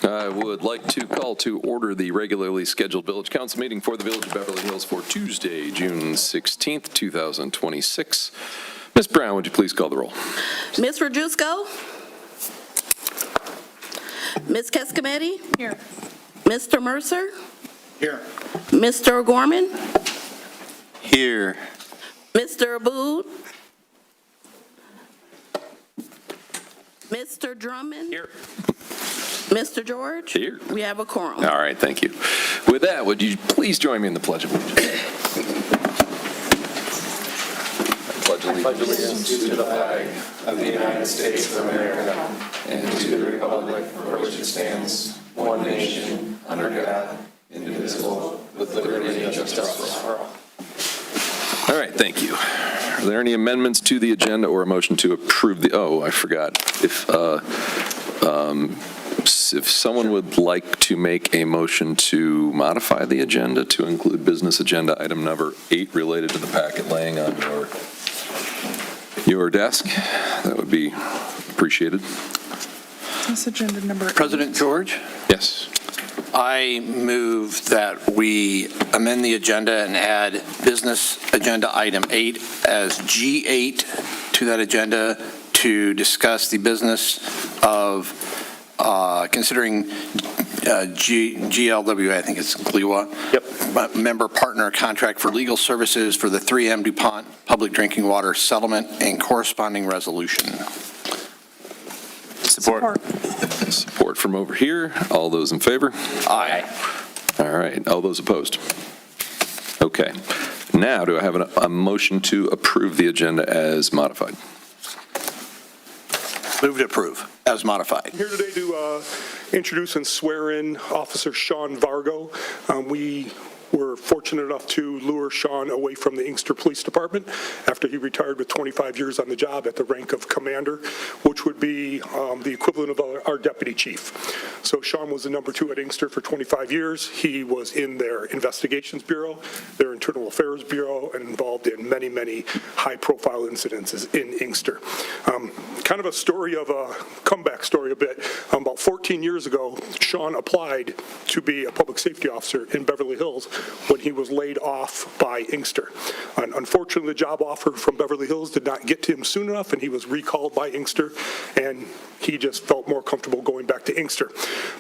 I would like to call to order the regularly scheduled Village Council meeting for the Village of Beverly Hills for Tuesday, June 16th, 2026. Ms. Brown, would you please call the roll? Ms. Rajusco? Ms. Cascametti? Here. Mr. Mercer? Here. Mr. O'Gorman? Here. Mr. Aboud? Mr. Drummond? Here. Mr. George? Here. We have a quorum. All right, thank you. With that, would you please join me in the Pledge of Allegiance? I pledge allegiance to the flag of the United States of America and to the republic for which it stands, one nation, under God, indivisible, with liberty and justice for all. All right, thank you. Are there any amendments to the agenda or a motion to approve the, I forgot. If someone would like to make a motion to modify the agenda to include business agenda item number 8 related to the packet laying on your desk, that would be appreciated. This agenda number 8. President George, Yes. I move that we amend the agenda and add business agenda item 8 as G8 to that agenda to discuss the business of considering GLWA, I think it's GLWA. Yep. Member partner contract for legal services for the 3M DuPont public drinking water settlement and corresponding resolution. Support. Support from over here. All those in favor? Aye. All right. All those opposed? Okay. Now, do I have a motion to approve the agenda as modified? Move to approve as modified. Here today to introduce and swear in Officer Sean Vargo. We were fortunate enough to lure Sean away from the Inkster Police Department after he retired with 25 years on the job at the rank of commander, which would be the equivalent of our deputy chief. So Sean was the number 2 at Inkster for 25 years. He was in their investigations bureau, their internal affairs bureau, and involved in many, many high-profile incidences in Inkster. Kind of a story of a comeback story a bit. About 14 years ago, Sean applied to be a public safety officer in Beverly Hills when he was laid off by Inkster. And unfortunately, the job offer from Beverly Hills did not get to him soon enough, and he was recalled by Inkster, and he just felt more comfortable going back to Inkster.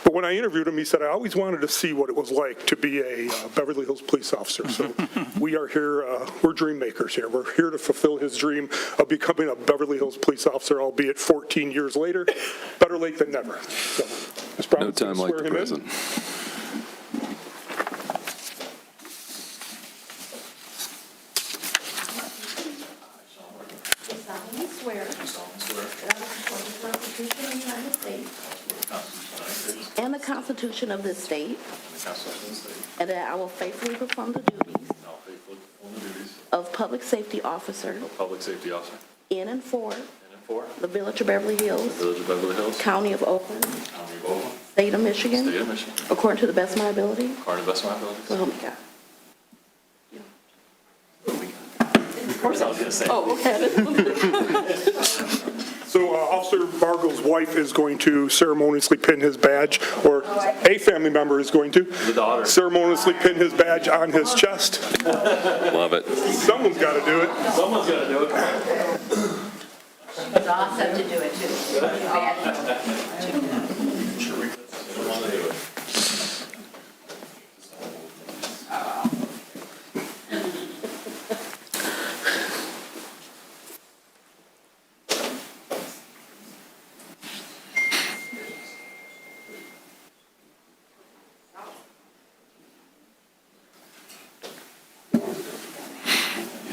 But when I interviewed him, he said, I always wanted to see what it was like to be a Beverly Hills police officer. So we are here, we're dream makers here. We're here to fulfill his dream of becoming a Beverly Hills police officer, albeit 14 years later. Better late than never. So, Ms. Brown, No time like the present. I swear that I will support the Constitution of the United States and the Constitution of this state, and that I will faithfully perform the duties of public safety officer in and for the Village of Beverly Hills, County of Oakland, State of Michigan, according to the best of my ability. So help me God. Of course I was going to say. Oh, okay. So Officer Vargo's wife is going to ceremoniously pin his badge, or a family member is going to ceremoniously pin his badge on his chest. Love it. Someone's got to do it. Someone's got to do it. It's awesome to do it too.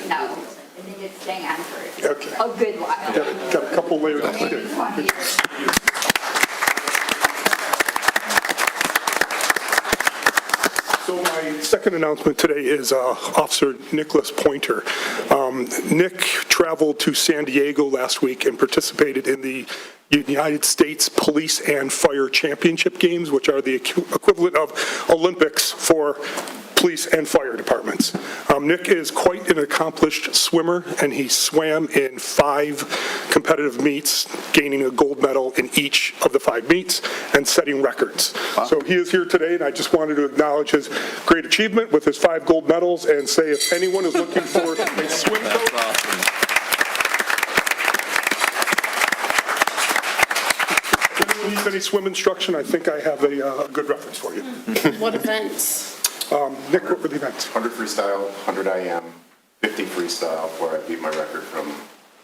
No, I think it's staying on for Okay. a good while. Got a couple layers. Maybe 20 years. So my second announcement today is Officer Nicholas Pointer. Nick traveled to San Diego last week and participated in the United States Police and Fire Championship Games, which are the equivalent of Olympics for police, and fire departments. Nick is quite an accomplished swimmer, and he swam in 5 competitive meets, gaining a gold medal in each of the 5 meets and setting records. So he is here today, and I just wanted to acknowledge his great achievement with his 5 gold medals and say if anyone is looking for a swim coach, if anyone needs any swim instruction, I think I have a good reference for you. What events? Nick, what were the events? 100 freestyle, 100 IM, 50 freestyle, where I beat my record from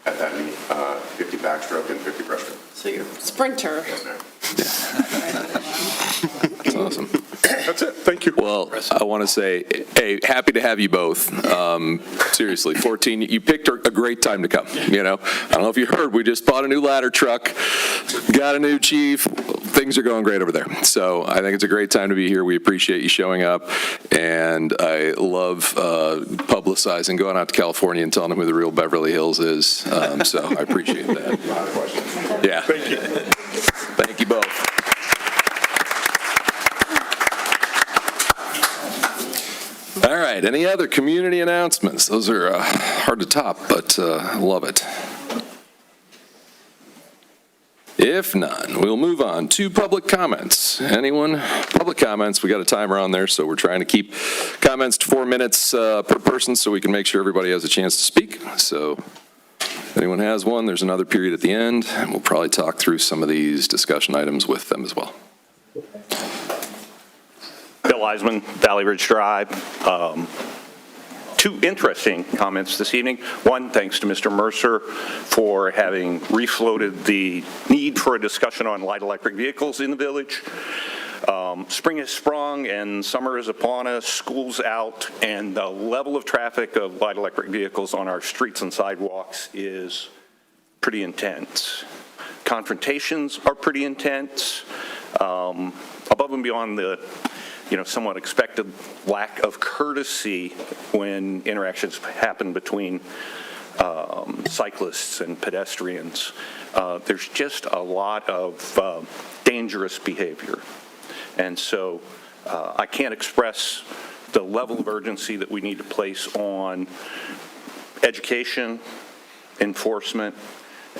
at that meet, 50 backstroke and 50 breaststroke. So you're a sprinter. Yes, ma'am. That's awesome. That's it. Thank you. Well, I want to say, hey, happy to have you both. Seriously, 14, you picked a great time to come, you know. I don't know if you heard, we just bought a new ladder truck, got a new chief. Things are going great over there. So I think it's a great time to be here. We appreciate you showing up, and I love publicizing, going out to California and telling them who the real Beverly Hills is. So I appreciate that. A lot of questions. Yeah. Thank you. Thank you both. All right, any other community announcements? Those are hard to top, but I love it. If none, we'll move on to public comments. Anyone? Public comments, we got a timer on there, so we're trying to keep comments to 4 minutes per person so we can make sure everybody has a chance to speak. So if anyone has one, there's another period at the end, and we'll probably talk through some of these discussion items with them as well. Bill Eisman, Valley Ridge Drive. 2 interesting comments this evening. One, thanks to Mr. Mercer for having refloated the need for a discussion on light electric vehicles in the village. Spring has sprung and summer is upon us, school's out, and the level of traffic of light electric vehicles on our streets and sidewalks is pretty intense. Confrontations are pretty intense. Above and beyond the somewhat expected lack of courtesy when interactions happen between cyclists and pedestrians. There's just a lot of dangerous behavior. And so I can't express the level of urgency that we need to place on education, enforcement,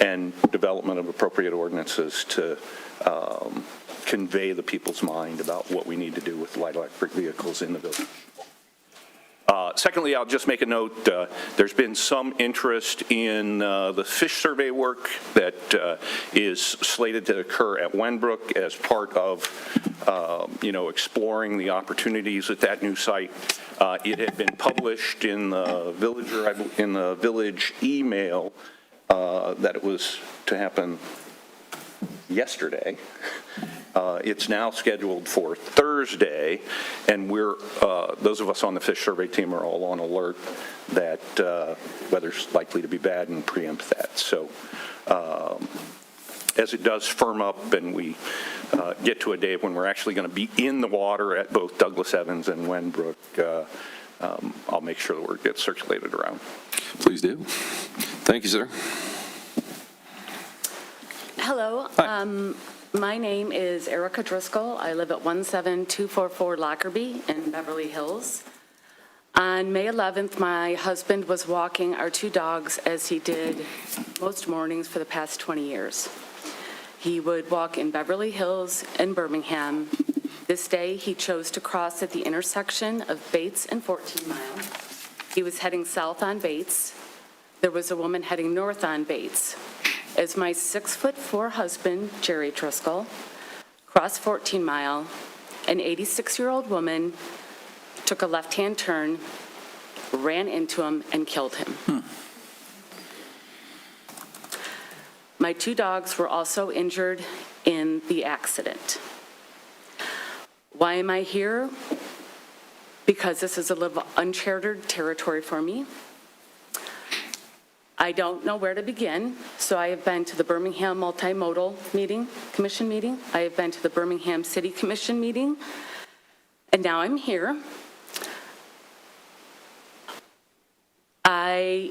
and development of appropriate ordinances to convey the people's mind about what we need to do with light electric vehicles in the village. Secondly, I'll just make a note, there's been some interest in the fish survey work that is slated to occur at Wenbrook as part of, exploring the opportunities at that new site. It had been published in the village email that it was to happen yesterday. It's now scheduled for Thursday, and we're those of us on the fish survey team are all on alert that weather's likely to be bad and preempt that. So as it does firm up and we get to a day when we're actually going to be in the water at both Douglas Evans and Wenbrook, I'll make sure the word gets circulated around. Please do. Thank you, sir. Hello. My name is Erica Driscoll. I live at 17244 Lockerbie in Beverly Hills. On May 11th, my husband was walking our 2 dogs as he did most mornings for the past 20 years. He would walk in Beverly Hills and Birmingham. This day, he chose to cross at the intersection of Bates and 14 Mile. He was heading south on Bates. There was a woman heading north on Bates. As my 6'4" husband, Jerry Driscoll, crossed 14 Mile, an 86-year-old woman took a left-hand turn, ran into him, and killed him. My 2 dogs were also injured in the accident. Why am I here? Because this is a little uncharted territory for me. I don't know where to begin, so I have been to the Birmingham Multimodal Commission meeting. I have been to the Birmingham City Commission meeting, and now I'm here. I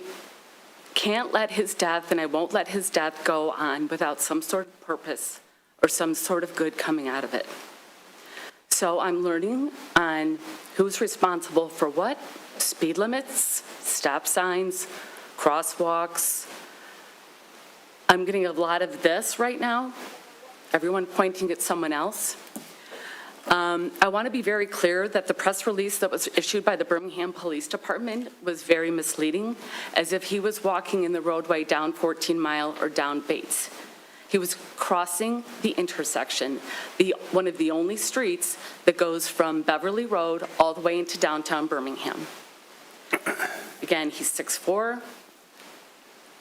can't let his death, and I won't let his death go on without some sort of purpose or some sort of good coming out of it. So I'm learning on who's responsible for what, speed limits, stop signs, crosswalks. I'm getting a lot of this right now, everyone pointing at someone else. I want to be very clear that the press release that was issued by the Birmingham Police Department was very misleading, as if he was walking in the roadway down 14 Mile or down Bates. He was crossing the intersection, one of the only streets that goes from Beverly Road all the way into downtown Birmingham. Again, he's 6'4",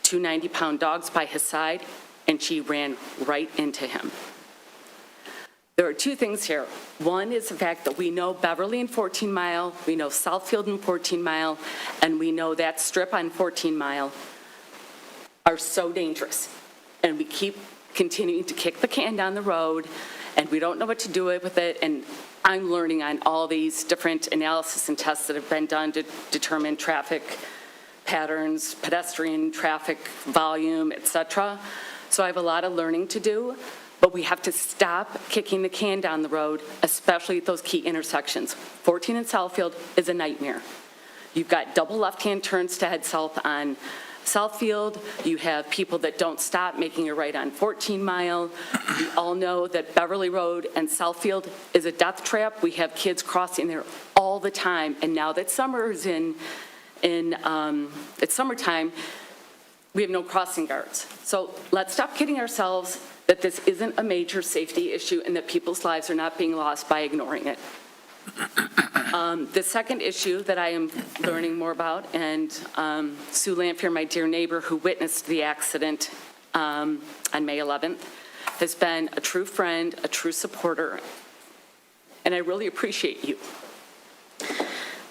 2 90-pound dogs by his side, and she ran right into him. There are two things here. One is the fact that we know Beverly and 14 Mile, we know Southfield and 14 Mile, and we know that strip on 14 Mile are so dangerous. And we keep continuing to kick the can down the road, and we don't know what to do with it. And I'm learning on all these different analysis and tests that have been done to determine traffic patterns, pedestrian traffic volume, et cetera. So I have a lot of learning to do. But we have to stop kicking the can down the road, especially at those key intersections. 14 in Southfield is a nightmare. You've got double left-hand turns to head south on Southfield. You have people that don't stop making a right on 14 Mile. We all know that Beverly Road and Southfield is a death trap. We have kids crossing there all the time. And now that summer is it's summertime, we have no crossing guards. So let's stop kidding ourselves that this isn't a major safety issue and that people's lives are not being lost by ignoring it. The second issue that I am learning more about, and Sue Lamphere, my dear neighbor who witnessed the accident on May 11th, has been a true friend, a true supporter, and I really appreciate you.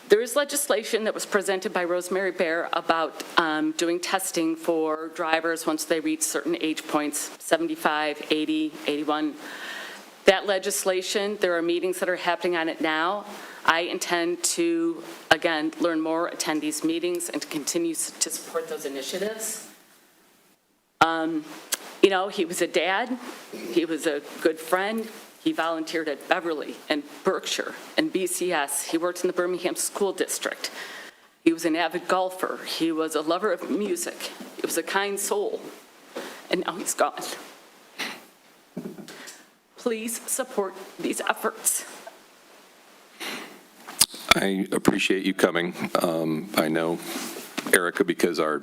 There is legislation that was presented by Rosemary Bear about doing testing for drivers once they reach certain age points, 75, 80, 81. That legislation, there are meetings that are happening on it now. I intend to, again, learn more, attend these meetings, and to continue to support those initiatives. You know, he was a dad, he was a good friend. He volunteered at Beverly and Berkshire and BCS. He worked in the Birmingham School District. He was an avid golfer. He was a lover of music. He was a kind soul. And now he's gone. Please support these efforts. I appreciate you coming. I know Erica because our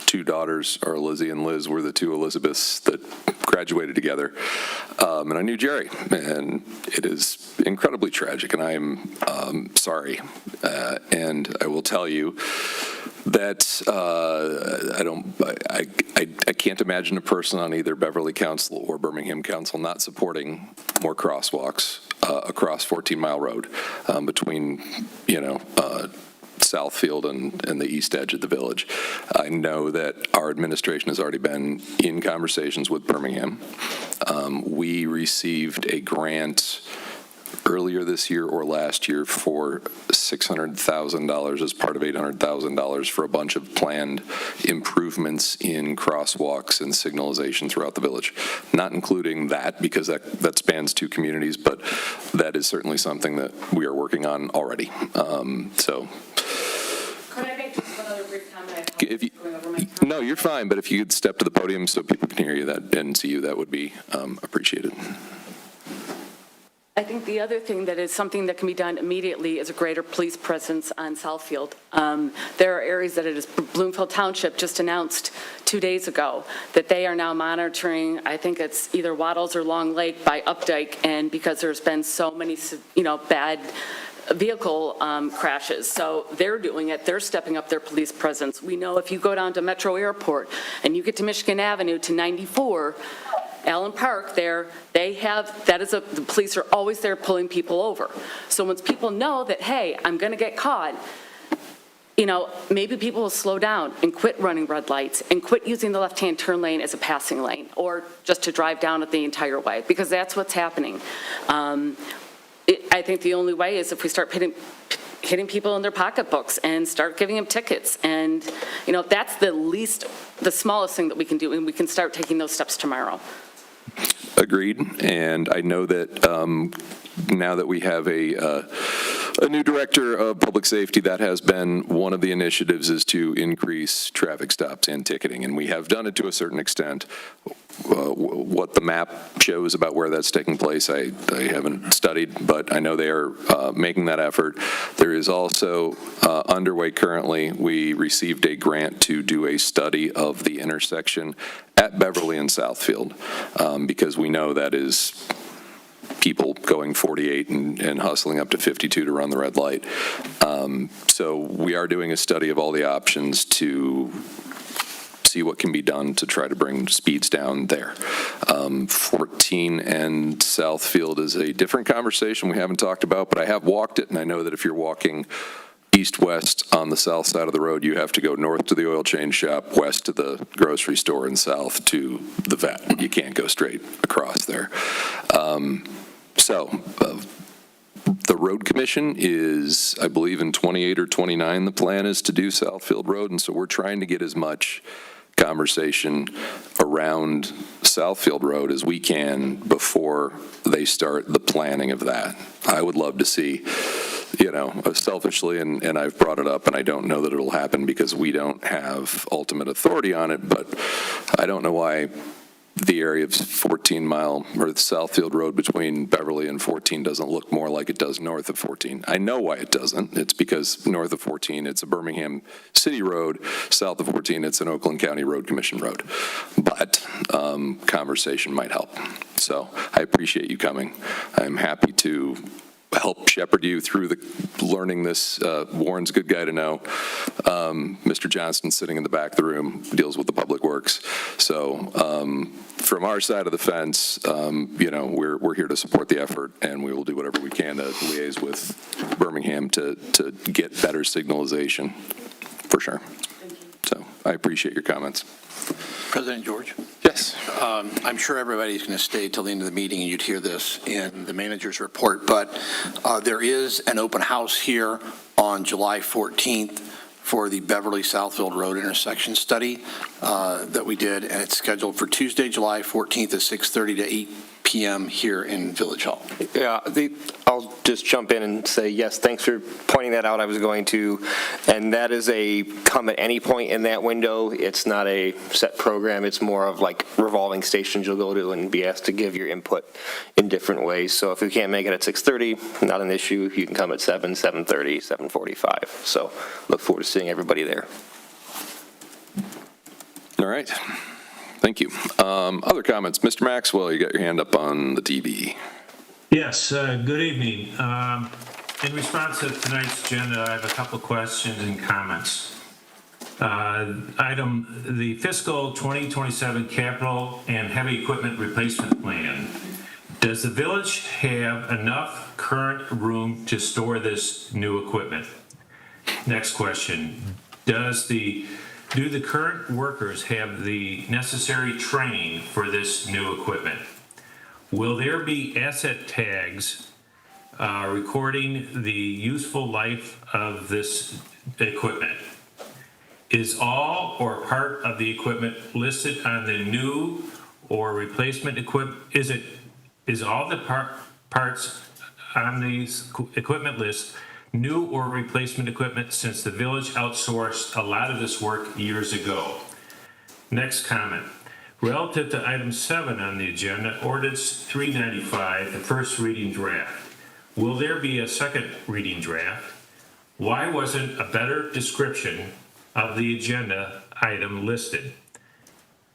two daughters are Lizzie and Liz. We're the two Elizabeths that graduated together. And I knew Jerry, and it is incredibly tragic, and I am sorry. And I will tell you that I can't imagine a person on either Beverly Council or Birmingham Council not supporting more crosswalks across 14 Mile Road between, Southfield and the east edge of the village. I know that our administration has already been in conversations with Birmingham. We received a grant earlier this year or last year for $600,000 as part of $800,000 for a bunch of planned improvements in crosswalks and signalization throughout the village. Not including that, because that spans two communities, but that is certainly something that we are working on already. Could I make just one other brief comment? No, you're fine, but if you could step to the podium so people can hear you and see you, that would be appreciated. I think the other thing that is something that can be done immediately is a greater police presence on Southfield. There are areas that it is, Bloomfield Township just announced 2 days ago that they are now monitoring, I think it's either Waddles or Long Lake by Updike, and because there's been so many, bad vehicle crashes. So they're doing it. They're stepping up their police presence. We know if you go down to Metro Airport and you get to Michigan Avenue to 94, Allen Park there, the police are always there pulling people over. So once people know that, hey, I'm going to get caught, maybe people will slow down and quit running red lights and quit using the left-hand turn lane as a passing lane or just to drive down it the entire way, because that's what's happening. I think the only way is if we start hitting people in their pocketbooks and start giving them tickets. And, that's the smallest thing that we can do, and we can start taking those steps tomorrow. Agreed. And I know that now that we have a new director of public safety, that has been one of the initiatives, is to increase traffic stops and ticketing, and we have done it to a certain extent. What the map shows about where that's taking place, I haven't studied, but I know they are making that effort. There is also underway currently, we received a grant to do a study of the intersection at Beverly and Southfield, because we know that is people going 48 and hustling up to 52 to run the red light. So we are doing a study of all the options to see what can be done to try to bring speeds down there. 14 and Southfield is a different conversation we haven't talked about, but I have walked it, and I know that if you're walking east-west on the south side of the road, you have to go north to the oil change shop, west to the grocery store, and south to the vet. You can't go straight across there. The road commission is, I believe, in 28 or 29, the plan is to do Southfield Road, and so we're trying to get as much conversation around Southfield Road as we can before they start the planning of that. I would love to see, selfishly, and I've brought it up, and I don't know that it'll happen because we don't have ultimate authority on it, but I don't know why the area of 14 Mile or the Southfield Road between Beverly and 14 doesn't look more like it does north of 14. I know why it doesn't. It's because north of 14, it's a Birmingham City road. South of 14, it's an Oakland County Road Commission road. But conversation might help. So I appreciate you coming. I'm happy to help shepherd you through learning this. Warren's a good guy to know. Mr. Johnston, sitting in the back of the room, deals with the public works. So from our side of the fence, we're here to support the effort, and we will do whatever we can to liaise with Birmingham to get better signalization, for sure. So I appreciate your comments. President George? Yes. I'm sure everybody's going to stay till the end of the meeting, and you'd hear this in the manager's report, but there is an open house here on July 14th for the Beverly Southfield Road intersection study that we did, and it's scheduled for Tuesday, July 14th at 6:30 to 8 p.m. here in Village Hall. Yeah, I'll just jump in and say, yes, thanks for pointing that out. I was going to, and that is a come at any point in that window. It's not a set program. It's more of like revolving stations you'll go to and be asked to give your input in different ways. So if you can't make it at 6:30, not an issue. You can come at 7, 7:30, 7:45. So look forward to seeing everybody there. All right. Thank you. Other comments? Mr. Maxwell, you got your hand up on the TV. Yes, good evening. In response to tonight's agenda, I have a couple questions and comments. The fiscal 2027 capital and heavy equipment replacement plan. Does the village have enough current room to store this new equipment? Next question. Do the current workers have the necessary training for this new equipment? Will there be asset tags recording the useful life of this equipment? Is all or part of the equipment listed on the new or replacement equipment? Is all the parts on the equipment list new or replacement equipment, since the village outsourced a lot of this work years ago? Next comment. Relative to item 7 on the agenda, ordinance 395, the first reading draft. Will there be a second reading draft? Why wasn't a better description of the agenda item listed?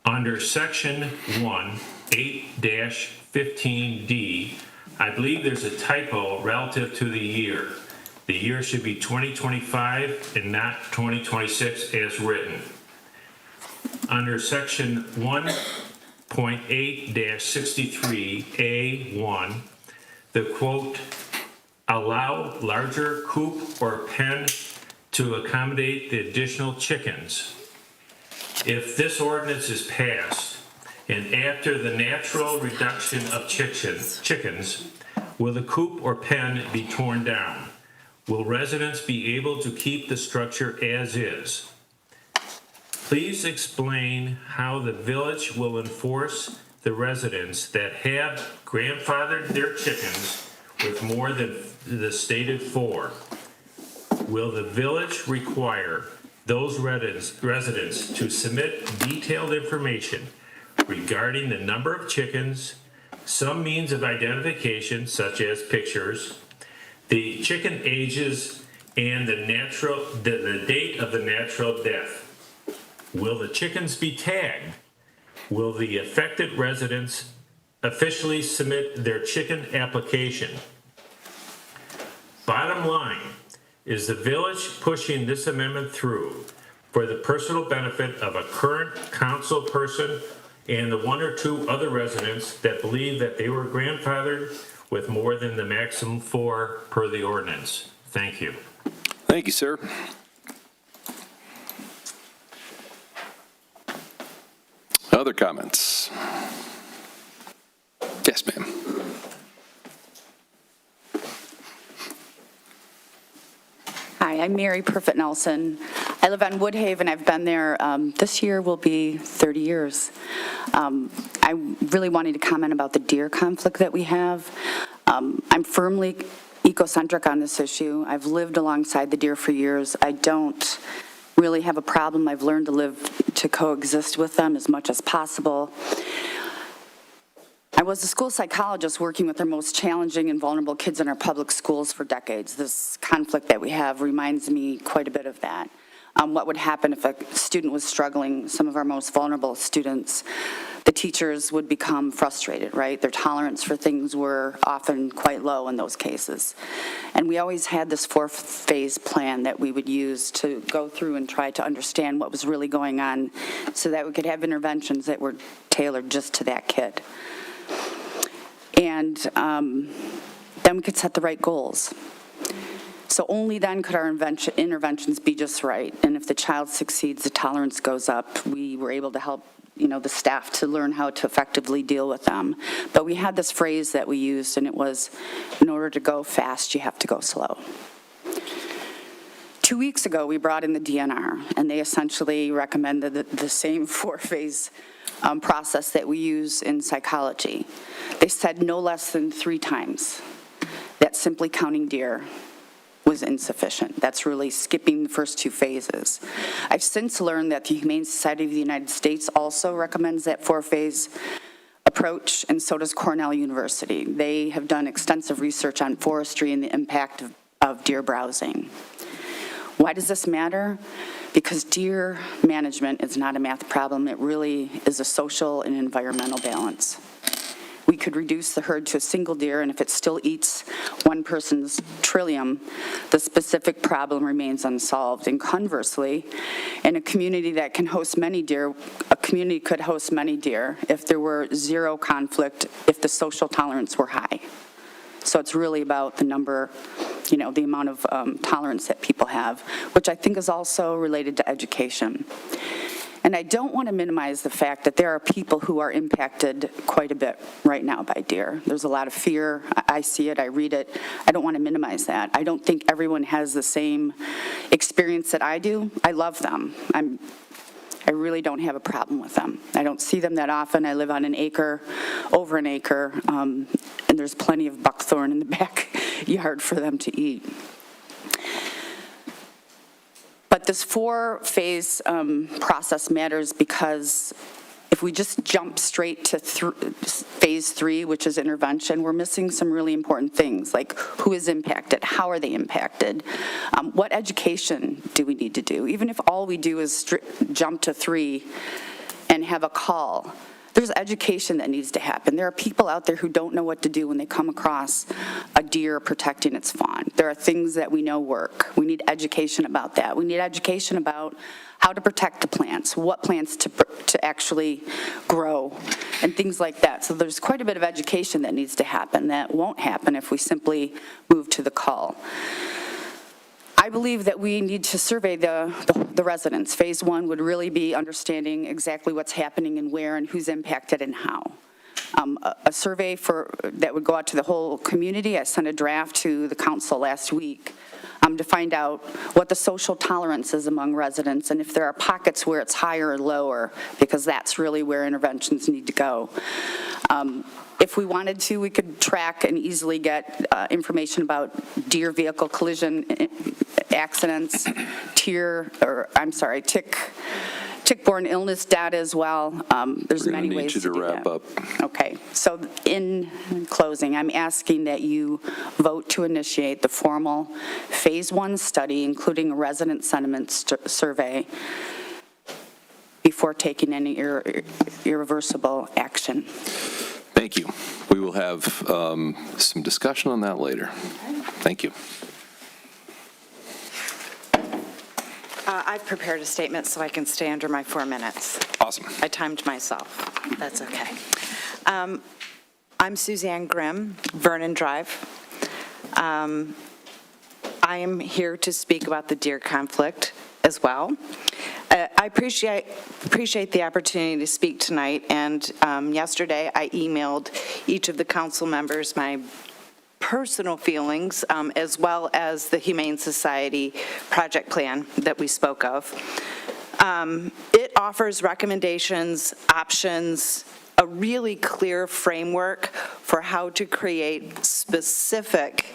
Under section 1, 8-15D, I believe there's a typo relative to the year. The year should be 2025 and not 2026 as written. Under section 1.8-63A1, the quote, allow larger coop or pen to accommodate the additional chickens. If this ordinance is passed, and after the natural reduction of chickens, will the coop or pen be torn down? Will residents be able to keep the structure as is? Please explain how the village will enforce the residents that have grandfathered their chickens with more than the stated 4, will the village require those residents to submit detailed information regarding the number of chickens, some means of identification such as pictures, the chicken ages, and the date of the natural death? Will the chickens be tagged? Will the affected residents officially submit their chicken application? Bottom line, is the village pushing this amendment through for the personal benefit of a current council person and the 1 or 2 other residents that believe that they were grandfathered with more than the maximum 4 per the ordinance? Thank you. Thank you, sir. Other comments? Yes, ma'am. Hi, I'm Mary Perfect Nelson. I live on Woodhaven. I've been there, this year will be 30 years. I really wanted to comment about the deer conflict that we have. I'm firmly ecocentric on this issue. I've lived alongside the deer for years. I don't really have a problem. I've learned to coexist with them as much as possible. I was a school psychologist working with our most challenging and vulnerable kids in our public schools for decades. This conflict that we have reminds me quite a bit of that. What would happen if a student was struggling, some of our most vulnerable students, the teachers would become frustrated, right? Their tolerance for things were often quite low in those cases. And we always had this 4-phase plan that we would use to go through and try to understand what was really going on so that we could have interventions that were tailored just to that kid. And then we could set the right goals. So only then could our interventions be just right. And if the child succeeds, the tolerance goes up. We were able to help, the staff to learn how to effectively deal with them. But we had this phrase that we used, and it was, in order to go fast, you have to go slow. 2 weeks ago, we brought in the DNR, and they essentially recommended the same 4-phase process that we use in psychology. They said no less than 3 times that simply counting deer was insufficient. That's really skipping the first 2 phases. I've since learned that the Humane Society of the United States also recommends that 4-phase approach, and so does Cornell University. They have done extensive research on forestry and the impact of deer browsing. Why does this matter? Because deer management is not a math problem. It really is a social and environmental balance. We could reduce the herd to a single deer, and if it still eats one person's trillium, the specific problem remains unsolved. And conversely, in a community that can host many deer, a community could host many deer if there were 0 conflict, if the social tolerance were high. So it's really about the number, the amount of tolerance that people have, which I think is also related to education. And I don't want to minimize the fact that there are people who are impacted quite a bit right now by deer. There's a lot of fear. I see it, I read it. I don't want to minimize that. I don't think everyone has the same experience that I do. I love them. I really don't have a problem with them. I don't see them that often. I live on an acre, over an acre, and there's plenty of buckthorn in the backyard for them to eat. But this 4-phase process matters because if we just jump straight to phase 3, which is intervention, we're missing some really important things, like who is impacted, how are they impacted, what education do we need to do? Even if all we do is jump to 3 and have a call, there's education that needs to happen. There are people out there who don't know what to do when they come across a deer protecting its fawn. There are things that we know work. We need education about that. We need education about how to protect the plants, what plants to actually grow, and things like that. So there's quite a bit of education that needs to happen that won't happen if we simply move to the call. I believe that we need to survey the residents. Phase 1 would really be understanding exactly what's happening and where and who's impacted and how. A survey that would go out to the whole community. I sent a draft to the council last week to find out what the social tolerance is among residents and if there are pockets where it's higher or lower, because that's really where interventions need to go. If we wanted to, we could track and easily get information about deer vehicle collision accidents, tick-borne illness data as well. There's many ways to do that. We're going to need you to wrap up. Okay, so in closing, I'm asking that you vote to initiate the formal Phase 1 study, including a resident sentiment survey, before taking any irreversible action. Thank you. We will have some discussion on that later. Thank you. I've prepared a statement so I can stay under my 4 minutes. Awesome. I timed myself. That's okay. I'm Suzanne Grimm, Vernon Drive. I am here to speak about the deer conflict as well. I appreciate the opportunity to speak tonight, and yesterday I emailed each of the council members my personal feelings, as well as the Humane Society project plan that we spoke of. It offers recommendations, options, a really clear framework for how to create specific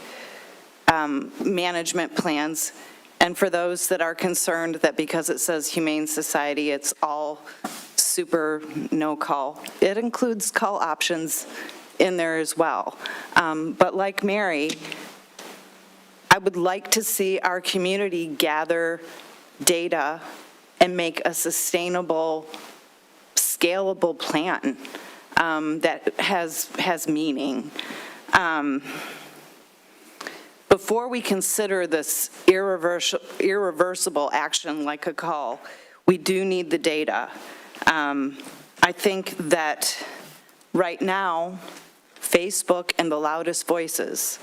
management plans. And for those that are concerned that because it says Humane Society, it's all super no call, it includes call options in there as well. But like Mary, I would like to see our community gather data and make a sustainable, scalable plan that has meaning. Before we consider this irreversible action like a call, we do need the data. I think that right now, Facebook and the loudest voices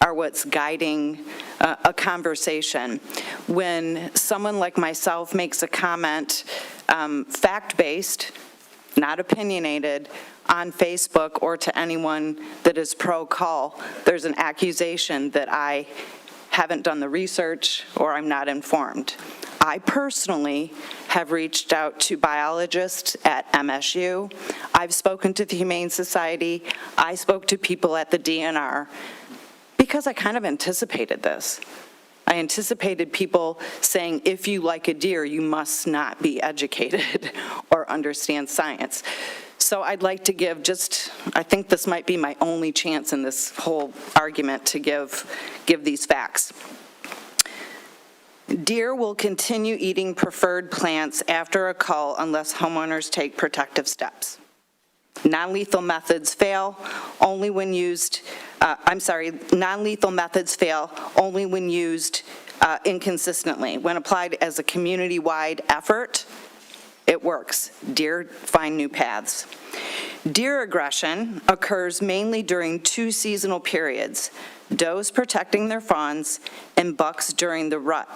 are what's guiding a conversation. When someone like myself makes a comment, fact-based, not opinionated, on Facebook or to anyone that is pro-call, there's an accusation that I haven't done the research or I'm not informed. I personally have reached out to biologists at MSU. I've spoken to the Humane Society. I spoke to people at the DNR because I kind of anticipated this. I anticipated people saying, if you like a deer, you must not be educated or understand science. So I'd like to give I think this might be my only chance in this whole argument to give these facts. Deer will continue eating preferred plants after a cull unless homeowners take protective steps. Non-lethal methods fail only when used, non-lethal methods fail only when used inconsistently. When applied as a community-wide effort, it works. Deer find new paths. Deer aggression occurs mainly during 2 seasonal periods, does protecting their fawns and bucks during the rut.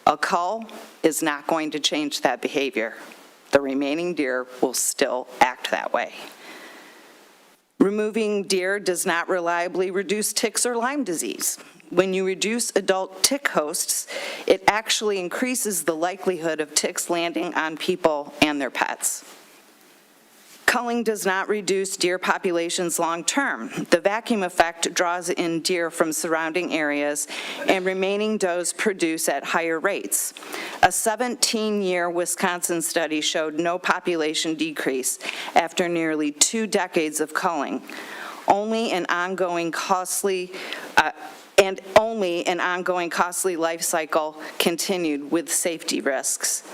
A cull is not going to change that behavior. The remaining deer will still act that way. Removing deer does not reliably reduce ticks or Lyme disease. When you reduce adult tick hosts, it actually increases the likelihood of ticks landing on people and their pets. Culling does not reduce deer populations long-term. The vacuum effect draws in deer from surrounding areas, and remaining does produce at higher rates. A 17-year Wisconsin study showed no population decrease after nearly 2 decades of culling. Only an ongoing costly life cycle continued with safety risks.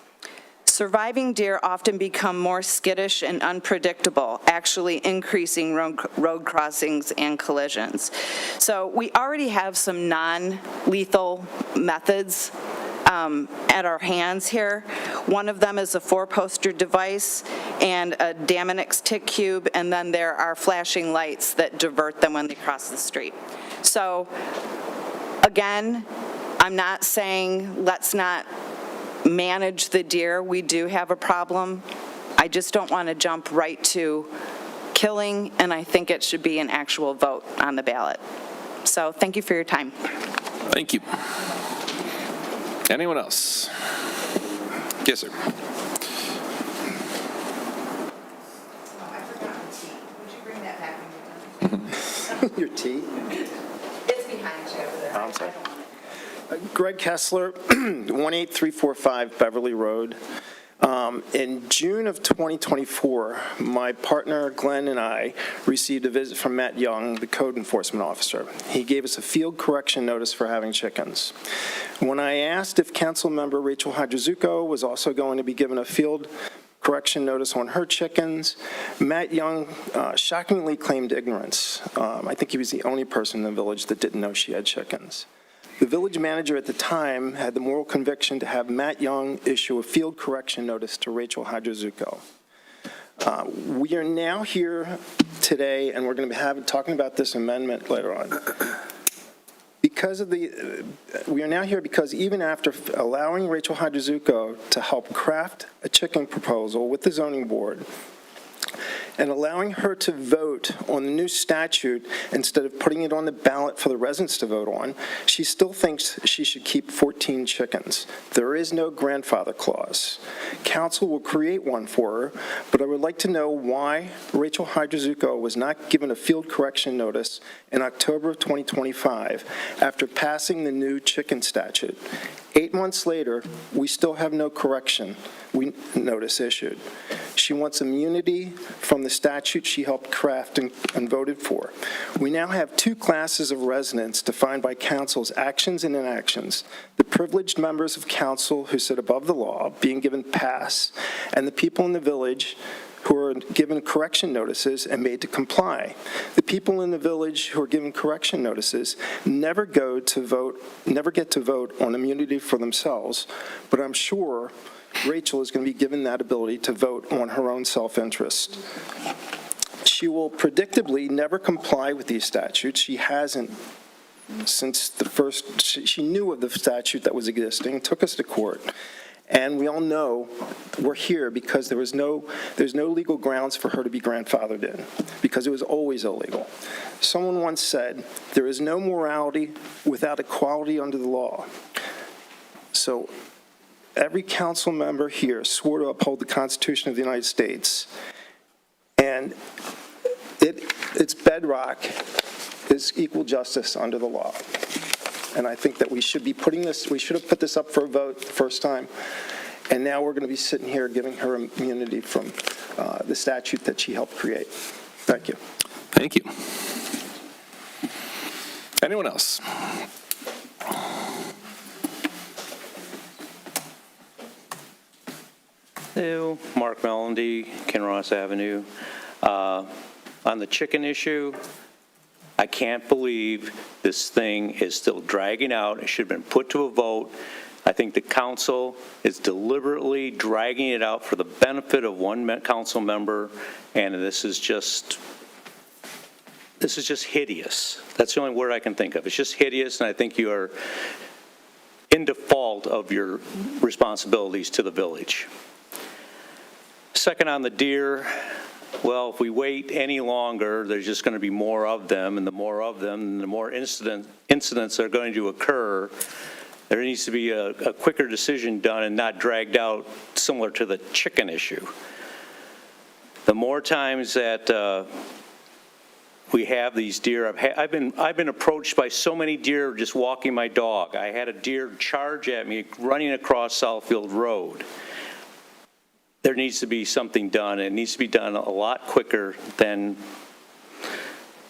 Surviving deer often become more skittish and unpredictable, actually increasing road crossings and collisions. So we already have some non-lethal methods at our hands here. One of them is a 4-poster device and a Daminix tick cube, and then there are flashing lights that divert them when they cross the street. So again, I'm not saying let's not manage the deer. We do have a problem. I just don't want to jump right to killing, and I think it should be an actual vote on the ballot. So thank you for your time. Thank you. Anyone else? Yes, sir. Your tea? It's behind you over there. I'm sorry. Greg Kessler, 18345 Beverly Road. In June of 2024, my partner Glenn and I received a visit from Matt Young, the code enforcement officer. He gave us a field correction notice for having chickens. When I asked if council member Rachel Hydrozuko was also going to be given a field correction notice on her chickens, Matt Young shockingly claimed ignorance. I think he was the only person in the village that didn't know she had chickens. The village manager at the time had the moral conviction to have Matt Young issue a field correction notice to Rachel Hydrozuko. We are now here today, and we're going to be talking about this amendment later on. We are now here because even after allowing Rachel Hydrozuko to help craft a chicken proposal with the zoning board, and allowing her to vote on the new statute instead of putting it on the ballot for the residents to vote on, she still thinks she should keep 14 chickens. There is no grandfather clause. Council will create one for her, but I would like to know why Rachel Hydrozuko was not given a field correction notice in October of 2025 after passing the new chicken statute. 8 months later, we still have no correction notice issued. She wants immunity from the statute she helped craft and voted for. We now have 2 classes of residents defined by council's actions and inactions: the privileged members of council who sit above the law, being given pass, and the people in the village who are given correction notices and made to comply. The people in the village who are given correction notices never get to vote on immunity for themselves, but I'm sure Rachel is going to be given that ability to vote on her own self-interest. She will predictably never comply with these statutes. She hasn't since the first, she knew of the statute that was existing, took us to court. And we all know we're here because there's no legal grounds for her to be grandfathered in, because it was always illegal. Someone once said, there is no morality without equality under the law. So every council member here swore to uphold the Constitution of the United States, and its bedrock is equal justice under the law. And I think that we should be we should have put this up for a vote the first time, and now we're going to be sitting here giving her immunity from the statute that she helped create. Thank you. Thank you. Anyone else? Hello, Mark Mellendy, Kinross Avenue. On the chicken issue, I can't believe this thing is still dragging out. It should have been put to a vote. I think the council is deliberately dragging it out for the benefit of one council member, and this is just hideous. That's the only word I can think of. It's just hideous, and I think you are in default of your responsibilities to the village. Second, on the deer, well, if we wait any longer, there's just going to be more of them, and the more of them, the more incidents are going to occur. There needs to be a quicker decision done and not dragged out, similar to the chicken issue. The more times that we have these deer, I've been approached by so many deer just walking my dog. I had a deer charge at me running across Southfield Road. There needs to be something done. It needs to be done a lot quicker than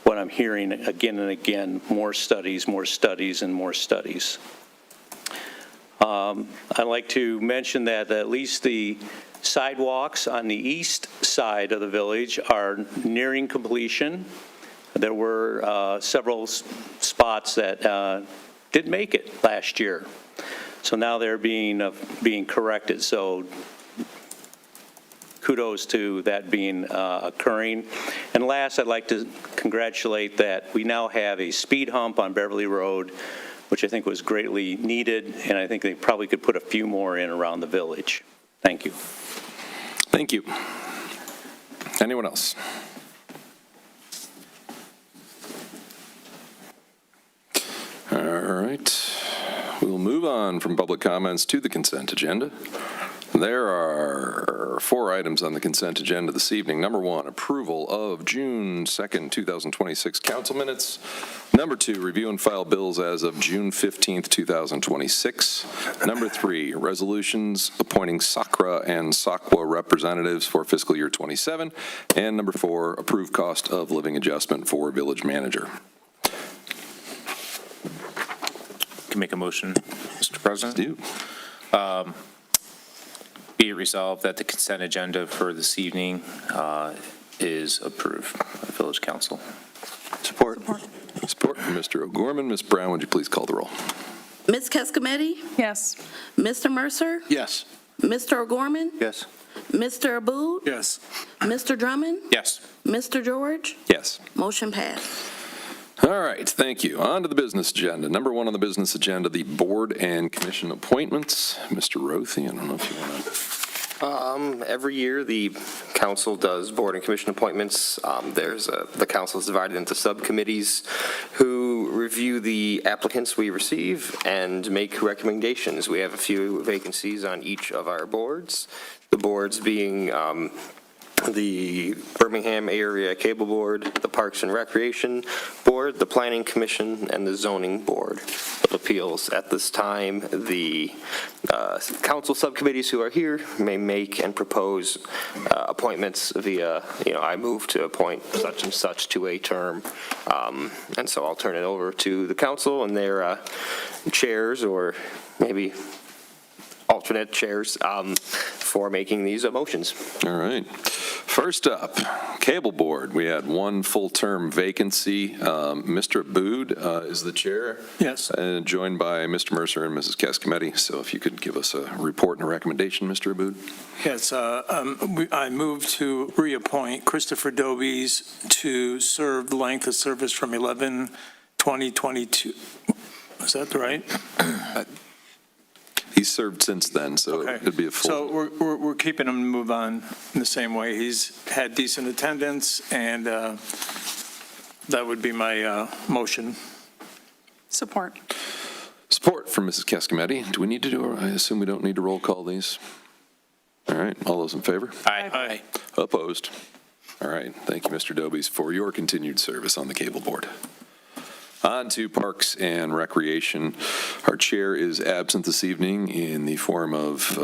what I'm hearing again and again, more studies, and more studies. I'd like to mention that at least the sidewalks on the east side of the village are nearing completion. There were several spots that didn't make it last year. So now they're being corrected. So kudos to that being occurring. And last, I'd like to congratulate that we now have a speed hump on Beverly Road, which I think was greatly needed, and I think they probably could put a few more in around the village. Thank you. Thank you. Anyone else? All right. We'll move on on from public comments to the consent agenda. There are 4 items on the consent agenda this evening. Number 1, approval of June 2nd, 2026 council minutes. Number 2, review and file bills as of June 15th, 2026. Number 3, resolutions appointing SACRA and SACWA representatives for fiscal year 27. And number 4, approve cost of living adjustment for village manager. Can make a motion, Mr. President. Be it resolved that the consent agenda for this evening is approved by the Village Council. Support. Support from Mr. O'Gorman. Ms. Brown, would you please call the roll? Ms. Cascametti? Yes. Mr. Mercer? Yes. Mr. O'Gorman? Yes. Mr. Aboud? Yes. Mr. Drummond? Yes. Mr. George? Yes. Motion passed. All right, thank you. On to the business agenda. Number 1 on the business agenda, the board and commission appointments. Mr. Rothy, I don't know if you want to. Every year, the council does board and commission appointments. The council is divided into subcommittees who review the applicants we receive and make recommendations. We have a few vacancies on each of our boards. The boards being the Birmingham Area Cable Board, the Parks and Recreation Board, the Planning Commission, and the Zoning Board of Appeals. At this time, the council subcommittees who are here may make and propose appointments via, I move to appoint such and such to a term. And so I'll turn it over to the council and their chairs, or maybe alternate chairs, for making these motions. All right. First up, Cable Board. We had 1 full-term vacancy. Mr. Aboud is the chair. Yes. Joined by Mr. Mercer and Mrs. Cascametti. So if you could give us a report and a recommendation, Mr. Aboud. Yes, I move to reappoint Christopher Dobies to serve the length of service from 11/2022. Is that right? He's served since then, so Okay. it'd be a full. So we're keeping him to move on in the same way. He's had decent attendance, and that would be my motion. Support. Support from Mrs. Cascametti. Do we need to do, I assume we don't need to roll call these? All right, all those in favor? Aye. Opposed? All right, thank you, Mr. Dobies, for your continued service on the Cable Board. On to Parks and Recreation. Our chair is absent this evening in the form of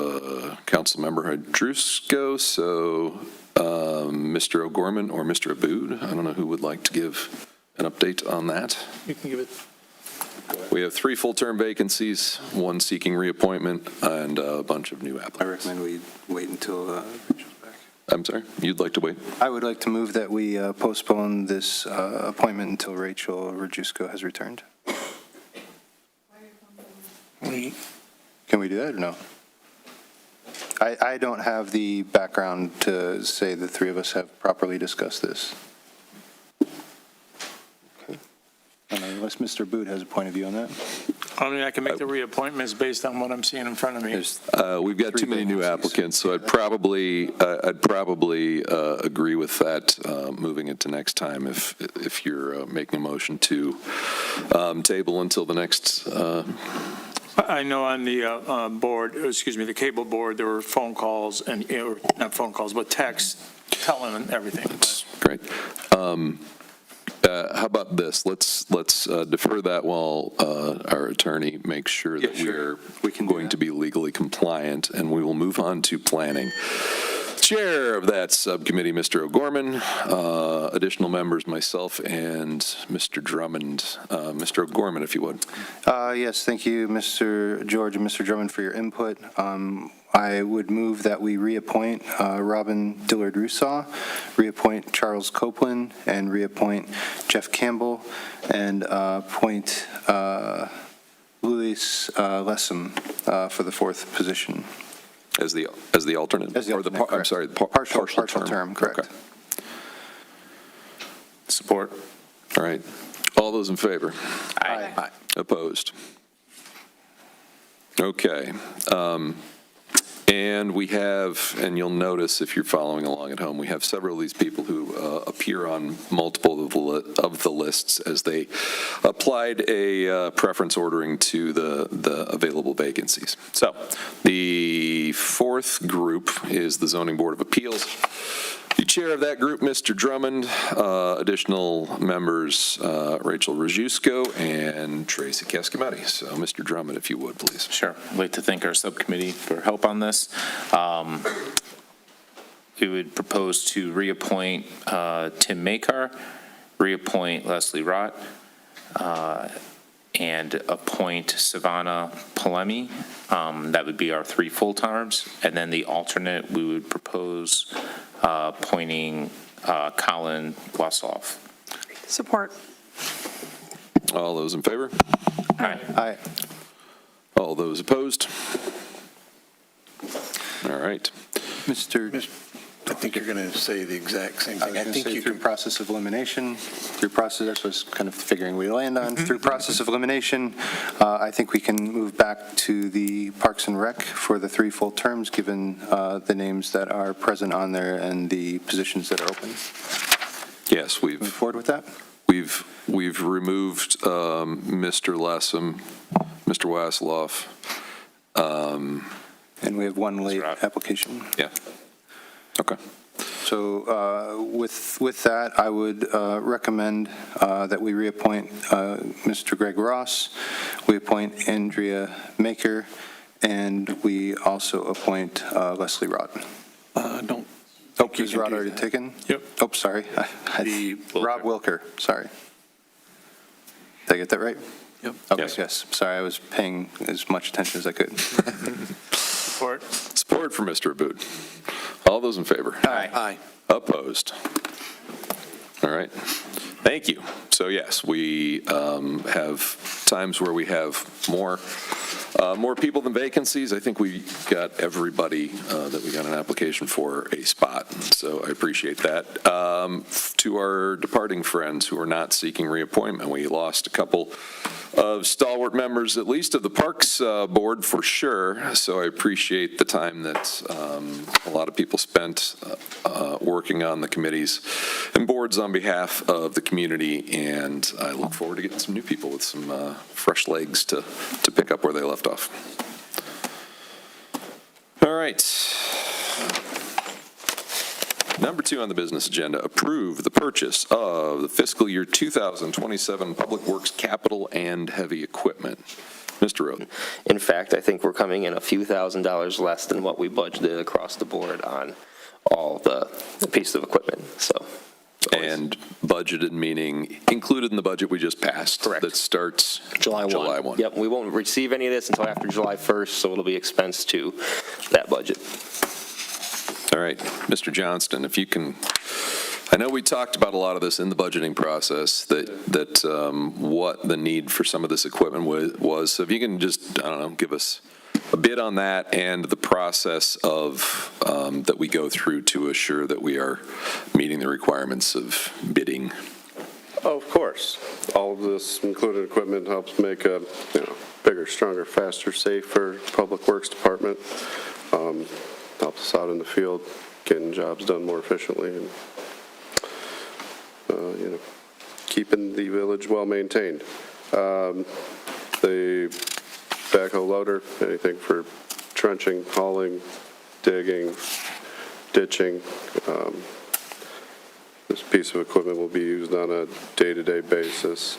Councilmember Hydrusko, so Mr. O'Gorman or Mr. Aboud, I don't know who would like to give an update on that. You can give it. We have 3 full-term vacancies, 1 seeking reappointment, and a bunch of new applicants. I recommend we wait until Rachel's back. I'm sorry, you'd like to wait? I would like to move that we postpone this appointment until Rachel Rajewsko has returned. Can we do that or no? I don't have the background to say the 3 of us have properly discussed this. Okay. Unless Mr. Boot has a point of view on that. I mean, I can make the reappointments based on what I'm seeing in front of me. We've got too many new applicants, so I'd probably agree with that, moving it to next time if you're making a motion to table until the next. I know on the board, the cable board, there were phone calls and, not phone calls, but texts telling them everything. That's great. How about this? Let's defer that while our attorney makes sure that we're going to be legally compliant, and we will move on to planning. Chair of that subcommittee, Mr. O'Gorman. Additional members, myself and Mr. Drummond. Mr. O'Gorman, if you would. Yes, thank you, Mr. George and Mr. Drummond, for your input. I would move that we reappoint Robin Dillard-Rousseau, reappoint Charles Copeland, and reappoint Jeff Campbell, and appoint Louis Lessem for the 4th position. As the alternate? As the alternate, I'm sorry, the partial term, correct. Okay. Support. All right. All those in favor? Aye. Opposed? Okay. And we have, and you'll notice if you're following along at home, we have several of these people who appear on multiple of the lists as they applied a preference ordering to the available vacancies. So the fourth group is the Zoning Board of Appeals. The chair of that group, Mr. Drummond, additional members, Rachel Rajewsko and Tracy Cascametti. So, Mr. Drummond, if you would, please. Sure. I'd like to thank our subcommittee for help on this. We would propose to reappoint Tim Makar, reappoint Leslie Rott, and appoint Savannah Palemi. That would be our 3 full terms. And then the alternate, we would propose appointing Colin Wassoff. Support. All those in favor? Aye. Aye. All those opposed? All right. I think you're going to say the exact same thing. I think you through process of elimination, that's what I was kind of figuring we land on. Through process of elimination, I think we can move back to the Parks and Rec for the 3 full terms, given the names that are present on there and the positions that are open. Yes, we've move forward with that. We've removed Mr. Lessem, Mr. Wasloff. And we have 1 late application. Yeah. Okay. So with that, I would recommend that we reappoint Mr. Greg Ross, we appoint Andrea Maker, and we also appoint Leslie Rott. Don't. Oh, is Rott already taken? Yep. Oh, sorry. Rob Wilker, sorry. Did I get that right? Yep. Okay, yes. Sorry, I was paying as much attention as I could. Support. Support for Mr. Aboud. All those in favor? Aye. Opposed? All right. Thank you. So yes, we have times where we have more people than vacancies. I think we got everybody that we got an application for a spot, so I appreciate that. To our departing friends who are not seeking reappointment, we lost a couple of stalwart members, at least of the Parks Board for sure, so I appreciate the time that a lot of people spent working on the committees and boards on behalf of the community, and I look forward to getting some new people with some fresh legs to pick up where they left off. All right. Number 2 on the business agenda, approve the purchase of the fiscal year 2027 Public Works capital and heavy equipment. Mr. Roden. In fact, I think we're coming in a few $1,000s less than what we budgeted across the board on all the pieces of equipment, so. And budgeted meaning included in the budget we just passed. Correct. That starts July 1. Yep, we won't receive any of this until after July 1st, so it'll be expensed to that budget. All right, Mr. Johnston, if you can, I know we talked about a lot of this in the budgeting process, that what the need for some of this equipment was. So if you can just, I don't know, give us a bit on that and the process of that we go through to assure that we are meeting the requirements of bidding. Of course. All of this included equipment helps make a bigger, stronger, faster, safer Public Works Department. Helps us out in the field, getting jobs done more efficiently, and keeping the village well maintained. The backhoe loader, anything for trenching, hauling, digging, ditching. This piece of equipment will be used on a day-to-day basis.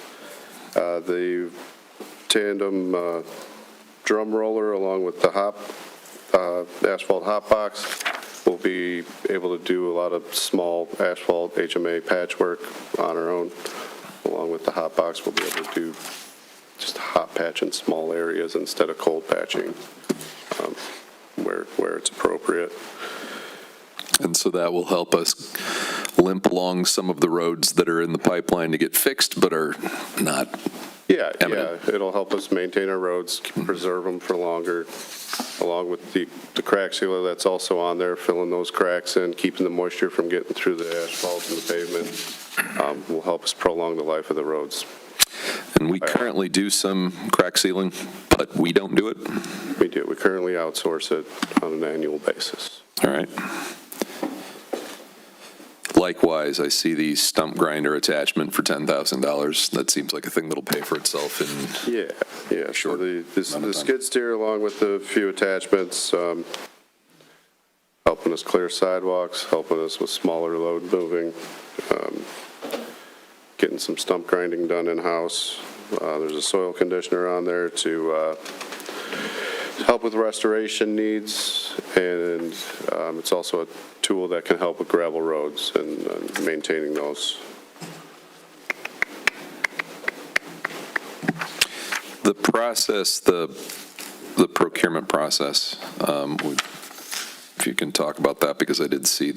The tandem drum roller, along with the asphalt hot box, will be able to do a lot of small asphalt HMA patchwork on our own. Along with the hot box, we'll be able to do just hot patch in small areas instead of cold patching where it's appropriate. And so that will help us limp along some of the roads that are in the pipeline to get fixed but are not eminent. Yeah, it'll help us maintain our roads, preserve them for longer, along with the crack sealer that's also on there, filling those cracks in, keeping the moisture from getting through the asphalt and the pavement, will help us prolong the life of the roads. And we currently do some crack sealing, but we don't do it? We do. We currently outsource it on an annual basis. All right. Likewise, I see the stump grinder attachment for $10,000. That seems like a thing that'll pay for itself in Yeah. So the skid steer, along with the few attachments, helping us clear sidewalks, helping us with smaller load moving, getting some stump grinding done in-house. There's a soil conditioner on there to help with restoration needs, and it's also a tool that can help with gravel roads and maintaining those. The process, the procurement process, if you can talk about that, because I did see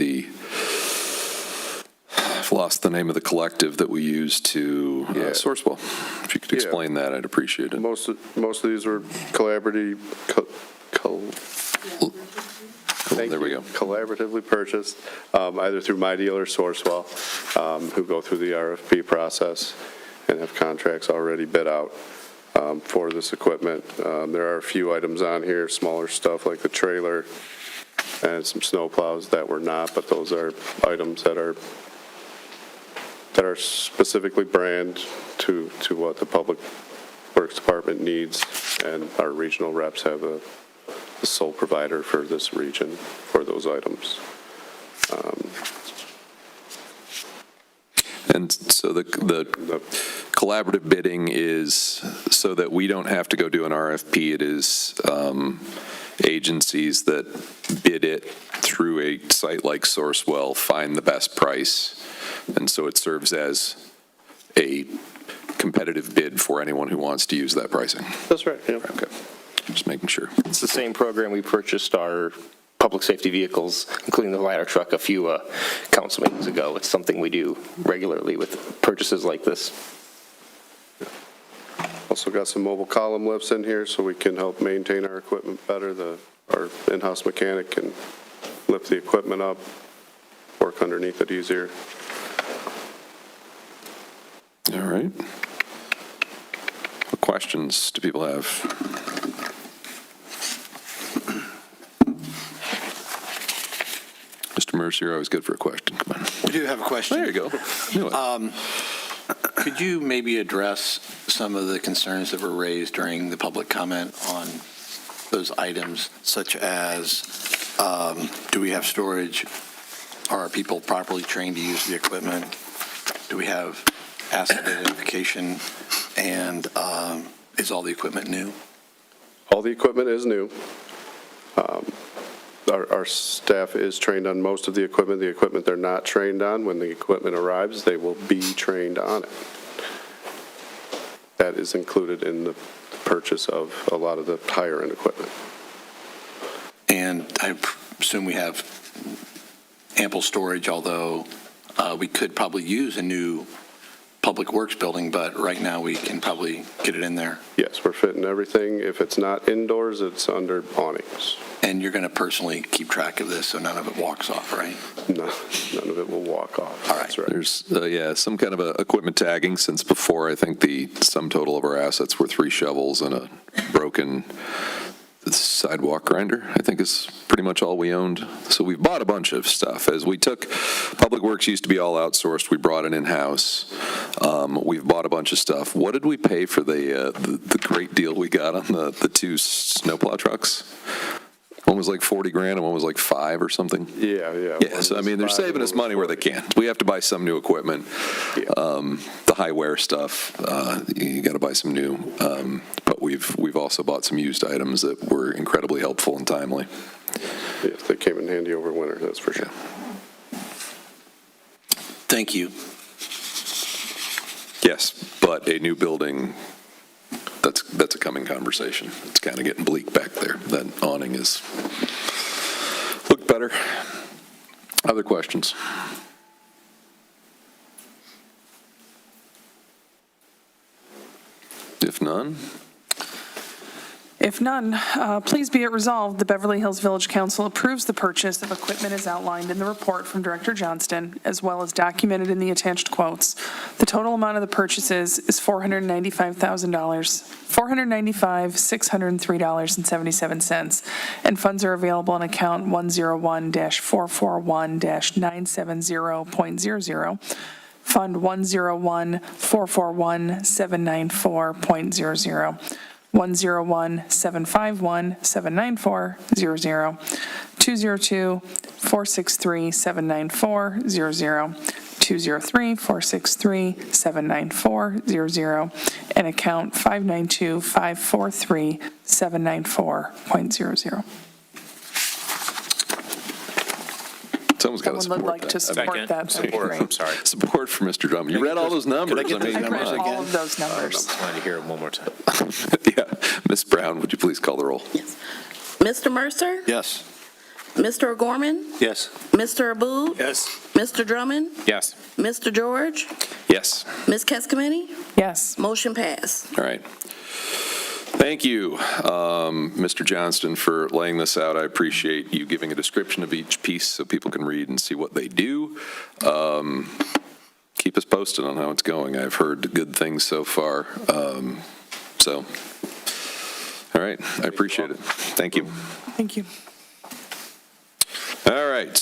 I've lost the name of the collective that we use to source well. If you could explain that, I'd appreciate it. Most of these are collaboratively purchased, either through My Dealer or Sourcewell, who go through the RFP process and have contracts already bid out for this equipment. There are a few items on here, smaller stuff like the trailer and some snow plows that were not, but those are items that are specifically branded to what the Public Works Department needs, and our regional reps have the sole provider for this region for those items. And so the collaborative bidding is so that we don't have to go do an RFP. It is agencies that bid it through a site like Sourcewell, find the best price, and so it serves as a competitive bid for anyone who wants to use that pricing. That's right, yeah. Okay, just making sure. It's the same program we purchased our public safety vehicles, including the ladder truck, a few council meetings ago. It's something we do regularly with purchases like this. Also got some mobile column lifts in here so we can help maintain our equipment better. Our in-house mechanic can lift the equipment up, work underneath it easier. All right. What questions do people have? Mr. Mercer, you're always good for a question. Come on. I do have a question. There you go. Could you maybe address some of the concerns that were raised during the public comment on those items, such as do we have storage? Are people properly trained to use the equipment? Do we have asset identification? And is all the equipment new? All the equipment is new. Our staff is trained on most of the equipment. The equipment they're not trained on, when the equipment arrives, they will be trained on it. That is included in the purchase of a lot of the higher-end equipment. And I assume we have ample storage, although we could probably use a new Public Works building, but right now we can probably get it in there. Yes, we're fitting everything. If it's not indoors, it's under awnings. And you're going to personally keep track of this so none of it walks off, right? No, none of it will walk off. All right. That's right. There's, some kind of equipment tagging, since before I think the sum total of our assets were 3 shovels and a broken sidewalk grinder, I think is pretty much all we owned. So we've bought a bunch of stuff. As we took, Public Works used to be all outsourced. We brought it in-house. We've bought a bunch of stuff. What did we pay for the great deal we got on the 2 snowplow trucks? One was like 40 grand and one was like 5 or something. Yeah. Yeah, so I mean, they're saving us money where they can. We have to buy some new equipment. The high wear stuff, you got to buy some new. But we've also bought some used items that were incredibly helpful and timely. Yes, they came in handy over winter, that's for sure. Thank you. Yes, but a new building, that's a coming conversation. It's kind of getting bleak back there. That awning is looked better. Other questions? If none, If none, please be it resolved, the Beverly Hills Village Council approves the purchase of equipment as outlined in the report from Director Johnston, as well as documented in the attached quotes. The total amount of the purchases is $495,603.77, and funds are available on account 101-441-970.00, Fund 101-441-794.00, 101-751-794.00, 202-463-794.00, 203-463-794.00, and account 592-543-794.00. Someone's got to Someone would support like to that. support that. That'd be great. I'm sorry. Support for Mr. Drummond. You read all those numbers. Could I get the numbers All again? of those numbers. I wanted to hear it one more time. Yeah. Ms. Brown, would you please call the roll? Mr. Mercer? Yes. Mr. O'Gorman? Yes. Mr. Abud? Yes. Mr. Drummond? Yes. Mr. George? Yes. Ms. Keskamany? Yes. Motion passed. All right. Thank you, Mr. Johnston, for laying this out. I appreciate you giving a description of each piece so people can read and see what they do. Keep us posted on how it's going. I've heard good things so far. All right, I appreciate it. Thank you. Thank you. All right.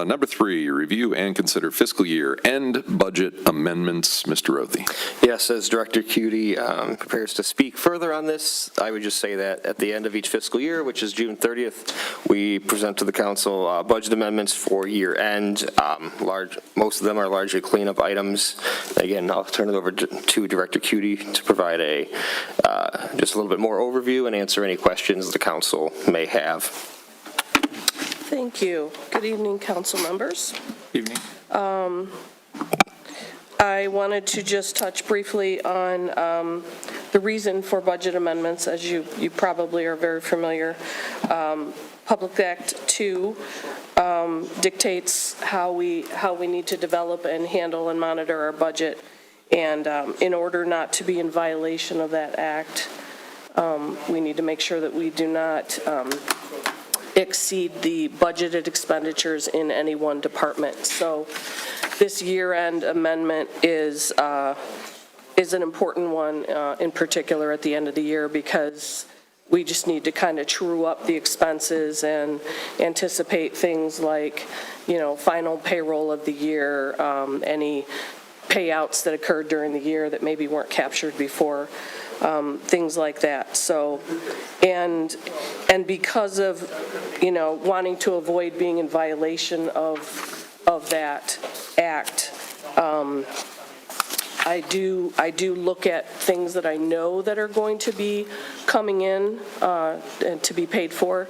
Number 3, review and consider fiscal year end budget amendments. Mr. Rothy. Yes, as Director Cutie prepares to speak further on this, I would just say that at the end of each fiscal year, which is June 30th, we present to the council budget amendments for year end. Most of them are largely cleanup items. Again, I'll turn it over to Director Cutie to provide just a little bit more overview and answer any questions the council may have. Thank you. Good evening, council members. Evening. I wanted to just touch briefly on the reason for budget amendments, as you probably are very familiar. Public Act 2 dictates how we need to develop and handle and monitor our budget. And in order not to be in violation of that act, we need to make sure that we do not exceed the budgeted expenditures in any one department. So this year-end amendment is an important one, in particular at the end of the year, because we just need to kind of true up the expenses and anticipate things like, final payroll of the year, any payouts that occurred during the year that maybe weren't captured before. Things like that. So, and because of, wanting to avoid being in violation of that act, I do look at things that I know that are going to be coming in and to be paid for,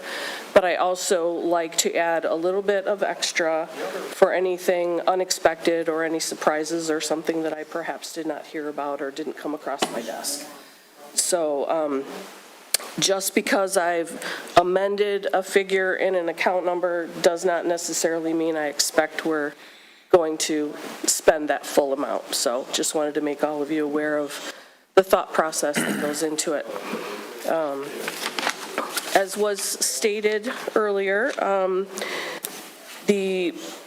but I also like to add a little bit of extra for anything unexpected or any surprises or something that I perhaps did not hear about or didn't come across my desk. So just because I've amended a figure in an account number does not necessarily mean I expect we're going to spend that full amount. So just wanted to make all of you aware of the thought process that goes into it. As was stated earlier,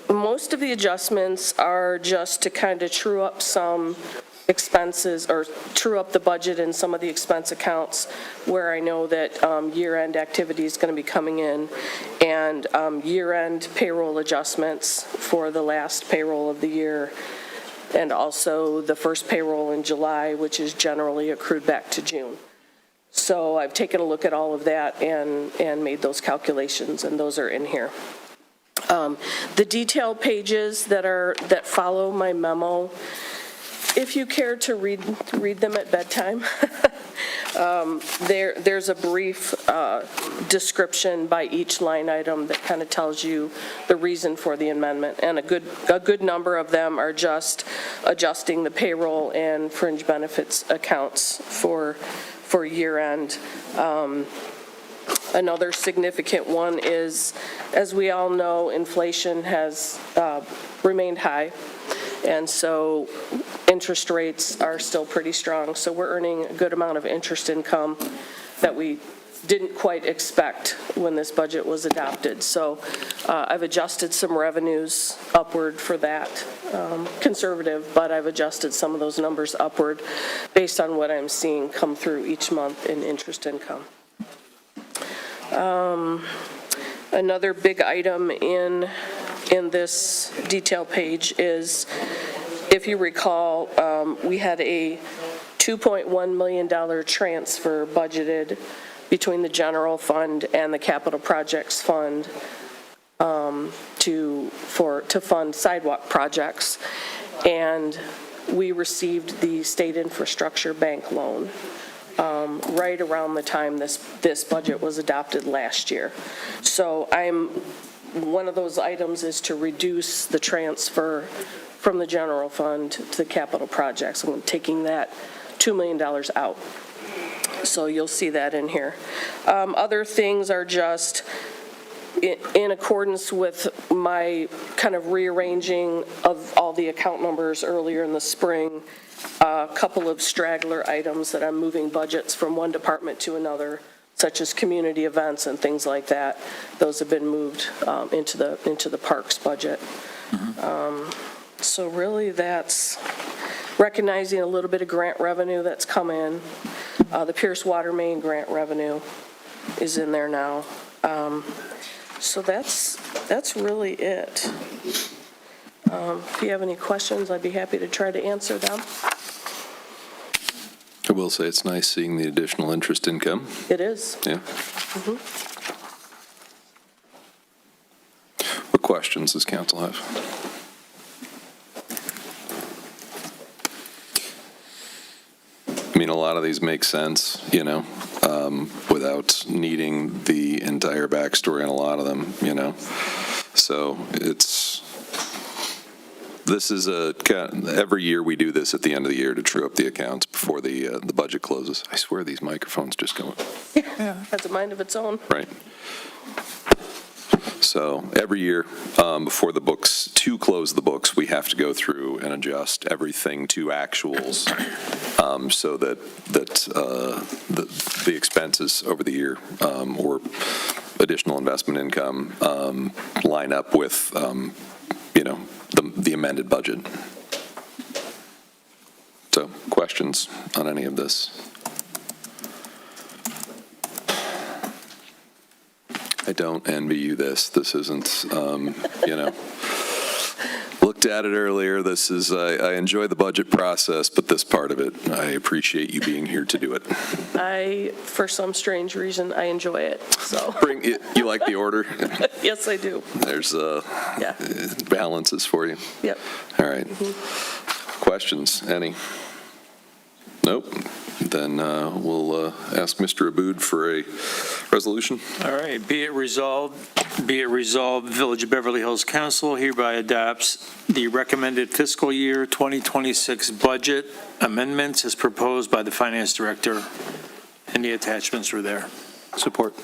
most of the adjustments are just to kind of true up some expenses or true up the budget in some of the expense accounts where I know that year-end activity is going to be coming in, and year-end payroll adjustments for the last payroll of the year, and also the first payroll in July, which is generally accrued back to June. So I've taken a look at all of that and made those calculations, and those are in here. The detailed pages that follow my memo, if you care to read them at bedtime, there's a brief description by each line item that kind of tells you the reason for the amendment, and a good number of them are just adjusting the payroll and fringe benefits accounts for year end. Another significant one is, as we all know, inflation has remained high, And so interest rates are still pretty strong. So we're earning a good amount of interest income that we didn't quite expect when this budget was adopted. So I've adjusted some revenues upward for that, conservative, but I've adjusted some of those numbers upward based on what I'm seeing come through each month in interest income. Another big item in this detail page is, if you recall, we had a $2.1 million transfer budgeted between the general fund and the capital projects fund to fund sidewalk projects. And we received the state infrastructure bank loan right around the time this budget was adopted last year. So one of those items is to reduce the transfer from the general fund to the capital projects. I'm taking that $2 million out. So you'll see that in here. Other things are just in accordance with my kind of rearranging of all the account numbers earlier in the spring. A couple of straggler items that I'm moving budgets from one department to another, such as community events and things like that. Those have been moved into the parks budget. So really that's recognizing a little bit of grant revenue that's come in. The Pierce Water Main grant revenue is in there now. So that's really it. If you have any questions, I'd be happy to try to answer them. I will say it's nice seeing the additional interest income. It is. Yeah. Mm-hmm. What questions does council have? I mean, a lot of these make sense, without needing the entire backstory on a lot of them, So this is every year we do this at the end of the year to true up the accounts before the budget closes. I swear these microphones just go. Yeah, has a mind of its own. Right. So every year before to close the books, we have to go through and adjust everything to actuals so that the expenses over the year or additional investment income line up with, the amended budget. So questions on any of this? I don't envy you this. This isn't, looked at it earlier. This is, I enjoy the budget process, but this part of it, I appreciate you being here to do it. For some strange reason, I enjoy it, so. You like the order? Yes, I do. There's balances for you. Yep. All right. Questions? Any? Nope. Then we'll ask Mr. Aboud for a resolution. All right. Be it resolved, Village of Beverly Hills Council hereby adopts the recommended fiscal year 2026 budget amendments as proposed by the Finance Director, and the attachments are there. Support.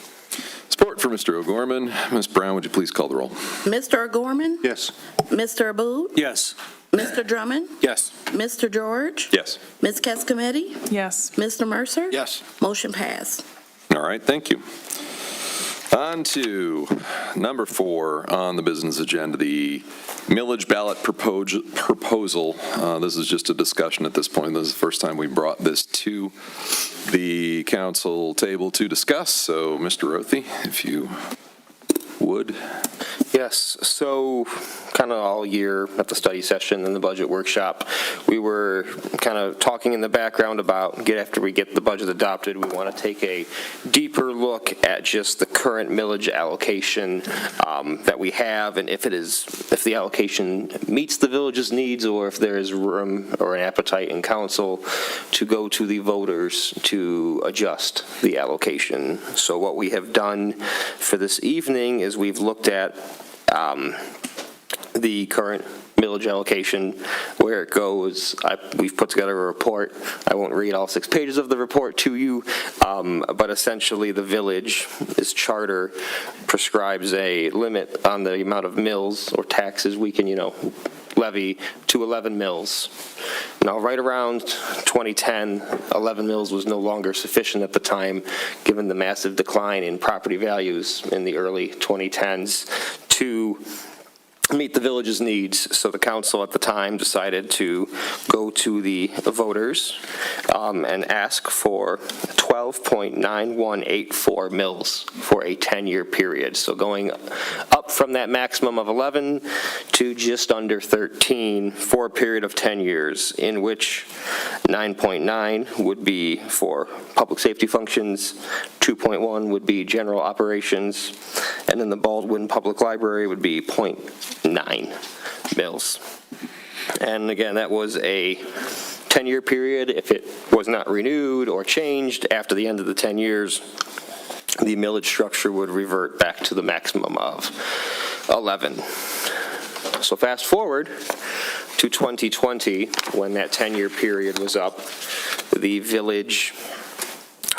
Support for Mr. O'Gorman. Ms. Brown, would you please call the roll? Mr. O'Gorman? Yes. Mr. Aboud? Yes. Mr. Drummond? Yes. Mr. George? Yes. Ms. Cascometti? Yes. Mr. Mercer? Yes. Motion passed. All right, thank you. On to number 4 on the business agenda, the millage ballot proposal. This is just a discussion at this point. This is the first time we brought this to the council table to discuss. So, Mr. Rothy, if you would. Yes, so kind of all year at the study session and the budget workshop, we were kind of talking in the background about after we get the budget adopted, we want to take a deeper look at just the current millage allocation that we have, and if the allocation meets the village's needs, or if there is room or an appetite in council to go to the voters to adjust the allocation. So what we have done for this evening is we've looked at the current millage allocation, where it goes. We've put together a report. I won't read all 6 pages of the report to you, but essentially the village's charter prescribes a limit on the amount of mills or taxes we can, levy to 11 mills. Now, right around 2010, 11 mills was no longer sufficient at the time, given the massive decline in property values in the early 2010s to meet the village's needs. So the council at the time decided to go to the voters and ask for 12.9184 mills for a 10-year period. So going up from that maximum of 11 to just under 13 for a period of 10 years, in which 9.9 would be for public safety functions, 2.1 would be general operations, and then the Baldwin Public Library would be 0.9 mills. And again, that was a 10-year period. If it was not renewed or changed after the end of the 10 years, the millage structure would revert back to the maximum of 11. So fast forward to 2020, when that 10-year period was up, the village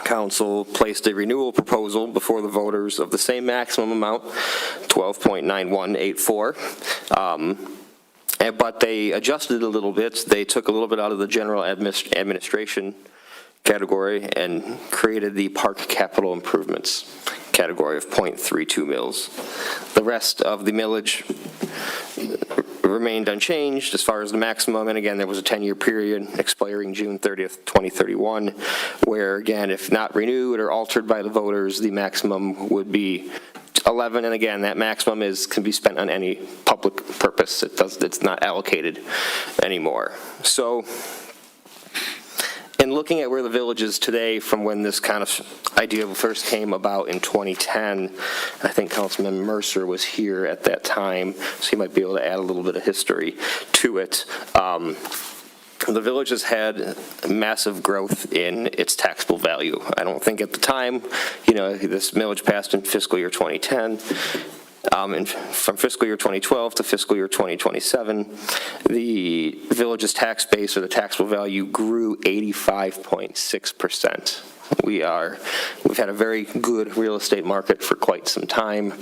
council placed a renewal proposal before the voters of the same maximum amount, 12.9184. But they adjusted a little bit. They took a little bit out of the general administration category and created the park capital improvements category of 0.32 mills. The rest of the millage remained unchanged as far as the maximum, and again, there was a 10-year period expiring June 30th, 2031, where again, if not renewed or altered by the voters, the maximum would be 11, and again, that maximum can be spent on any public purpose. It's not allocated anymore. So, in looking at where the village is today from when this kind of idea first came about in 2010, I think Councilman Mercer was here at that time, so he might be able to add a little bit of history to it. The village has had massive growth in its taxable value. I don't think at the time, this millage passed in fiscal year 2010. And from fiscal year 2012 to fiscal year 2027, the village's tax base, or the taxable value, grew 85.6%. We've had a very good real estate market for quite some time.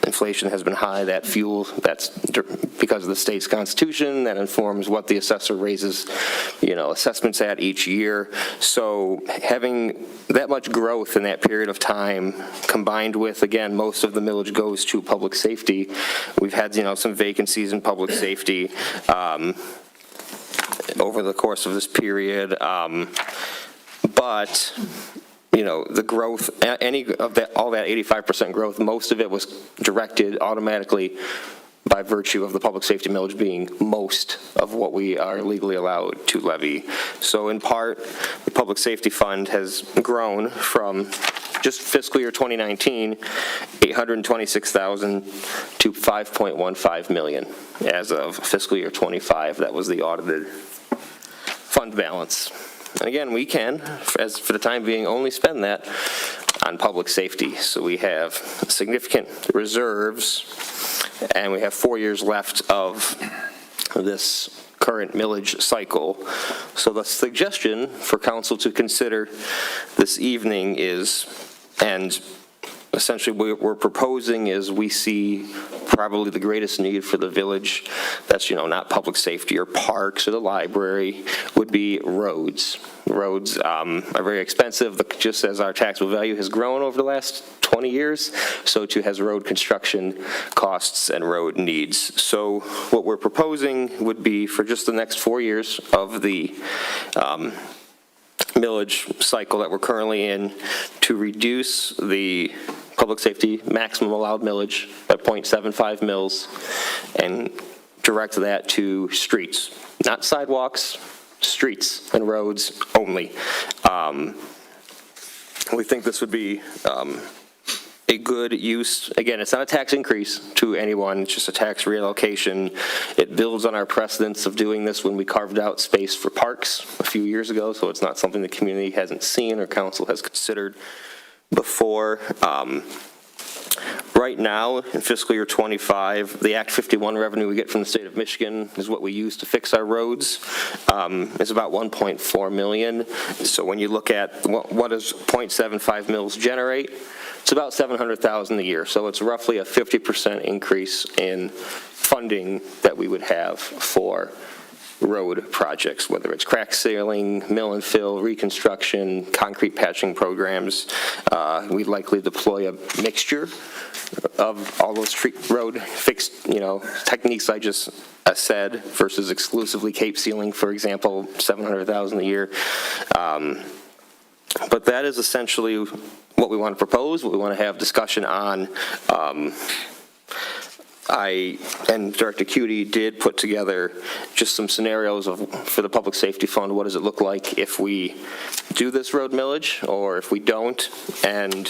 Inflation has been high. That's because of the state's constitution. That informs what the assessor raises, assessments at each year. So having that much growth in that period of time, combined with, again, most of the millage goes to public safety. We've had, some vacancies in public safety over the course of this period. But, the growth, all that 85% growth, most of it was directed automatically by virtue of the public safety millage being most of what we are legally allowed to levy. So in part, the public safety fund has grown from just fiscal year 2019, $826,000 to $5.15 million as of fiscal year 25. That was the audited fund balance. And again, we can, for the time being, only spend that on public safety. So we have significant reserves, and we have 4 years left of this current millage cycle. So the suggestion for council to consider this evening is, and essentially what we're proposing is, we see probably the greatest need for the village, that's, not public safety or parks or the library, would be roads. Roads are very expensive, just as our taxable value has grown over the last 20 years, so too has road construction costs and road needs. So what we're proposing would be, for just the next 4 years of the millage cycle that we're currently in, to reduce the public safety maximum allowed millage by 0.75 mils and direct that to streets, not sidewalks, streets and roads only. We think this would be a good use. Again, it's not a tax increase to anyone, it's just a tax reallocation. It builds on our precedence of doing this when we carved out space for parks a few years ago, so it's not something the community hasn't seen or council has considered before. Right now, in fiscal year 25, the Act 51 revenue we get from the state of Michigan is what we use to fix our roads. It's about $1.4 million. So when you look at what does 0.75 mils generate, It's about $700,000 a year, so it's roughly a 50% increase in funding that we would have for road projects, whether it's crack sealing, mill and fill, reconstruction, concrete patching programs. We'd likely deploy a mixture of all those road fixed, techniques I just said versus exclusively cape sealing, for example, $700,000 a year. But that is essentially what we want to propose, what we want to have discussion on. I and Director Cutie did put together just some scenarios for the Public Safety Fund. What does it look like if we do this road millage or if we don't? And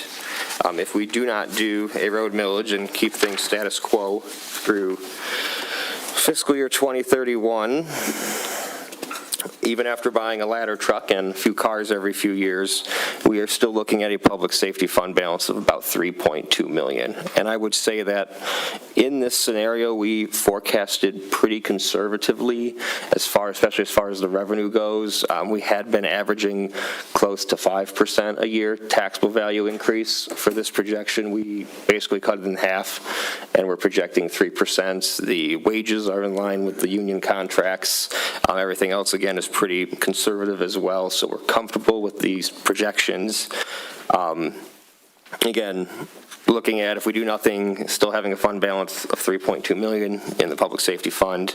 if we do not do a road millage and keep things status quo through fiscal year 2031, even after buying a ladder truck and a few cars every few years, we are still looking at a public safety fund balance of about $3.2 million. And I would say that in this scenario, we forecasted pretty conservatively, especially as far as the revenue goes. We had been averaging close to 5% a year taxable value increase. For this projection, we basically cut it in half, and we're projecting 3%. The wages are in line with the union contracts. Everything else, again, is pretty conservative as well, so we're comfortable with these projections. Again, looking at if we do nothing, still having a fund balance of $3.2 million in the public safety fund.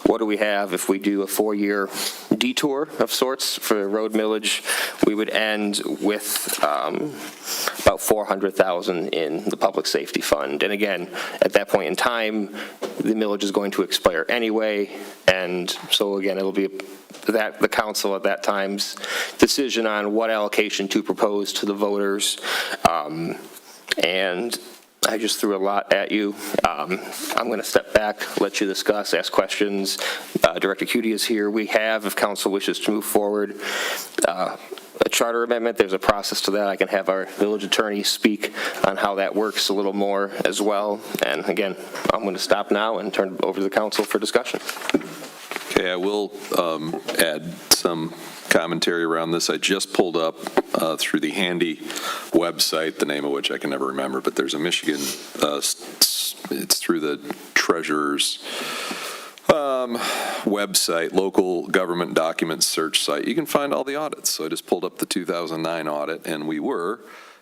What do we have if we do a 4-year detour of sorts for road millage? We would end with about $400,000 in the public safety fund. And again, at that point in time, the millage is going to expire anyway, and so again, it'll be the council at that time's decision on what allocation to propose to the voters. And I just threw a lot at you. I'm going to step back, let you discuss, ask questions. Director Cutie is here. We have, if council wishes to move forward, a charter amendment. There's a process to that. I can have our village attorney speak on how that works a little more as well. And again, I'm going to stop now and turn it over to the council for discussion. Okay, I will add some commentary around this. I just pulled up through the handy website, the name of which I can never remember, but there's a Michigan, it's through the treasurer's website, local government documents search site. You can find all the audits. So I just pulled up the 2009 audit, and we were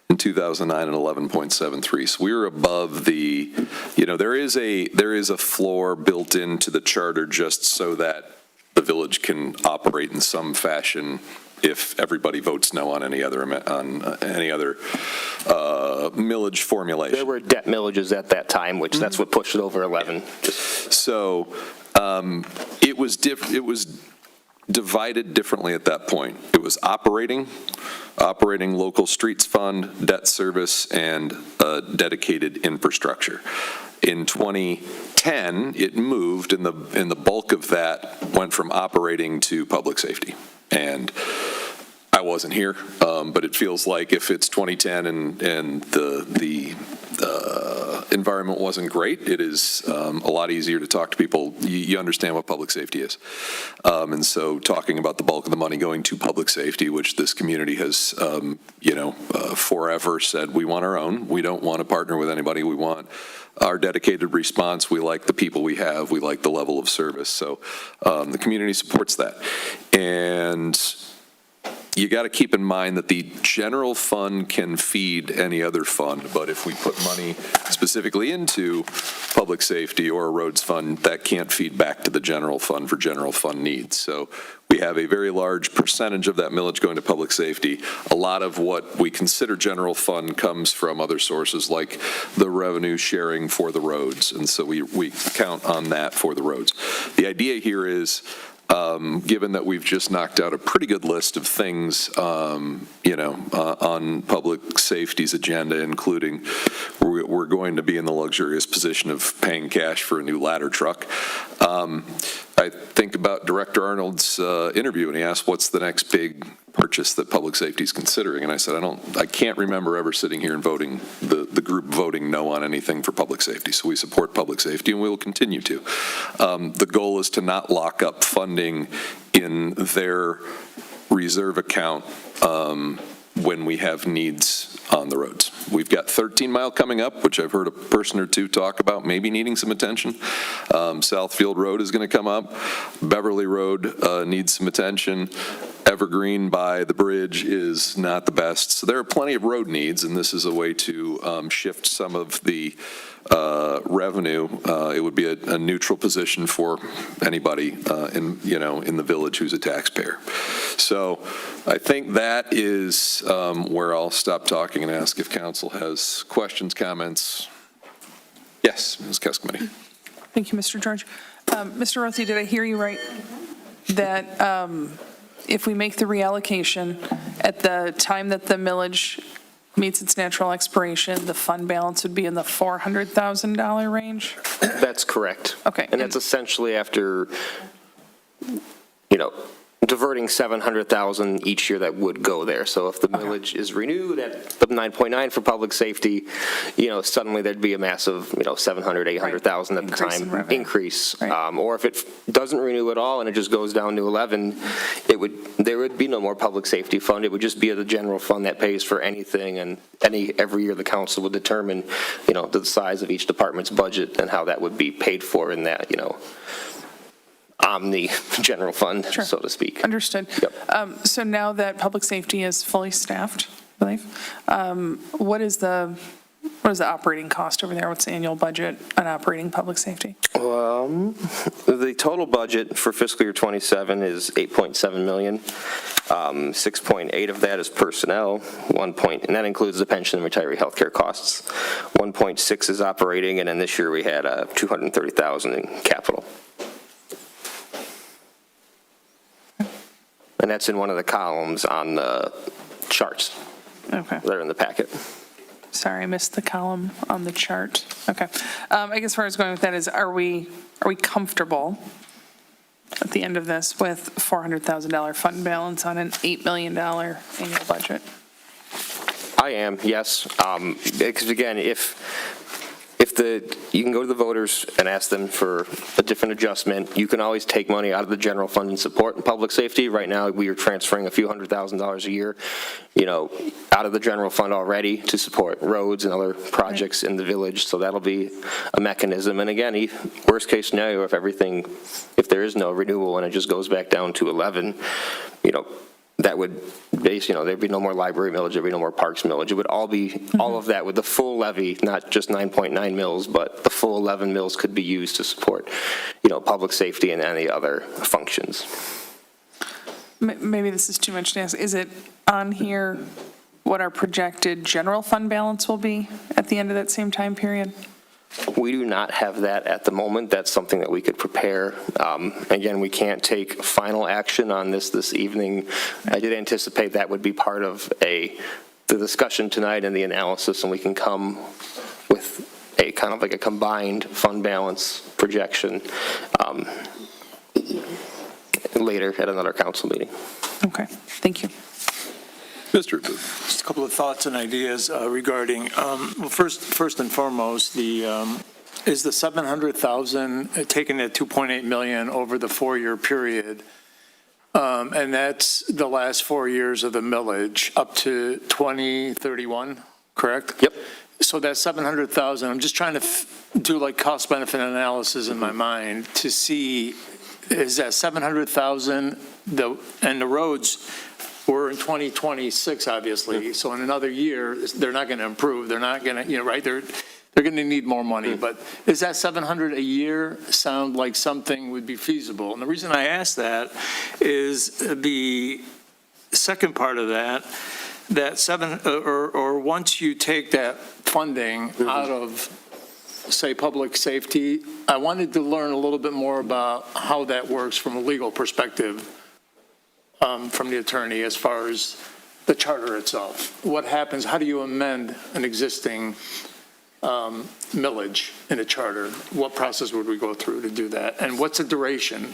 in 2009 at 11.73. So we were above the, there is a floor built into the charter just so that the village can operate in some fashion if everybody votes no on any other millage formulation. There were debt millages at that time, which that's what pushed it over 11. So it was divided differently at that point. It was operating local streets fund, debt service, and dedicated infrastructure. In 2010, it moved, and the bulk of that went from operating to public safety. And I wasn't here, but it feels like if it's 2010 and the environment wasn't great, it is a lot easier to talk to people. You understand what public safety is. And so talking about the bulk of the money going to public safety, which this community has, forever said, we want our own. We don't want to partner with anybody. We want our dedicated response. We like the people we have. We like the level of service. So the community supports that. And you got to keep in mind that the general fund can feed any other fund, but if we put money specifically into public safety or a roads fund, that can't feed back to the general fund for general fund needs. So we have a very large percentage of that millage going to public safety. A lot of what we consider general fund comes from other sources like the revenue sharing for the roads, and so we count on that for the roads. The idea here is, given that we've just knocked out a pretty good list of things, on public safety's agenda, including we're going to be in the luxurious position of paying cash for a new ladder truck. I think about Director Arnold's interview, and he asked, what's the next big purchase that public safety is considering? And I said, I can't remember ever sitting here and voting, the group voting no on anything for public safety. So we support public safety, and we will continue to. The goal is to not lock up funding in their reserve account when we have needs on the roads. We've got 13 Mile coming up, which I've heard a person or two talk about maybe needing some attention. Southfield Road is going to come up. Beverly Road needs some attention. Evergreen by the bridge is not the best. So there are plenty of road needs, and this is a way to shift some of the revenue. It would be a neutral position for anybody in the village who's a taxpayer. So I think that is where I'll stop talking and ask if council has questions, comments. Yes, Ms. Keskmany. Thank you, Mr. George. Mr. Rossi, did I hear you right? That if we make the reallocation at the time that the millage meets its natural expiration, the fund balance would be in the $400,000 range? That's correct. Okay. And that's essentially after, diverting $700,000 each year that would go there. So if the millage is renewed at the 9.9 for public safety, suddenly there'd be a massive, $700,000, $800,000 at the time increase. Right. Or if it doesn't renew at all and it just goes down to 11, there would be no more public safety fund. It would just be the general fund that pays for anything, and every year the council would determine, the size of each department's budget and how that would be paid for in that, omni general fund, so to speak. Understood. Yep. So now that public safety is fully staffed, I believe, what is the operating cost over there? What's the annual budget on operating public safety? The total budget for fiscal year 27 is $8.7 million. 6.8 of that is personnel, and that includes the pension and retiree health care costs. 1.6 is operating, and then this year we had $230,000 in capital. And that's in one of the columns on the charts. Okay. They're in the packet. Sorry, I missed the column on the chart. Okay. I guess where I was going with that is, are we comfortable at the end of this with $400,000 fund balance on an $8 million annual budget? I am, yes. Because again, you can go to the voters and ask them for a different adjustment. You can always take money out of the general fund and support in public safety. Right now, we are transferring a few $100,000s a year, out of the general fund already to support roads and other projects in the village. So that'll be a mechanism. And again, worst case scenario, if there is no renewal and it just goes back down to 11, that would there'd be no more library millage, there'd be no more parks millage. It would all be, all of that with the full levy, not just 9.9 mils, but the full 11 mils could be used to support, public safety and any other functions. Maybe this is too much to ask. Is it on here what our projected general fund balance will be at the end of that same time period? We do not have that at the moment. That's something that we could prepare. Again, we can't take final action on this evening. I did anticipate that would be part of the discussion tonight and the analysis, and we can come with a kind of like a combined fund balance projection later at another council meeting. Okay, thank you. Mr. Booth. Just a couple of thoughts and ideas regarding, first and foremost, is the $700,000 taking that $2.8 million over the 4-year period, and that's the last 4 years of the millage up to 2031, correct? Yep. So that $700,000, I'm just trying to do like cost benefit analysis in my mind to see, is that $700,000 and the roads? We're in 2026, obviously, so in another year, they're not going to improve. They're not going to, right? They're going to need more money. But does that $700 a year sound like something would be feasible? And the reason I ask that is the second part of that once you take that funding out of, say, public safety, I wanted to learn a little bit more about how that works from a legal perspective. From the attorney as far as the charter itself. What happens, how do you amend an existing millage in a charter? What process would we go through to do that? And what's the duration?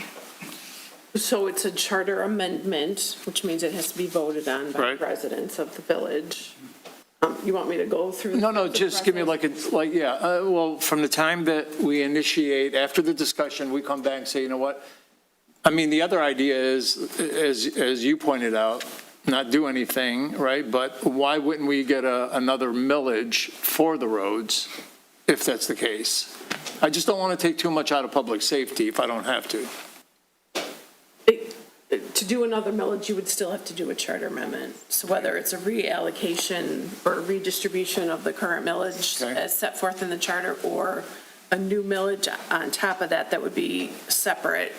So it's a charter amendment, which means it has to be voted on by the residents of the village. You want me to go through? No, just give me well, from the time that we initiate, after the discussion, we come back and say, you know what? I mean, the other idea is, as you pointed out, not do anything, right? But why wouldn't we get another millage for the roads if that's the case? I just don't want to take too much out of public safety if I don't have to. To do another millage, you would still have to do a charter amendment. So whether it's a reallocation or redistribution of the current millage as set forth in the charter, or a new millage on top of that, that would be separate,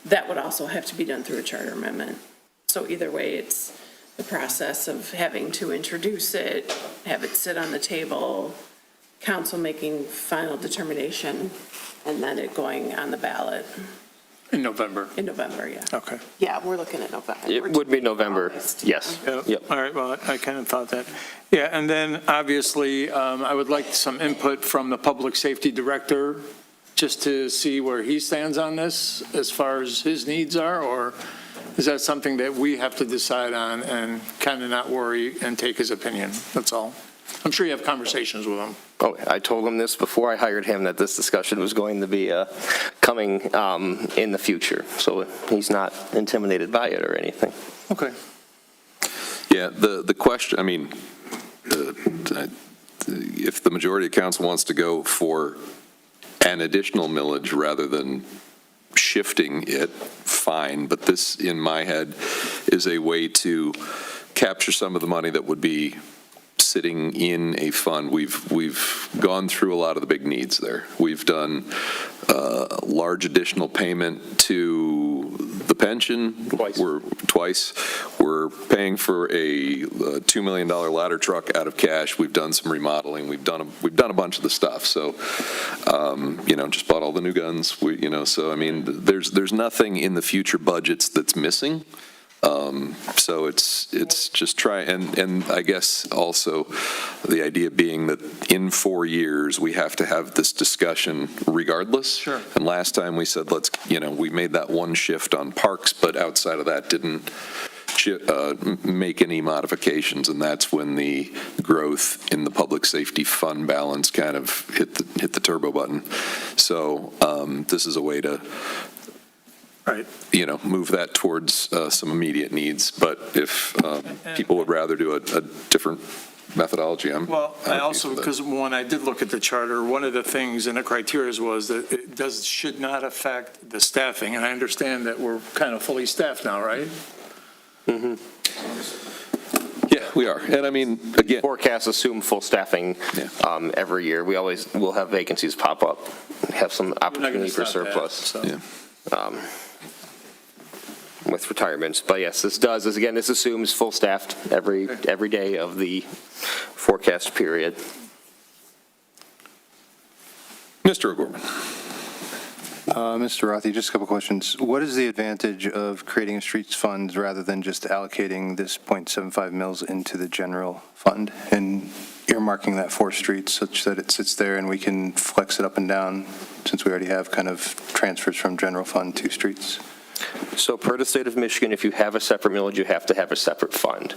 that would also have to be done through a charter amendment. So either way, it's the process of having to introduce it, have it sit on the table, council making final determination, and then it going on the ballot. In November? In November, yeah. Okay. Yeah, we're looking at November. It would be November, yes. Yep. All right, well, I kind of thought that. Yeah, and then obviously, I would like some input from the public safety director, just to see where he stands on this, as far as his needs are, or is that something that we have to decide on and kind of not worry and take his opinion? That's all. I'm sure you have conversations with him. Oh, I told him this before I hired him, that this discussion was going to be coming in the future, so he's not intimidated by it or anything. Okay. Yeah, the question, I mean, if the majority of council wants to go for an additional millage rather than shifting it, fine, but this, in my head, is a way to capture some of the money that would be sitting in a fund. We've gone through a lot of the big needs there. We've done a large additional payment to the pension. Twice. We're paying for a $2 million ladder truck out of cash. We've done some remodeling. We've done a bunch of the stuff. So, just bought all the new guns. So I mean, there's nothing in the future budgets that's missing. So it's just try, and I guess also the idea being that in 4 years, we have to have this discussion regardless. Sure. And last time we said, we made that one shift on parks, but outside of that didn't make any modifications, and that's when the growth in the public safety fund balance kind of hit the turbo button. So this is a way to move that towards some immediate needs. But if people would rather do a different methodology, I also, because when I did look at the charter, one of the things in the criteria was that it should not affect the staffing, and I understand that we're kind of fully staffed now, right? Mm-hmm. Yeah, we are. And I mean, again, forecasts assume full staffing every year. We'll have vacancies pop up, have some opportunity for surplus. With retirements. But yes, this assumes full staffed every day of the forecast period. Mr. O'Gorman. Mr. Rothi, just a couple questions. What is the advantage of creating a streets fund rather than just allocating this .75 mils into the general fund and earmarking that for streets such that it sits there and we can flex it up and down, since we already have kind of transfers from general fund to streets? So per the state of Michigan, if you have a separate millage, you have to have a separate fund.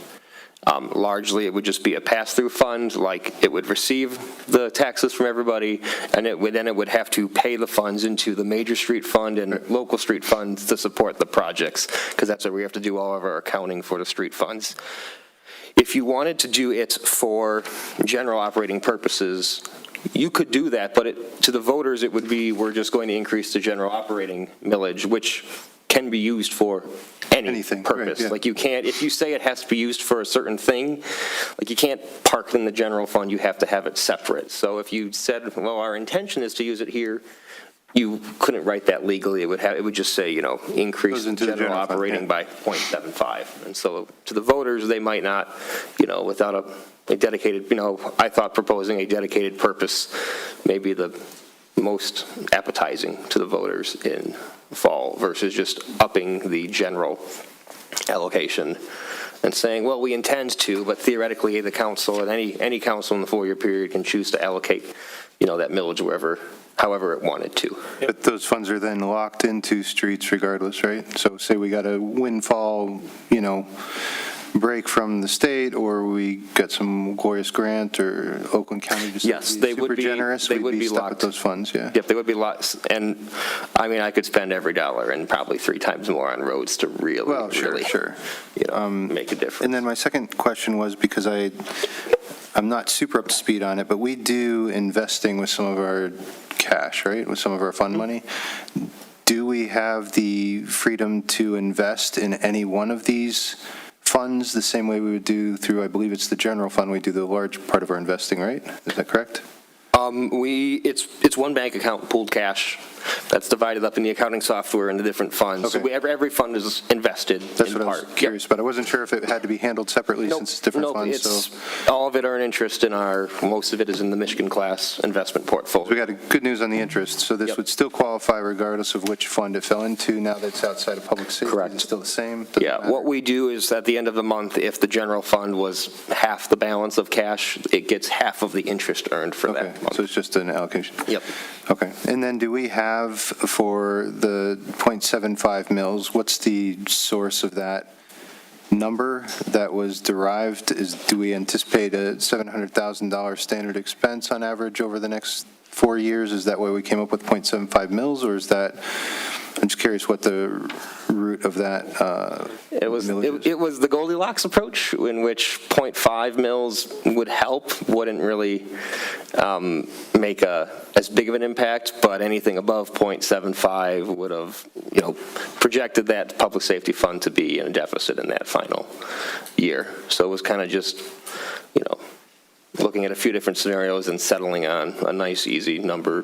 Largely, it would just be a pass-through fund, like it would receive the taxes from everybody, and it would have to pay the funds into the major street fund and local street funds to support the projects, because that's where we have to do all of our accounting for the street funds. If you wanted to do it for general operating purposes, you could do that, but to the voters, it would be, we're just going to increase the general operating millage, which can be used for anything purpose. Right, yeah. Like you can't, if you say it has to be used for a certain thing, like you can't park it in the general fund, you have to have it separate. So if you said, well, our intention is to use it here, you couldn't write that legally. It would just say, increase general operating by 0.75. And so to the voters, they might not, without a dedicated, I thought proposing a dedicated purpose may be the most appetizing to the voters in fall versus just upping the general allocation and saying, well, we intend to, but theoretically the council and any council in the 4-year period can choose to allocate, that millage however it wanted to. But those funds are then locked into streets regardless, right? So say we got a windfall, break from the state, or we get some glorious grant, or Oakland County just Yes, they would super be. generous, They we'd would be stuck locked. with those funds, yeah. Yep, they would be lots, and I mean, I could spend every dollar and probably 3 times more on roads to really, Well, sure, really, sure. make a difference. And then my second question was, because I'm not super up to speed on it, but we do investing with some of our cash, right, with some of our fund money. Do we have the freedom to invest in any one of these funds the same way we would do through, I believe it's the general fund, we do the large part of our investing, right? Is that correct? It's one bank account, pooled cash, that's divided up in the accounting software into different funds. So Okay. every fund is invested That's in what I was part. curious about. I wasn't sure if it had to be handled separately since it's different Nope, funds, so. it's, all of it earn interest in most of it is in the Michigan class investment portfolio. We got good news on the interest, so this Yep. would still qualify regardless of which fund it fell into, now that it's outside of public safety? Correct. It's still the same? Yeah, what we do is at the end of the month, if the general fund was half the balance of cash, it gets half of the interest earned for that month. So it's just an allocation? Yep. Okay. And then do we have, for the .75 mils, what's the source of that number that was derived? Do we anticipate a $700,000 standard expense on average over the next 4 years? Is that why we came up with .75 mils, or is that, I'm just curious what the root of that It was the Goldilocks approach, in which 0.5 mils would help, wouldn't really make as big of an impact, but anything above 0.75 would have, projected that public safety fund to be in a deficit in that final year. So it was kind of just, looking at a few different scenarios and settling on a nice, easy number,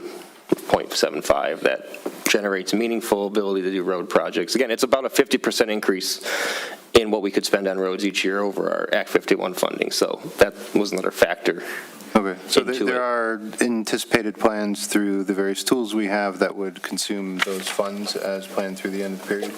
0.75, that generates meaningful ability to do road projects. Again, it's about a 50% increase in what we could spend on roads each year over our Act 51 funding. So that was another factor. Okay, so there are anticipated plans through the various tools we have that would consume those funds as planned through the end of the period?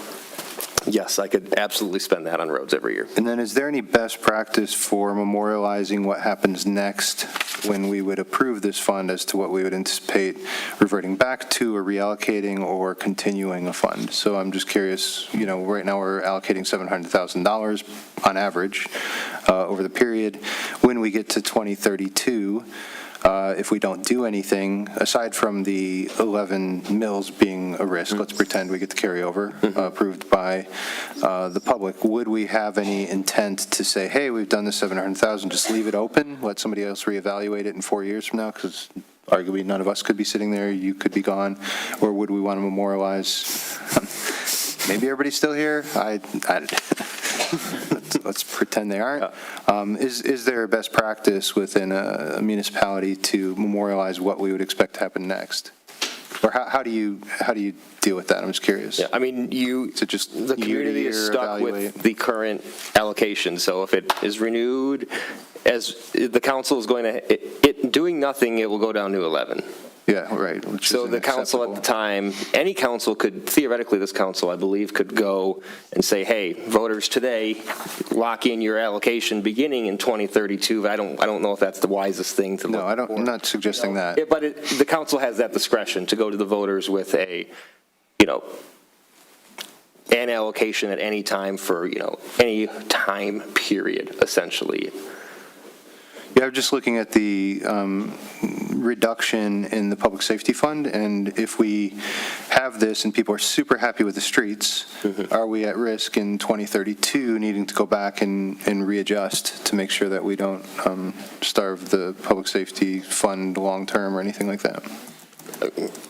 Yes, I could absolutely spend that on roads every year. And then is there any best practice for memorializing what happens next when we would approve this fund as to what we would anticipate reverting back to or reallocating or continuing a fund? So I'm just curious, right now we're allocating $700,000 on average over the period. When we get to 2032, if we don't do anything, aside from the 11 mills being a risk, let's pretend we get the carryover approved by the public, would we have any intent to say, hey, we've done the 700,000, just leave it open, let somebody else reevaluate it in 4 years from now? Because arguably none of us could be sitting there, you could be gone. Or would we want to memorialize, maybe everybody's still here? Let's pretend they aren't. Is there a best practice within a municipality to memorialize what we would expect to happen next? Or how do you deal with that? I'm just curious. Yeah, I mean, the community is stuck with the current allocation. So if it is renewed, as the council is going to, doing nothing, it will go down to 11. Yeah, right. So the council at the time, any council could, theoretically, this council, I believe, could go and say, hey, voters today, lock in your allocation beginning in 2032. I don't know if that's the wisest thing to look for. I'm not suggesting that. But the council has that discretion to go to the voters with an allocation at any time for, any time period, essentially. Yeah, I'm just looking at the reduction in the public safety fund, and if we have this and people are super happy with the streets, are we at risk in 2032 needing to go back and readjust to make sure that we don't starve the public safety fund long-term or anything like that?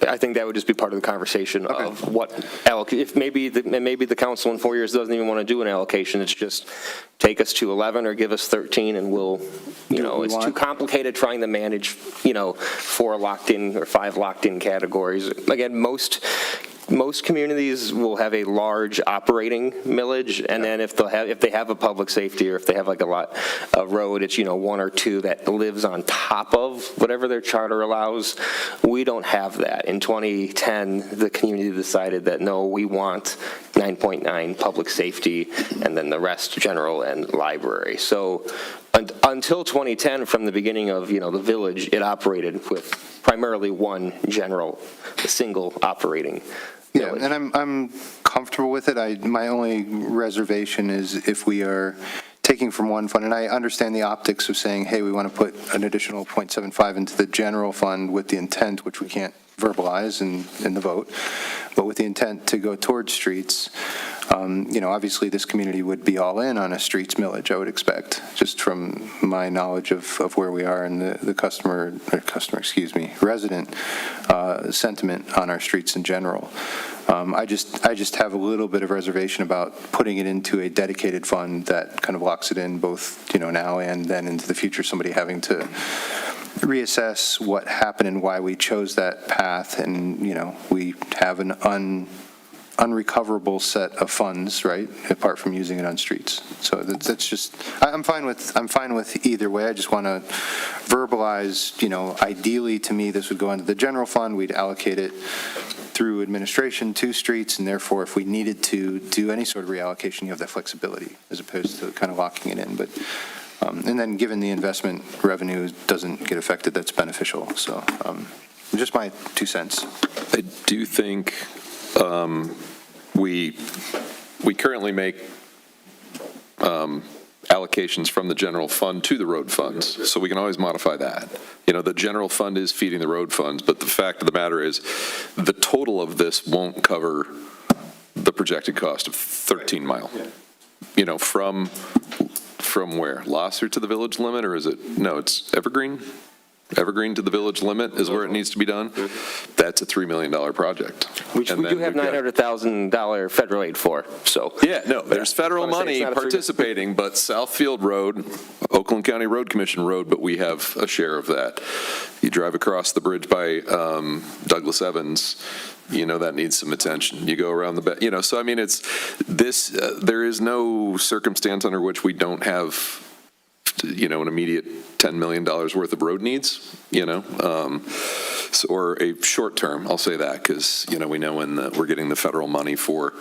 I think that would just be part of the conversation of what if maybe the council in 4 years doesn't even want to do an allocation. It's just take us to 11 or give us 13, and we'll, it's too complicated trying to manage, 4 locked-in or 5 locked-in categories. Again, most communities will have a large operating millage, and then if they have a public safety or if they have like a road, it's 1 or 2 that lives on top of whatever their charter allows. We don't have that. In 2010, the community decided that no, we want 9.9 public safety, and then the rest general and library. So until 2010, from the beginning of the village, it operated with primarily one general, single operating. Yeah, and I'm comfortable with it. My only reservation is if we are taking from one fund, and I understand the optics of saying, hey, we want to put an additional 0.75 into the general fund with the intent, which we can't verbalize in the vote, but with the intent to go towards streets. Obviously, this community would be all in on a streets millage, I would expect, just from my knowledge of where we are in the resident sentiment on our streets in general. I just have a little bit of reservation about putting it into a dedicated fund that kind of locks it in both, now and then into the future, somebody having to reassess what happened and why we chose that path, and, we have an unrecoverable set of funds, right, apart from using it on streets. So that's just, I'm fine with either way. I just want to verbalize, ideally to me, this would go into the general fund. We'd allocate it through administration to streets, and therefore, if we needed to do any sort of reallocation, you have that flexibility as opposed to kind of locking it in. But and then given the investment revenue doesn't get affected, that's beneficial. So just my 2 cents. I do think we currently make allocations from the general fund to the road funds, so we can always modify that. The general fund is feeding the road funds, but the fact of the matter is the total of this won't cover the projected cost of 13 Mile. From where? Lasser to the village limit, or is it, no, it's Evergreen? Evergreen to the village limit is where it needs to be done. That's a $3 million project. Which we do have $900,000 federal aid for, so. Yeah, no, there's federal money participating, but Southfield Road, Oakland County Road Commission Road, but we have a share of that. You drive across the bridge by Douglas Evans, that needs some attention. You go around the back, so I mean, it's this, there is no circumstance under which we don't have an immediate $10 million worth of road needs, or a short term, I'll say that, because, we know when we're getting the federal money for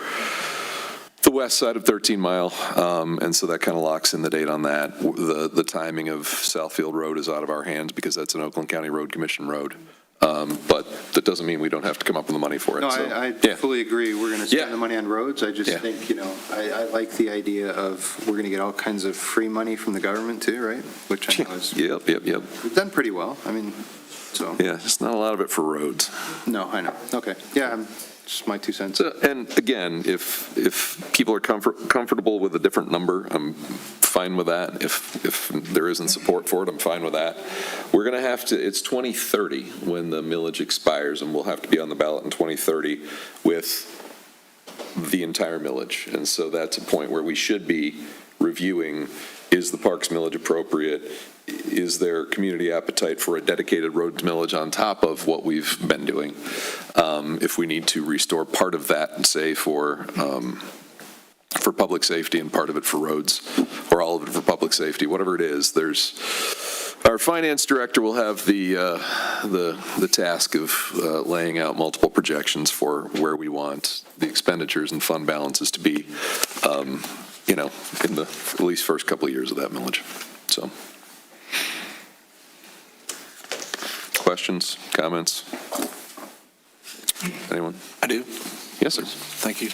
the west side of 13 Mile, and so that kind of locks in the date on that. The timing of Southfield Road is out of our hands because that's an Oakland County Road Commission road. But that doesn't mean we don't have to come up with the money for it. No, so, I fully agree. We're going to spend the money on roads. I just think, I like the idea of we're going to get all kinds of free money from the government too, right? Which I know is. Yep. We've done pretty well. I mean, so. Yeah, just not a lot of it for roads. No, I know. Okay. Yeah, just my 2 cents. And again, if people are comfortable with a different number, I'm fine with that. If there isn't support for it, I'm fine with that. We're going to have to, it's 2030 when the millage expires, and we'll have to be on the ballot in 2030 with the entire millage. And so that's a point where we should be reviewing, is the parks millage appropriate? Is there community appetite for a dedicated roads millage on top of what we've been doing? If we need to restore part of that, say for public safety and part of it for roads, or all of it for public safety, whatever it is, our finance director will have the task of laying out multiple projections for where we want the expenditures and fund balances to be, in the at least first couple of years of that millage. So. Questions, comments? Anyone? I do. Yes, sir. Thank you.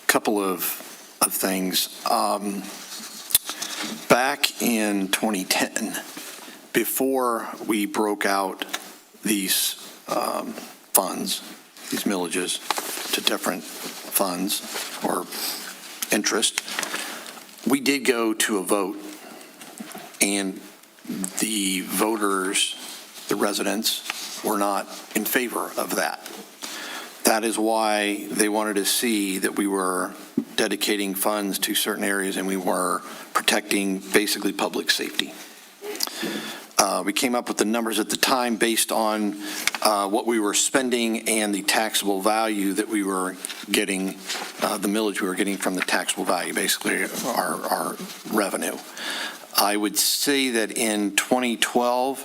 Couple of things. Back in 2010, before we broke out these funds, these millages, to different funds or interest, we did go to a vote, and the voters, the residents, were not in favor of that. That is why they wanted to see that we were dedicating funds to certain areas and we were protecting basically public safety. We came up with the numbers at the time based on what we were spending and the taxable value that we were getting, the millage we were getting from the taxable value, basically our revenue. I would say that in 2012,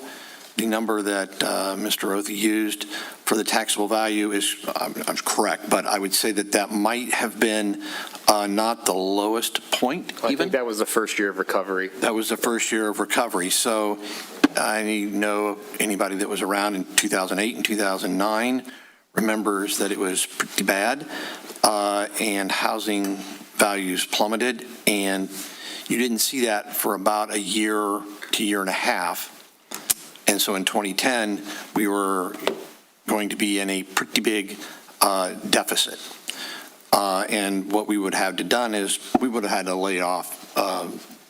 the number that Mr. Othey used for the taxable value is I'm correct, but I would say that might have been not the lowest point. I think that was the first year of recovery. That was the first year of recovery. So I know anybody that was around in 2008 and 2009 remembers that it was pretty bad, and housing values plummeted, and you didn't see that for about a year to year and a half. And so in 2010, we were going to be in a pretty big deficit. And what we would have done is we would have had to lay off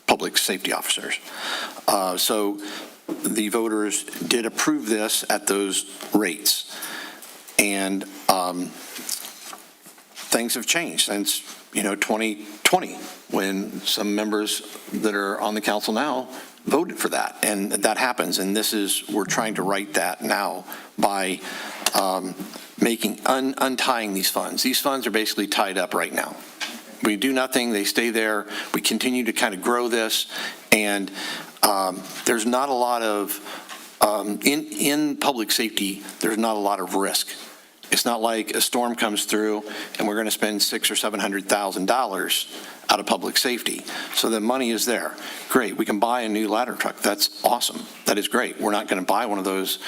public safety officers. So the voters did approve this at those rates. And things have changed since, 2020, when some members that are on the council now voted for that. And that happens. And we're trying to right that now by untying these funds. These funds are basically tied up right now. We do nothing, they stay there. We continue to kind of grow this, and there's not a lot of, in public safety, there's not a lot of risk. It's not like a storm comes through and we're going to spend $600,000 or $700,000 out of public safety. So the money is there. Great, we can buy a new ladder truck. That's awesome. That is great. We're not going to buy one of those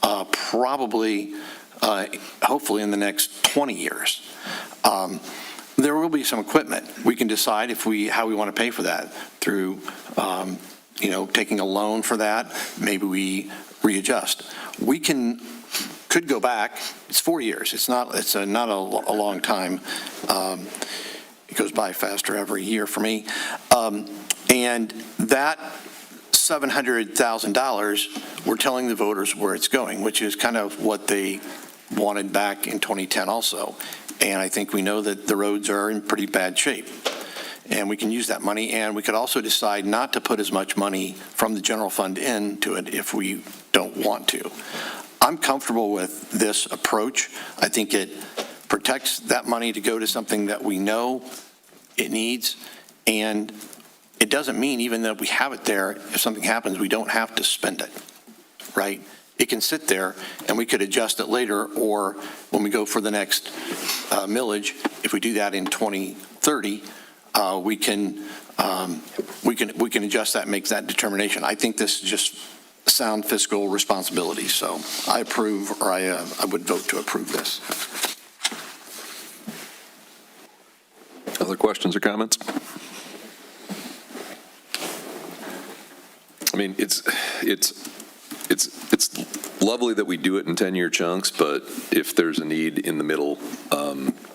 hopefully in the next 20 years. There will be some equipment. We can decide how we want to pay for that through, taking a loan for that. Maybe we readjust. We could go back. It's 4 years. It's not a long time. It goes by faster every year for me. And that $700,000, we're telling the voters where it's going, which is kind of what they wanted back in 2010 also. And I think we know that the roads are in pretty bad shape. And we can use that money, and we could also decide not to put as much money from the general fund into it if we don't want to. I'm comfortable with this approach. I think it protects that money to go to something that we know it needs, and it doesn't mean, even though we have it there, if something happens, we don't have to spend it, right? It can sit there, and we could adjust it later, or when we go for the next millage, if we do that in 2030, we can adjust that and make that determination. I think this is just sound fiscal responsibility, so I approve, or I would vote to approve this. Other questions or comments? I mean, it's lovely that we do it in 10-year chunks, but if there's a need in the middle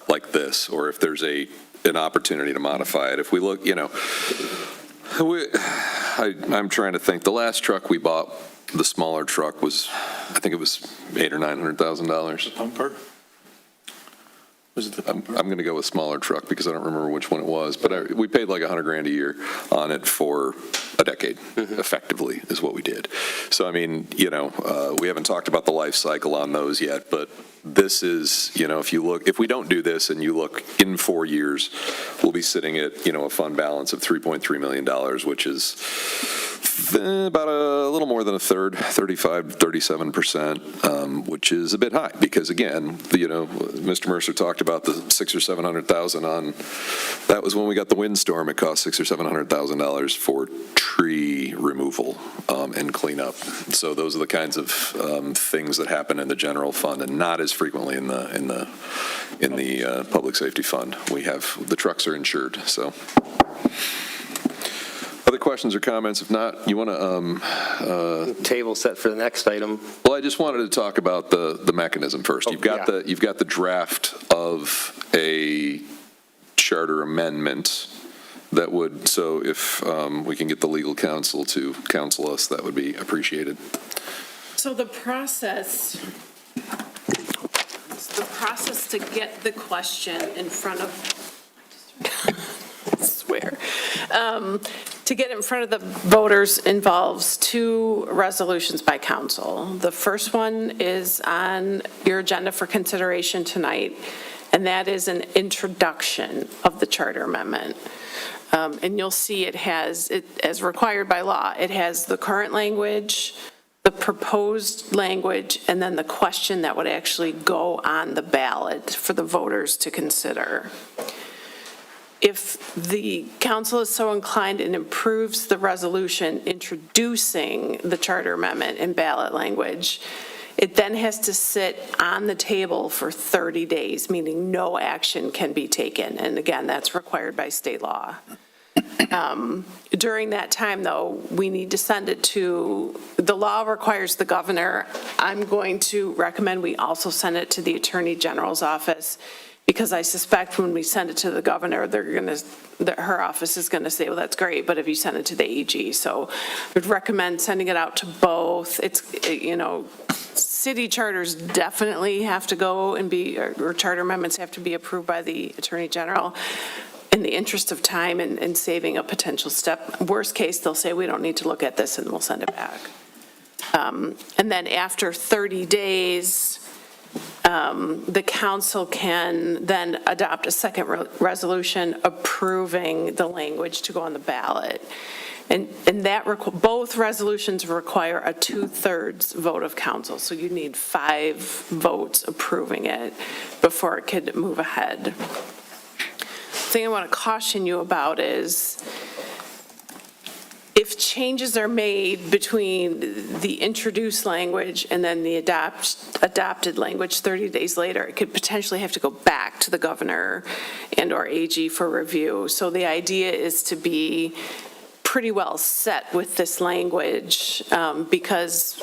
like this, or if there's an opportunity to modify it, if we look, I'm trying to think. The last truck we bought, the smaller truck, was, I think it was $800,000 or $900,000. The pumper? Was it the pumper? I'm going to go with smaller truck because I don't remember which one it was, but we paid like $100,000 a year on it for a decade, effectively, is what we did. So, I mean, we haven't talked about the life cycle on those yet, but this is, if we don't do this and you look in 4 years, we'll be sitting at, a fund balance of $3.3 million, which is about a little more than a third, 37%, which is a bit high because, again, Mr. Mercer talked about the $600,000 or $700,000 on, that was when we got the windstorm. It cost $600,000 or $700,000 for tree removal and cleanup. So those are the kinds of things that happen in the general fund and not as frequently in the public safety fund. The trucks are insured, so. Other questions or comments? If not, you want to table set for the next item. Well, I just wanted to talk about the mechanism first. You've got the draft of a charter amendment that would, so if we can get the legal counsel to counsel us, that would be appreciated. So the process to get the question in front of, to get in front of the voters involves 2 resolutions by council. The first one is on your agenda for consideration tonight, and that is an introduction of the charter amendment. And you'll see it has, as required by law, it has the current language, the proposed language, and then the question that would actually go on the ballot for the voters to consider. If the council is so inclined and approves the resolution introducing the charter amendment in ballot language, It then has to sit on the table for 30 days, meaning no action can be taken. And again, that's required by state law. During that time, though, we need to send it to, the law requires the governor. I'm going to recommend we also send it to the Attorney General's office, because I suspect when we send it to the governor, her office is going to say, well, that's great, but if you send it to the AG. So I would recommend sending it out to both. City charters definitely have to go and be, or charter amendments have to be approved by the Attorney General. In the interest of time and saving a potential step, worst case, they'll say, we don't need to look at this, and we'll send it back. And then after 30 days, the council can then adopt a second resolution approving the language to go on the ballot. And that, both resolutions require a 2/3 vote of council, so you need 5 votes approving it before it could move ahead. The thing I want to caution you about is if changes are made between the introduced language and then the adopted language 30 days later, it could potentially have to go back to the governor and/or AG for review. So the idea is to be pretty well set with this language, because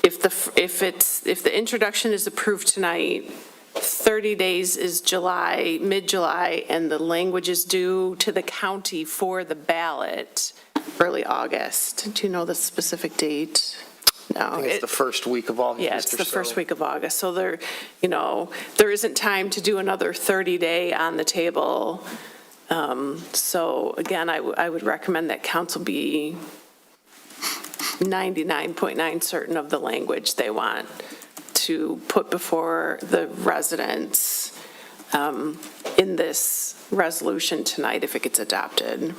if the introduction is approved tonight, 30 days is July, mid-July, and the language is due to the county for the ballot early August. Do you know the specific date? No. I think it's the first week of August. Yeah, it's the first week of August. So there isn't time to do another 30-day on the table. So again, I would recommend that council be 99.9 certain of the language they want to put before the residents in this resolution tonight if it gets adopted.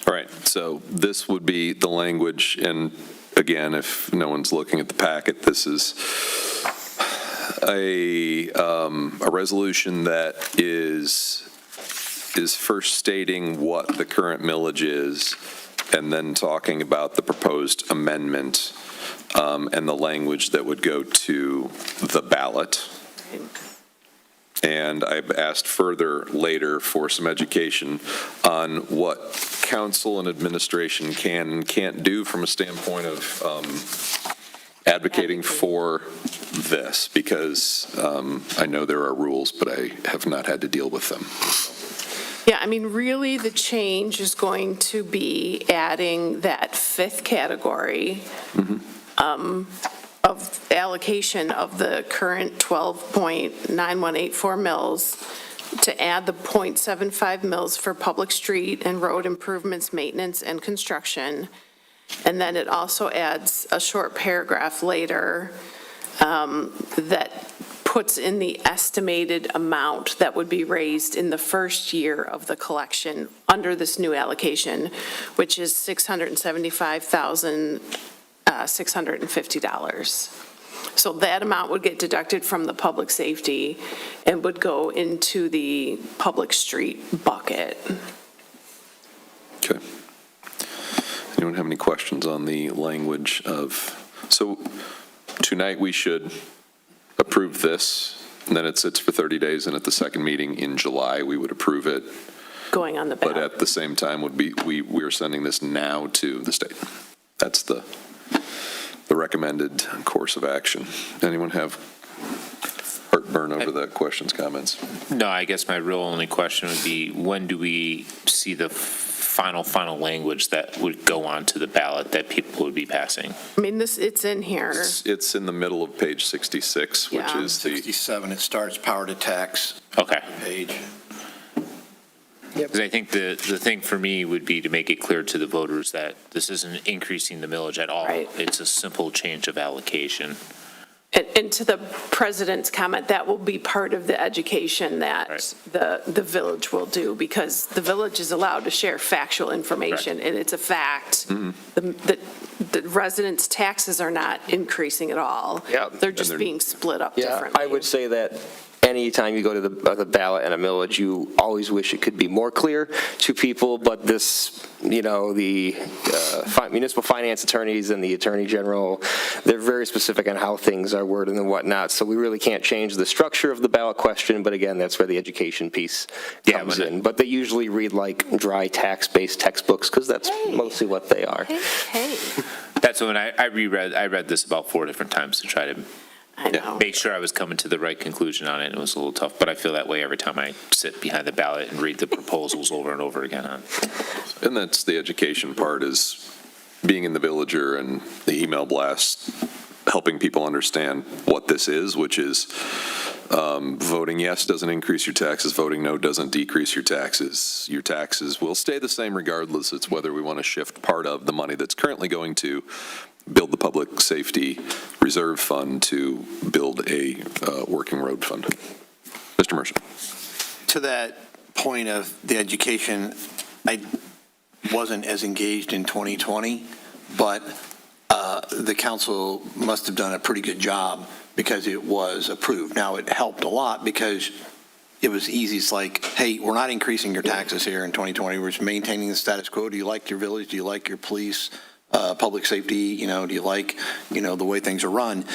All right, so this would be the language, and again, if no one's looking at the packet, this is a resolution that is first stating what the current millage is, and then talking about the proposed amendment and the language that would go to the ballot. And I've asked further later for some education on what council and administration can and can't do from a standpoint of advocating for this, because I know there are rules, but I have not had to deal with them. Yeah, I mean, really, the change is going to be adding that 5th category of allocation of the current 12.9184 mils to add the .75 mils for public street and road improvements, maintenance, and construction. And then it also adds a short paragraph later that puts in the estimated amount that would be raised in the first year of the collection under this new allocation, which is $675,650. So that amount would get deducted from the public safety and would go into the public street bucket. Okay. Anyone have any questions on the language of, so tonight we should approve this, and then it sits for 30 days, and at the second meeting in July, we would approve it. Going on the ballot. But at the same time, we're sending this now to the state. That's the recommended course of action. Anyone have heartburn over the questions, comments? No, I guess my real only question would be, when do we see the final language that would go on to the ballot that people would be passing? I mean, it's in here. It's in the middle of page 66, which Yeah. is the 67, it starts power to tax Okay. page. Because I think the thing for me would be to make it clear to the voters that this isn't increasing the millage at all. Right. It's a simple change of allocation. And to the president's comment, that will be part of the education that the village will do, because the village is allowed to share factual information, and it's a fact. The residents' taxes are not increasing at all. Yeah. They're just being split up differently. I would say that anytime you go to the ballot and a millage, you always wish it could be more clear to people, but this, the municipal finance attorneys and the attorney general, they're very specific on how things are worded and whatnot, so we really can't change the structure of the ballot question, but again, that's where the education piece comes in. But they usually read like dry tax-based textbooks, because that's mostly what they are. Hey. That's when I read this about 4 different times to try to make sure I was coming to the right conclusion on it. It was a little tough, but I feel that way every time I sit behind the ballot and read the proposals over and over again. And that's the education part, is being in the Villager and the email blast, helping people understand what this is, which is voting yes doesn't increase your taxes, voting no doesn't decrease your taxes. Your taxes will stay the same regardless. It's whether we want to shift part of the money that's currently going to build the public safety reserve fund to build a working road fund. Mr. Mercer. To that point of the education, I wasn't as engaged in 2020, but the council must have done a pretty good job because it was approved. Now, it helped a lot because it was easy. It's like, hey, we're not increasing your taxes here in 2020. We're just maintaining the status quo. Do you like your village? Do you like your police, public safety? Do you like, the way things are run?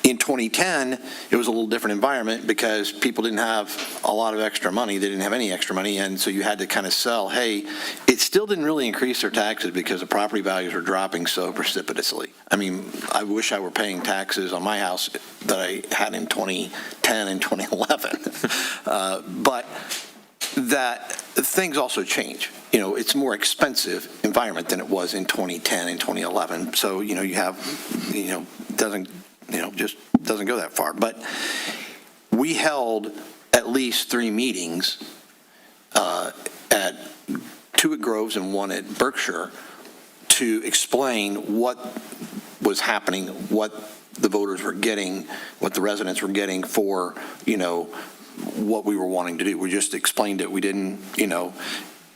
In 2010, it was a little different environment because people didn't have a lot of extra money. They didn't have any extra money, and so you had to kind of sell, hey, it still didn't really increase their taxes because the property values were dropping so precipitously. I mean, I wish I were paying taxes on my house that I had in 2010 and 2011. But that things also change. It's a more expensive environment than it was in 2010 and 2011. So, you have, just doesn't go that far. But we held at least 3 meetings at 2 at Groves and 1 at Berkshire to explain what was happening, what the voters were getting, what the residents were getting for, what we were wanting to do. We just explained it. We didn't,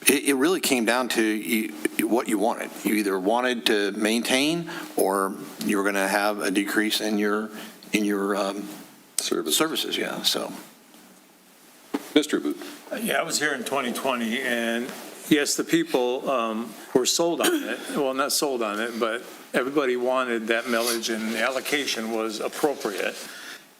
it really came down to what you wanted. You either wanted to maintain or you were going to have a decrease in your services. Yeah. So, Mr. Boot. Yeah, I was here in 2020, and yes, the people were sold on it. Well, not sold on it, but everybody wanted that millage, and the allocation was appropriate.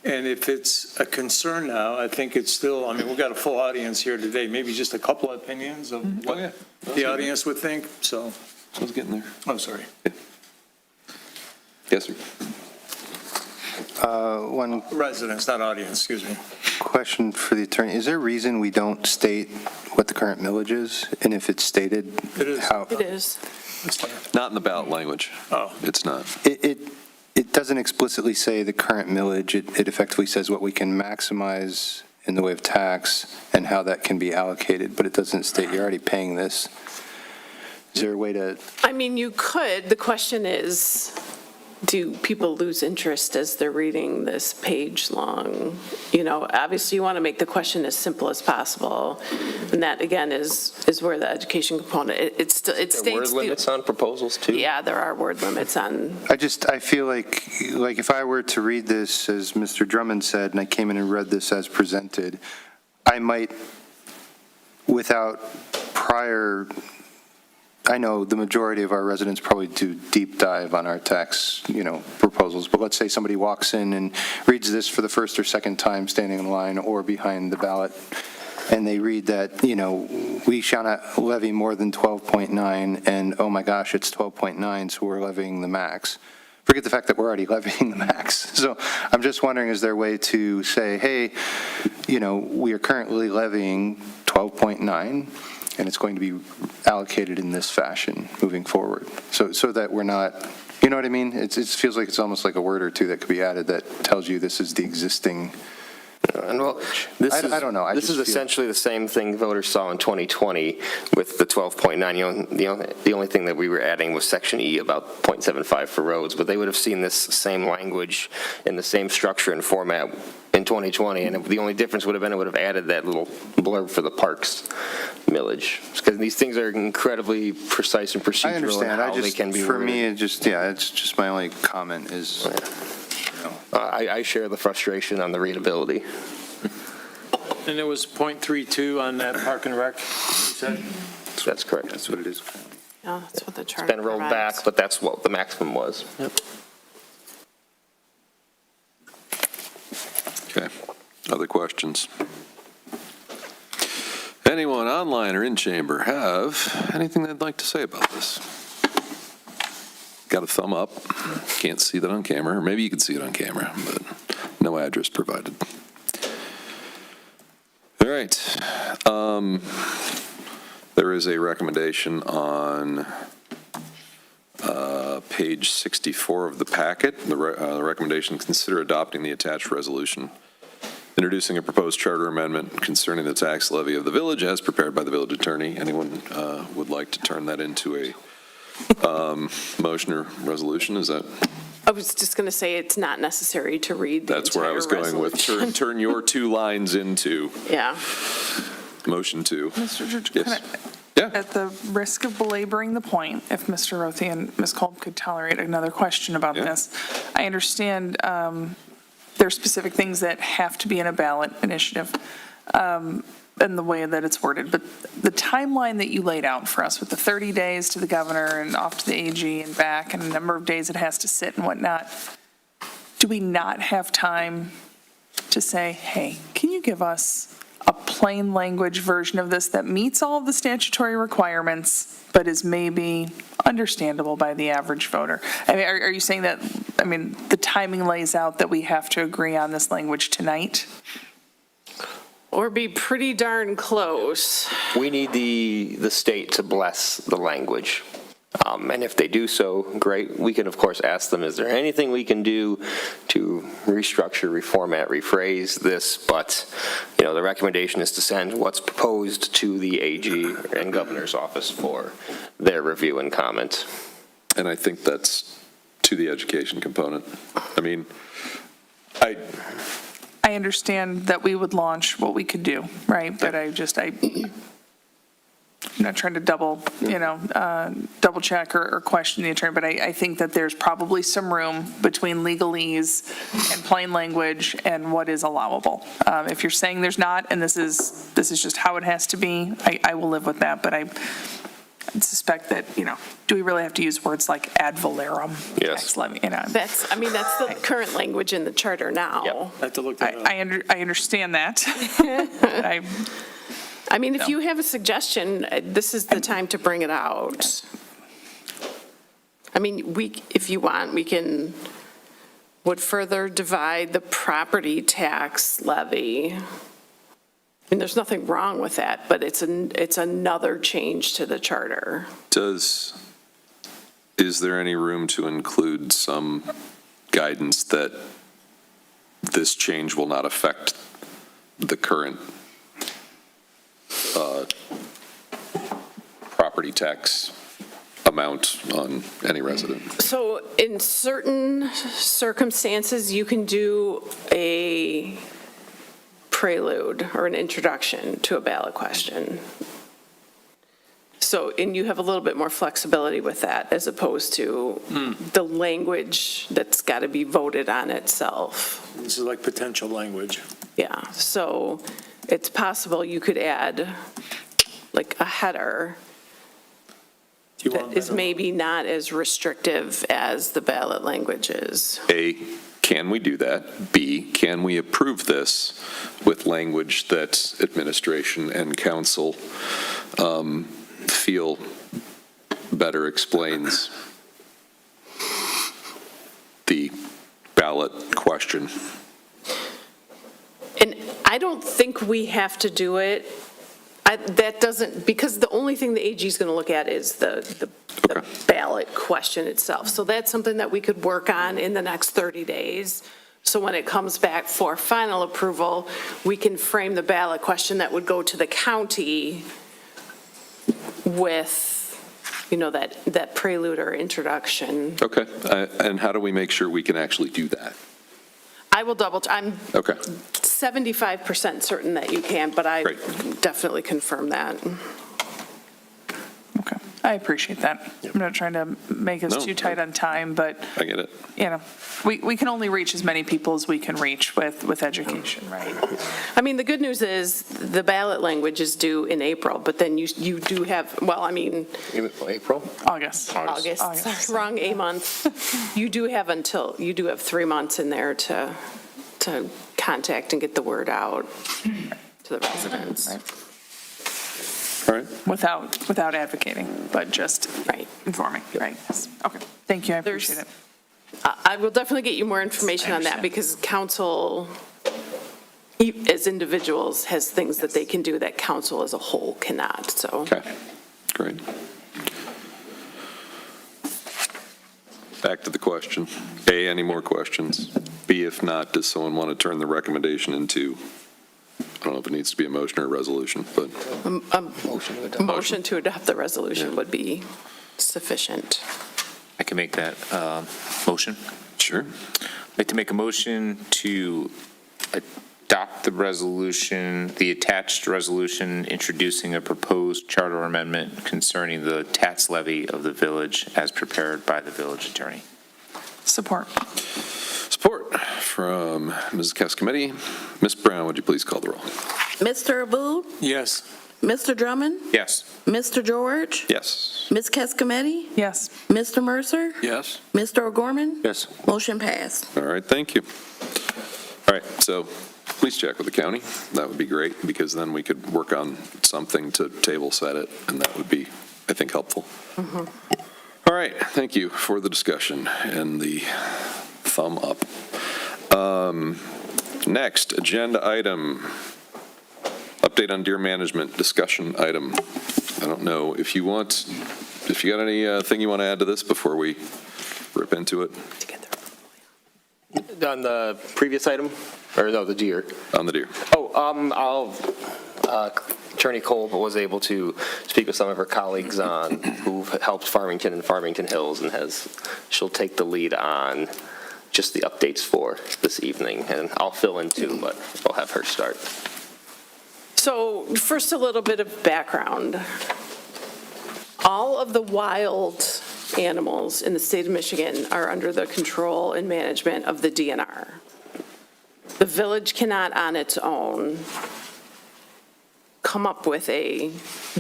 And if it's a concern now, I think it's still, we've got a full audience here today, maybe just a couple of opinions of what the audience would think, so. I was getting there. I'm sorry. Yes, sir. One Residents, not audience, excuse me. question for the attorney. Is there a reason we don't state what the current millage is? And if it's stated, It is. how? It is. Not in the ballot language. Oh. It's not. It doesn't explicitly say the current millage. It effectively says what we can maximize in the way of tax and how that can be allocated, but it doesn't state you're already paying this. Is there a way to? You could. The question is, do people lose interest as they're reading this page long? Obviously you want to make the question as simple as possible. And that again is where the education component, it states. There are word limits on proposals too? Yeah, there are word limits on. I feel like if I were to read this, as Mr. Drummond said, and I came in and read this as presented, I might, without prior, I know the majority of our residents probably do deep dive on our tax, proposals, but let's say somebody walks in and reads this for the first or second time standing in line or behind the ballot, and they read that, we shall not levy more than 12.9, and oh my gosh, it's 12.9, so we're levying the max. Forget the fact that we're already levying the max. So I'm just wondering, is there a way to say, hey, we are currently levying 12.9, and it's going to be allocated in this fashion moving forward, so that we're not, you know what I mean? It feels like it's almost like a word or two that could be added that tells you this is the existing. And I don't know. This is essentially the same thing voters saw in 2020 with the 12.9. The only thing that we were adding was Section E about 0.75 for roads, but they would have seen this same language in the same structure and format in 2020, and the only difference would have been it would have added that little blurb for the parks millage, because these things are incredibly precise and procedural. I understand. In how they can be for worded. me, it's just my only comment is. I share the frustration on the readability. And it was .32 on that Park and Rec, you said? That's correct. That's what it is. Yeah, that's what the It's charter been rolled provides. back, but that's what the maximum was. Okay. Other questions? Anyone online or in chamber have anything they'd like to say about this? Got a thumb up. Can't see that on camera, or maybe you can see it on camera, but no address provided. All right. There is a recommendation on page 64 of the packet. The recommendation, consider adopting the attached resolution, introducing a proposed charter amendment concerning the tax levy of the village as prepared by the village attorney. Anyone would like to turn that into a motion or resolution? Is that? I was just going to say it's not necessary to read the That's where I was entire going with resolution. turn your 2 lines into Yeah. motion 2. Mr. Judge, Yes. at the risk of belaboring the point, if Mr. Rothi and Ms. Kolb could tolerate another question about this. I understand there are specific things that have to be in a ballot initiative and the way that it's worded, but the timeline that you laid out for us with the 30 days to the governor and off to the AG and back and the number of days it has to sit and whatnot, do we not have time to say, hey, can you give us a plain language version of this that meets all of the statutory requirements, but is maybe understandable by the average voter? I mean, are you saying that, I mean, the timing lays out that we have to agree on this language tonight? Or be pretty darn close. We need the state to bless the language. And if they do so, great. We can, of course, ask them, is there anything we can do to restructure, reformat, rephrase this? But, you know, the recommendation is to send what's proposed to the AG and governor's office for their review and comment. And I think that's to the education component. I mean, I understand that we would launch what we could do, right? But I'm not trying to double check or question the attorney, but I think that there's probably some room between legalese and plain language and what is allowable. If you're saying there's not, and this is just how it has to be, I will live with that, but I suspect that, do we really have to use words like ad valorem? Yes. That's the current language in the charter now. I have to look that up. I understand that. I mean, if you have a suggestion, this is the time to bring it out. I mean, if you want, would further divide the property tax levy. I mean, there's nothing wrong with that, but it's another change to the charter. is there any room to include some guidance that this change will not affect the current property tax amount on any resident? So in certain circumstances, you can do a prelude or an introduction to a ballot question. So, and you have a little bit more flexibility with that as opposed to the language that's got to be voted on itself. This is like potential language. Yeah, so it's possible you could add like a header that is maybe not as restrictive as the ballot language is. A, can we do that? B, can we approve this with language that administration and council feel better explains the ballot question? And I don't think we have to do it. That doesn't, because the only thing the AG is going to look at is the ballot question itself. So that's something that we could work on in the next 30 days. So when it comes back for final approval, we can frame the ballot question that would go to the county with, that prelude or introduction. Okay, and how do we make sure we can actually do that? I will I'm Okay. 75% certain that you can, but I definitely confirm that. I appreciate that. I'm not trying to make us No, too tight on time, but, I get it. you know, we can only reach as many people as we can reach with education, right? I mean, the good news is the ballot language is due in April, but then you do have, well, I mean, April? August. August, sorry, wrong A month. You do have 3 months in there to contact and get the word out to the residents. All right. Without advocating, but just informing, right? Yes. Okay, thank you, I appreciate it. I will definitely get you more information on that because council, as individuals, has things that they can do that council as a whole cannot, so. Okay, great. Back to the question. A, any more questions? B, if not, does someone want to turn the recommendation into, I don't know if it needs to be a motion or a resolution, but. Motion to adopt the resolution would be sufficient. I can make that motion. Sure. I'd like to make a motion to adopt the resolution, the attached resolution introducing a proposed charter amendment concerning the tax levy of the village as prepared by the village attorney. Support. Support from Mrs. Cascometti. Ms. Brown, would you please call the roll? Mr. Abud? Yes. Mr. Drummond? Yes. Mr. George? Yes. Ms. Cascometti? Yes. Mr. Mercer? Yes. Mr. O'Gorman? Yes. Motion passed. All right, thank you. All right, so please check with the county. That would be great, because then we could work on something to table set it, and that would be, I think, helpful. All right, thank you for the discussion and the thumb up. Next, agenda item, update on deer management, discussion item. I don't know if you got anything you want to add to this before we rip into it? On the previous item, or no, the deer? On the deer. Attorney Cole was able to speak with some of her colleagues who've helped Farmington and Farmington Hills, and she'll take the lead on just the updates for this evening, and I'll fill in too, but I'll have her start. So first, a little bit of background. All of the wild animals in the state of Michigan are under the control and management of the DNR. The village cannot on its own come up with a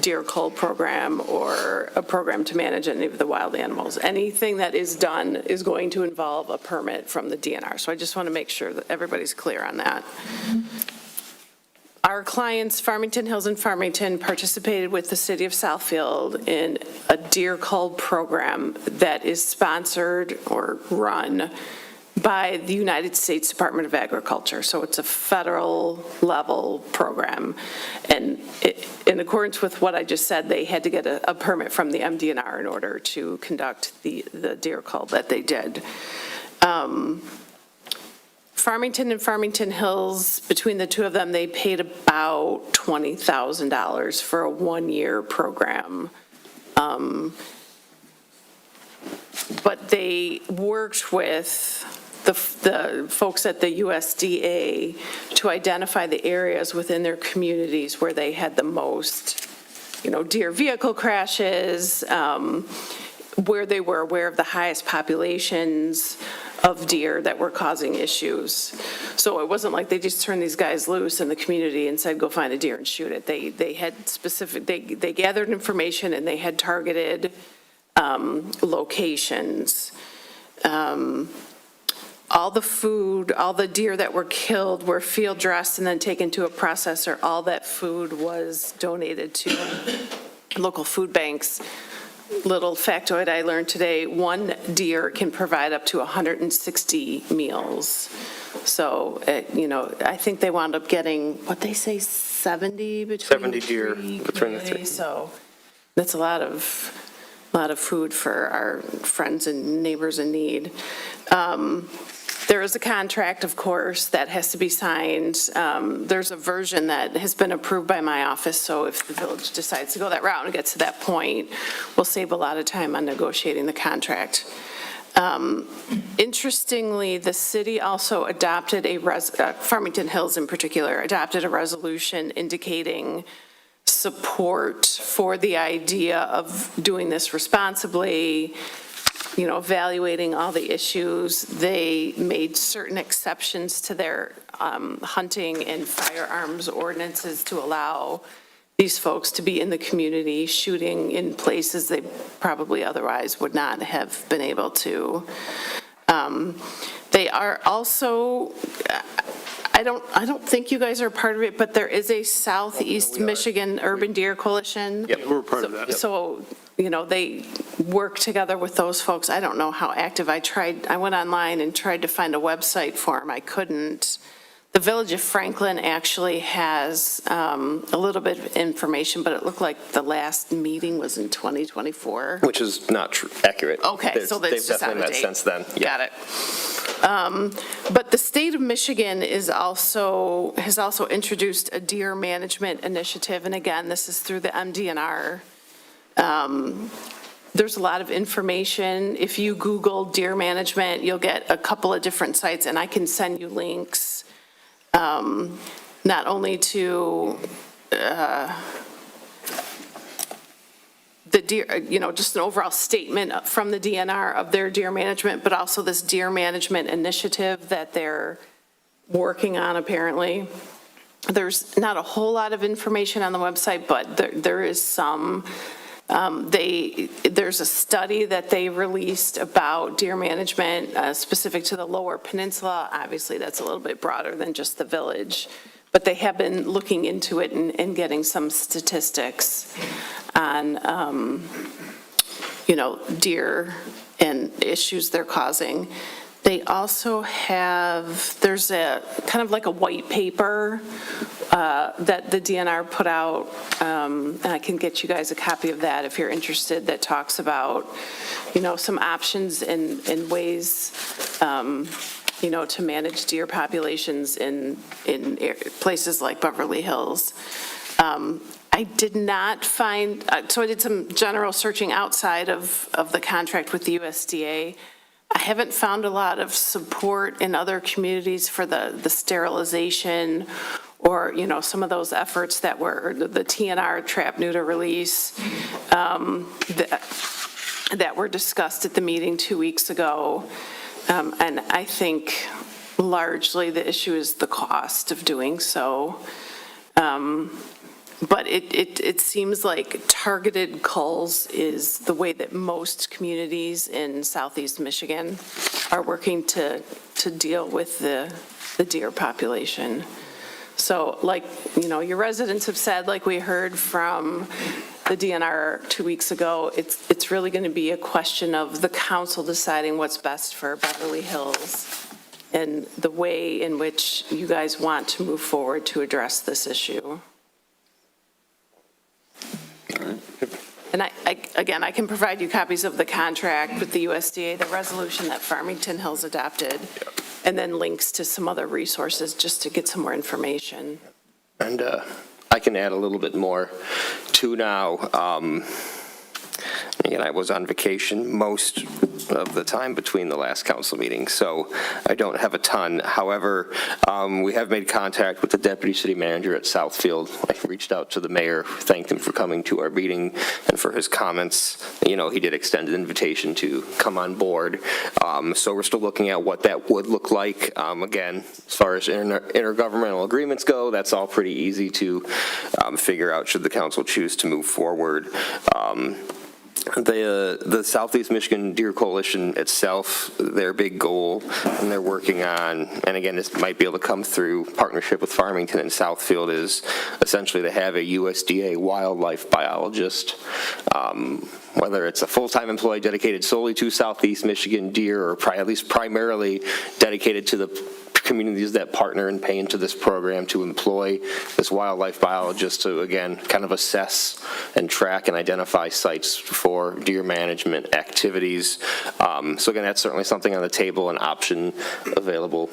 deer cull program or a program to manage any of the wild animals. Anything that is done is going to involve a permit from the DNR. So I just want to make sure that everybody's clear on that. Our clients, Farmington Hills and Farmington, participated with the city of Southfield in a deer cull program that is sponsored or run by the United States Department of Agriculture. So it's a federal level program. And in accordance with what I just said, they had to get a permit from the MDNR in order to conduct the deer cull that they did. Farmington and Farmington Hills, between the two of them, they paid about $20,000 for a one-year program. But they worked with the folks at the USDA to identify the areas within their communities where they had the most, deer vehicle crashes, where they were aware of the highest populations of deer that were causing issues. So it wasn't like they just turned these guys loose in the community and said, go find a deer and shoot it. They had specific, they gathered information and they had targeted locations. All the food, all the deer that were killed were field dressed and then taken to a processor. All that food was donated to local food banks. Little factoid I learned today, one deer can provide up to 160 meals. So, I think they wound up getting, what they say, 70 between 70 deer between the three. So that's a lot of food for our friends and neighbors in need. There is a contract, of course, that has to be signed. There's a version that has been approved by my office, so if the village decides to go that route and gets to that point, we'll save a lot of time on negotiating the contract. Interestingly, the city also adopted Farmington Hills in particular, adopted a resolution indicating support for the idea of doing this responsibly, evaluating all the issues. They made certain exceptions to their hunting and firearms ordinances to allow these folks to be in the community shooting in places they probably otherwise would not have been able to. They are also, I don't think you guys are part of it, but there is a Southeast Michigan Urban Deer Coalition. Yep, we're part of that. So, they work together with those folks. I don't know how active. I went online and tried to find a website for them. I couldn't. The Village of Franklin actually has a little bit of information, but it looked like the last meeting was in 2024. Which is not accurate. Okay, so that's just out of they've definitely met date. since then. Got it. But the state of Michigan has also introduced a deer management initiative, and again, this is through the MDNR. There's a lot of information. If you Google deer management, you'll get a couple of different sites, and I can send you links, not only to the deer, just an overall statement from the DNR of their deer management, but also this deer management initiative that they're working on, apparently. There's not a whole lot of information on the website, but there is some. There's a study that they released about deer management specific to the Lower Peninsula. Obviously, that's a little bit broader than just the village, but they have been looking into it and getting some statistics on, deer and issues they're causing. They also have, there's a kind of like a white paper that the DNR put out, and I can get you guys a copy of that if you're interested, that talks about, some options and ways, to manage deer populations in places like Beverly Hills. I did not find, so I did some general searching outside of the contract with the USDA. I haven't found a lot of support in other communities for the sterilization or, some of those efforts that were the TNR, trap, neuter, release, that were discussed at the meeting 2 weeks ago. And I think largely the issue is the cost of doing so. But it seems like targeted culls is the way that most communities in Southeast Michigan are working to deal with the deer population. So your residents have said, like we heard from the DNR 2 weeks ago, it's really going to be a question of the council deciding what's best for Beverly Hills and the way in which you guys want to move forward to address this issue. And I can provide you copies of the contract with the USDA, the resolution that Farmington Hills adopted, and then links to some other resources just to get some more information. And I can add a little bit more too now. Again, I was on vacation most of the time between the last council meeting, so I don't have a ton. However, we have made contact with the deputy city manager at Southfield. I reached out to the mayor, thanked him for coming to our meeting and for his comments. He did extend an invitation to come on board. So we're still looking at what that would look like. Again, as far as intergovernmental agreements go, that's all pretty easy to figure out should the council choose to move forward. The Southeast Michigan Deer Coalition itself, their big goal, and they're working on, and again, this might be able to come through partnership with Farmington and Southfield, is essentially to have a USDA wildlife biologist, whether it's a full-time employee dedicated solely to Southeast Michigan deer, or at least primarily dedicated to the communities that partner and pay into this program, to employ this wildlife biologist to, again, kind of assess and track and identify sites for deer management activities. So again, that's certainly something on the table, an option available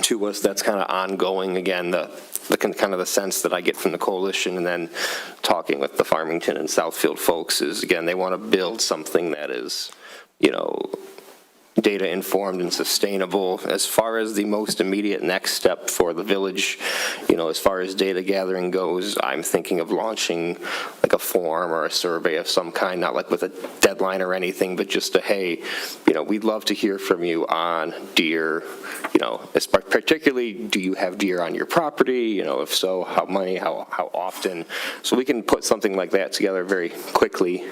to us that's kind of ongoing. Again, the kind of the sense that I get from the coalition and then talking with the Farmington and Southfield folks is, again, they want to build something that is, data-informed and sustainable. As far as the most immediate next step for the village, as far as data gathering goes, I'm thinking of launching like a form or a survey of some kind, not like with a deadline or anything, but just hey, we'd love to hear from you on deer, particularly, do you have deer on your property? If so, how many, how often? So we can put something like that together very quickly,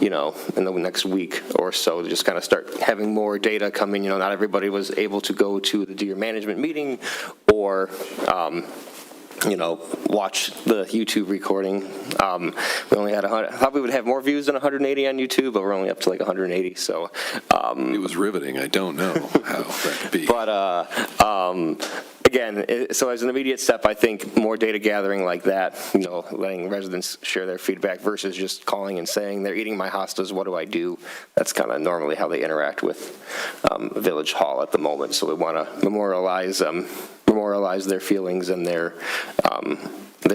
in the next week or so, to just kind of start having more data coming. Not everybody was able to go to the deer management meeting or, watch the YouTube recording. We only had 100. I thought we would have more views than 180 on YouTube, but we're only up to like 180. So It was riveting. I don't know how that could be. But again, so as an immediate step, I think more data gathering like that, letting residents share their feedback versus just calling and saying they're eating my hostas. What do I do? That's kind of normally how they interact with Village Hall at the moment. So we want to memorialize their feelings and their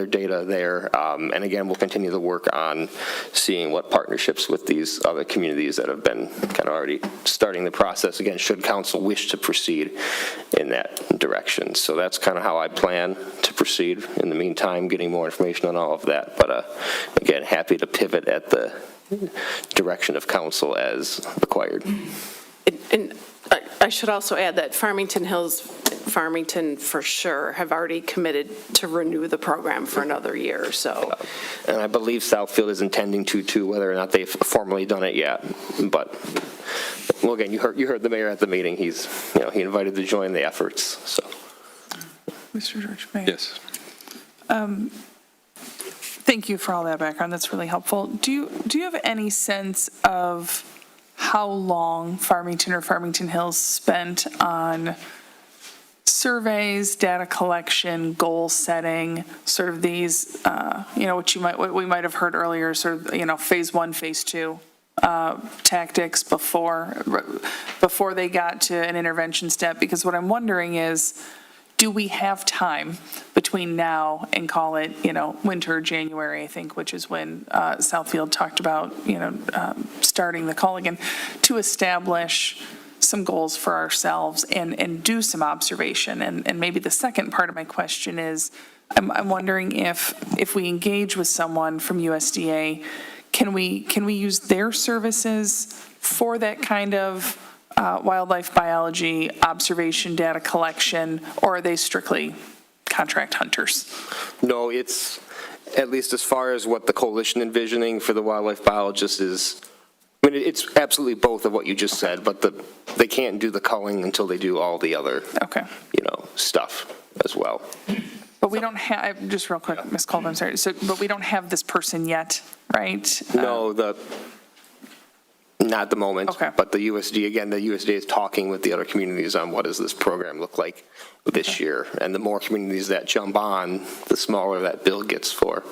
data there. And again, we'll continue to work on seeing what partnerships with these other communities that have been kind of already starting the process, again, should council wish to proceed in that direction. So that's kind of how I plan to proceed. In the meantime, getting more information on all of that. But again, happy to pivot at the direction of council as required. And I should also add that Farmington for sure have already committed to renew the program for another year, so. And I believe Southfield is intending to too, whether or not they've formally done it yet. But, well, again, you heard the mayor at the meeting. He's, he invited to join the efforts, so. Mr. George, Mayor. Yes. Thank you for all that background. That's really helpful. Do you have any sense of how long Farmington or Farmington Hills spent on surveys, data collection, goal setting, sort of these, what we might have heard earlier, sort of, phase 1, phase 2 tactics before they got to an intervention step? Because what I'm wondering is, do we have time between now and call it, winter, January, I think, which is when Southfield talked about, starting the call again, to establish some goals for ourselves and do some observation? And maybe the second part of my question is, I'm wondering if we engage with someone from USDA, can we use their services for that kind of wildlife biology, observation, data collection, or are they strictly contract hunters? No, it's, at least as far as what the coalition envisioning for the wildlife biologists is, it's absolutely both of what you just said, but they can't do the culling until they do all the other, stuff as well. But we don't have, just real quick, Ms. Colvin, I'm sorry, but we don't have this person yet, right? No, not at the moment. Okay. But the USDA is talking with the other communities on what does this program look like this year. And the more communities that jump on, the smaller that bill gets for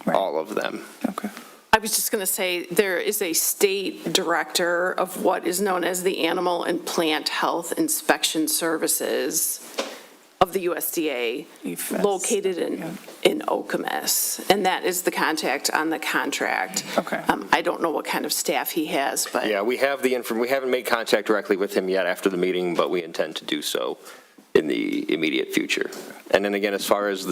all of them. Okay. I was just going to say, there is a state director of what is known as the Animal and Plant Health Inspection Services of the USDA, located in Okemos, and that is the contact on the contract. Okay. I don't know what kind of staff he has, but. Yeah, we haven't made contact directly with him yet after the meeting, but we intend to do so in the immediate future. And then again, as far as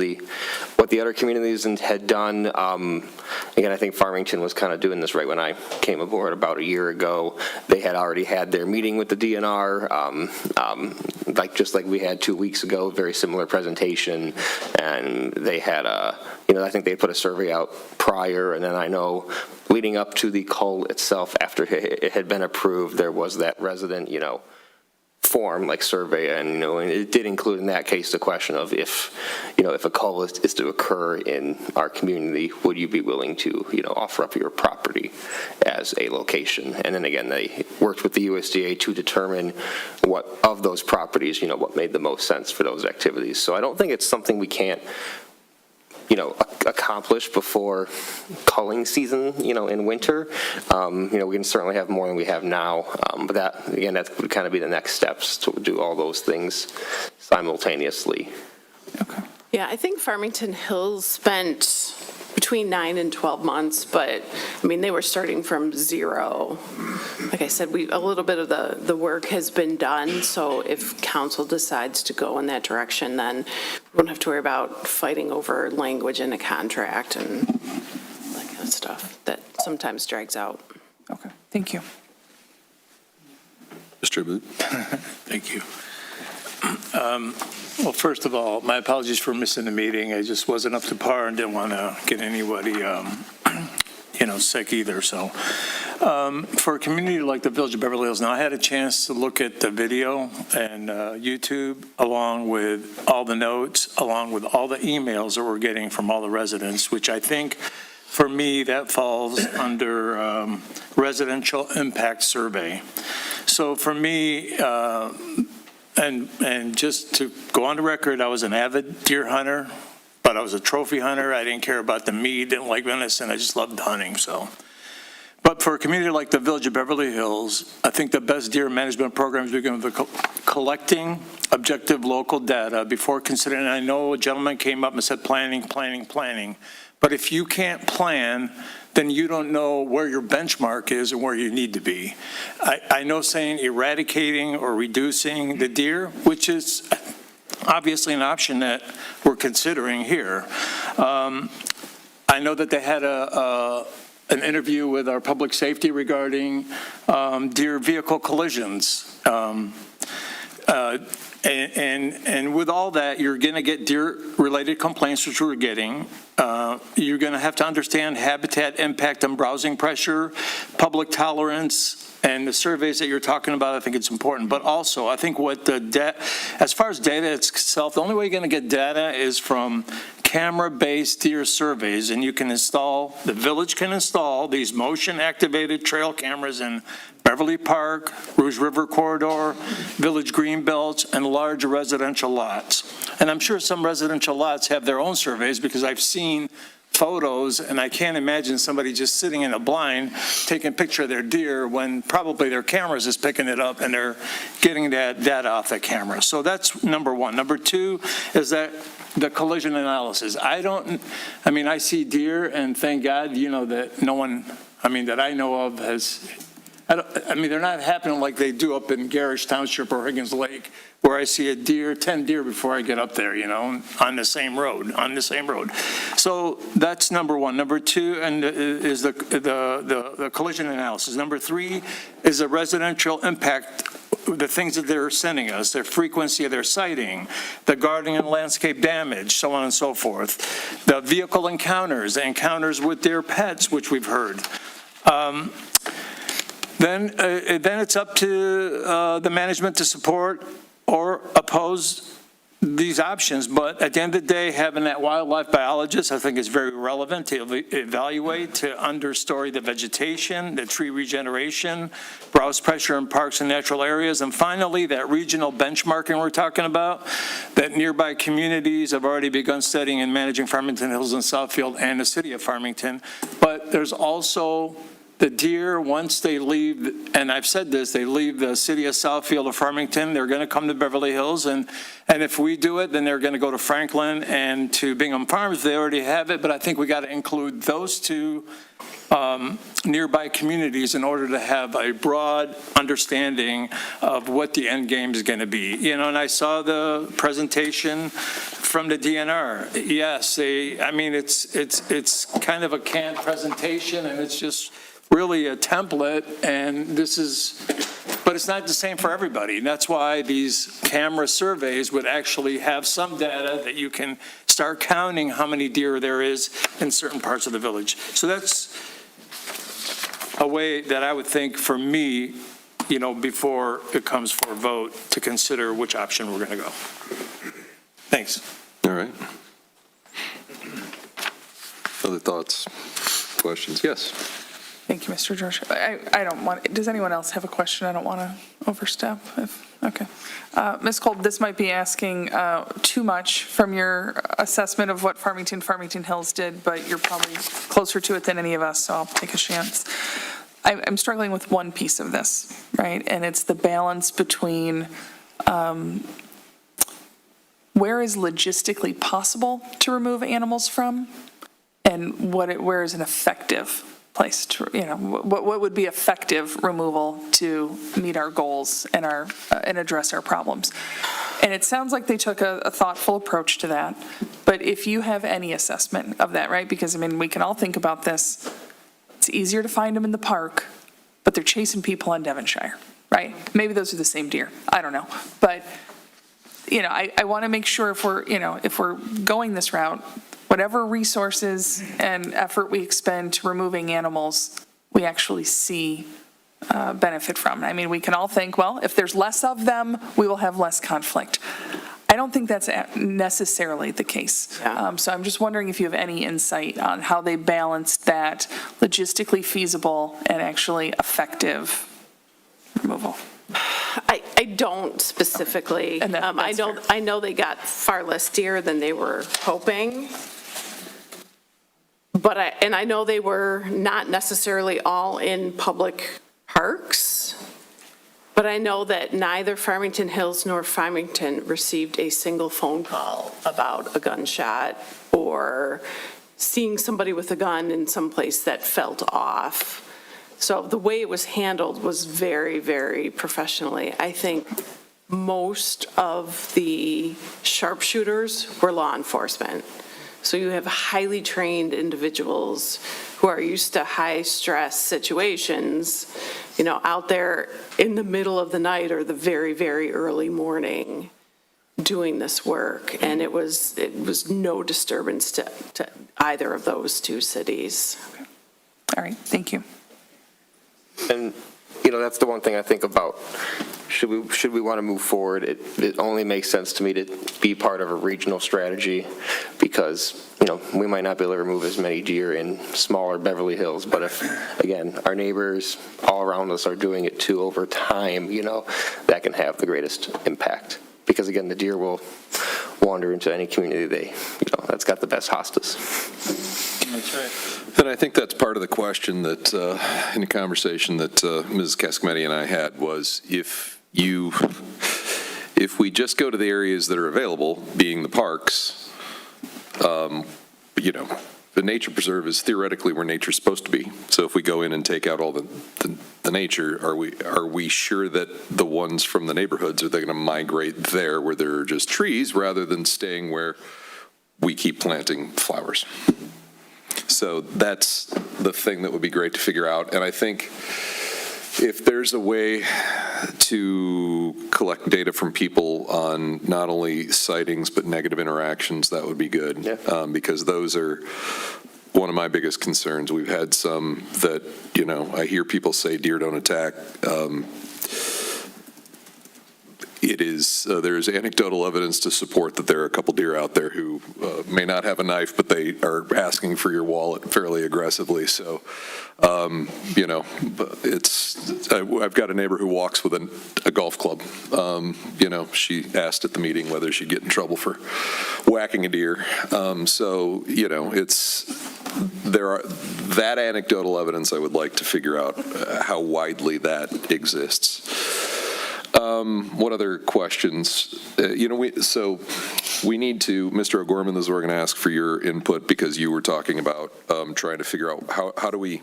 what the other communities had done, again, I think Farmington was kind of doing this right when I came aboard about a year ago. They had already had their meeting with the DNR, just like we had 2 weeks ago, very similar presentation. And they had I think they put a survey out prior, and then I know leading up to the cull itself, after it had been approved, there was that resident, form like survey, and and it did include in that case the question of if a cull is to occur in our community, would you be willing to offer up your property as a location? And then again, they worked with the USDA to determine what of those properties what made the most sense for those activities. So I don't think it's something we can't accomplish before culling season, in winter. We can certainly have more than we have now, but that would kind of be the next steps to do all those things simultaneously. Yeah, I think Farmington Hills spent between 9 and 12 months, but, I mean, they were starting from zero. Like I said, a little bit of the work has been done, so if council decides to go in that direction, then we won't have to worry about fighting over language in a contract and that kind of stuff that sometimes drags out. Okay, thank you. Mr. Booth? Thank you. Well, first of all, my apologies for missing the meeting. I just wasn't up to par and didn't want to get anybody, sick either. So for a community like the Village of Beverly Hills, now I had a chance to look at the video and YouTube, along with all the notes, along with all the emails that we're getting from all the residents, which I think, for me, that falls under residential impact survey. So for me, and just to go on the record, I was an avid deer hunter, but I was a trophy hunter. I didn't care about the meat, didn't like venison. I just loved hunting. So, but for a community like the Village of Beverly Hills, I think the best deer management programs begin with collecting objective local data before considering. And I know a gentleman came up and said planning. But if you can't plan, then you don't know where your benchmark is and where you need to be. I know saying eradicating or reducing the deer, which is obviously an option that we're considering here. I know that they had an interview with our public safety regarding deer vehicle collisions. And with all that, you're going to get deer-related complaints, which we're getting. You're going to have to understand habitat impact on browsing pressure, public tolerance, and the surveys that you're talking about. I think it's important. But also, I think as far as data itself, the only way you're going to get data is from camera-based deer surveys, and the village can install these motion-activated trail cameras in Beverly Park, Rouge River Corridor, Village Greenbelts, and large residential lots. And I'm sure some residential lots have their own surveys, because I've seen photos, and I can't imagine somebody just sitting in a blind taking a picture of their deer when probably their cameras is picking it up and they're getting that data off the camera. So that's number one. Number two is that the collision analysis. I see deer, and thank God, that no one, that I know of has, they're not happening like they do up in Garish Township or Higgins Lake, where I see 10 deer before I get up there, on the same road. So that's number one. Number two is the collision analysis. Number three is the residential impact, the things that they're sending us, their frequency of their sighting, the gardening and landscape damage, so on and so forth. The vehicle encounters, the encounters with their pets, which we've heard. Then it's up to the management to support or oppose these options. But at the end of the day, having that wildlife biologist, I think, is very relevant to evaluate, to understory the vegetation, the tree regeneration, browse pressure in parks and natural areas, and finally, that regional benchmarking we're talking about, that nearby communities have already begun studying and managing Farmington Hills and Southfield and the city of Farmington. But there's also the deer, once they leave, and I've said this, they leave the city of Southfield or Farmington, they're going to come to Beverly Hills, and if we do it, then they're going to go to Franklin and to Bingham Farms. They already have it, but I think we got to include those two nearby communities in order to have a broad understanding of what the end game is going to be. And I saw the presentation from the DNR. Yes, it's kind of a canned presentation, and it's just really a template, but it's not the same for everybody. And that's why these camera surveys would actually have some data that you can start counting how many deer there is in certain parts of the village. So that's a way that I would think, for me, before it comes for a vote, to consider which option we're going to go. Thanks. All right. Other thoughts, questions? Yes. Thank you, Mr. George. I don't want, does anyone else have a question? I don't want to overstep. Okay. Ms. Cole, this might be asking too much from your assessment of what Farmington Hills did, but you're probably closer to it than any of us, so I'll take a chance. I'm struggling with one piece of this, right? And it's the balance between where is logistically possible to remove animals from, and where is an effective place to, what would be effective removal to meet our goals and and address our problems. And it sounds like they took a thoughtful approach to that. But if you have any assessment of that, right? Because, we can all think about this. It's easier to find them in the park, but they're chasing people on Devonshire, right? Maybe those are the same deer. I don't know. But, I want to make sure if we're going this route, whatever resources and effort we expend to removing animals, we actually see benefit from. We can all think, well, if there's less of them, we will have less conflict. I don't think that's necessarily the case. So I'm just wondering if you have any insight on how they balanced that logistically feasible and actually effective removal. I don't specifically. I know they got far less deer than they were hoping. But I know they were not necessarily all in public parks. But I know that neither Farmington Hills nor Farmington received a single phone call about a gunshot or seeing somebody with a gun in some place that felt off. So the way it was handled was very, very professionally. I think most of the sharpshooters were law enforcement. So you have highly trained individuals who are used to high-stress situations, out there in the middle of the night or the very, very early morning doing this work. And it was no disturbance to either of those two cities. All right, thank you. And, that's the one thing I think about. Should we want to move forward, it only makes sense to me to be part of a regional strategy because, we might not be able to remove as many deer in smaller Beverly Hills, but if, again, our neighbors all around us are doing it too over time, that can have the greatest impact. Because, again, the deer will wander into any community that's got the best hostas. That's right. And I think that's part of the question that, in a conversation that Ms. Cascametti and I had, was if we just go to the areas that are available, being the parks, the nature preserve is theoretically where nature's supposed to be. So if we go in and take out all the nature, are we sure that the ones from the neighborhoods, are they going to migrate there where there are just trees rather than staying where we keep planting flowers? So that's the thing that would be great to figure out. And I think if there's a way to collect data from people on not only sightings but negative interactions, that would be good. Yeah. Because those are one of my biggest concerns. We've had some that, I hear people say deer don't attack. There's anecdotal evidence to support that there are a couple deer out there who may not have a knife, but they are asking for your wallet fairly aggressively. So, I've got a neighbor who walks with a golf club. She asked at the meeting whether she'd get in trouble for whacking a deer. That anecdotal evidence I would like to figure out how widely that exists. What other questions? We need to, Mr. O'Gorman, this is where we're going to ask for your input because you were talking about trying to figure out how do we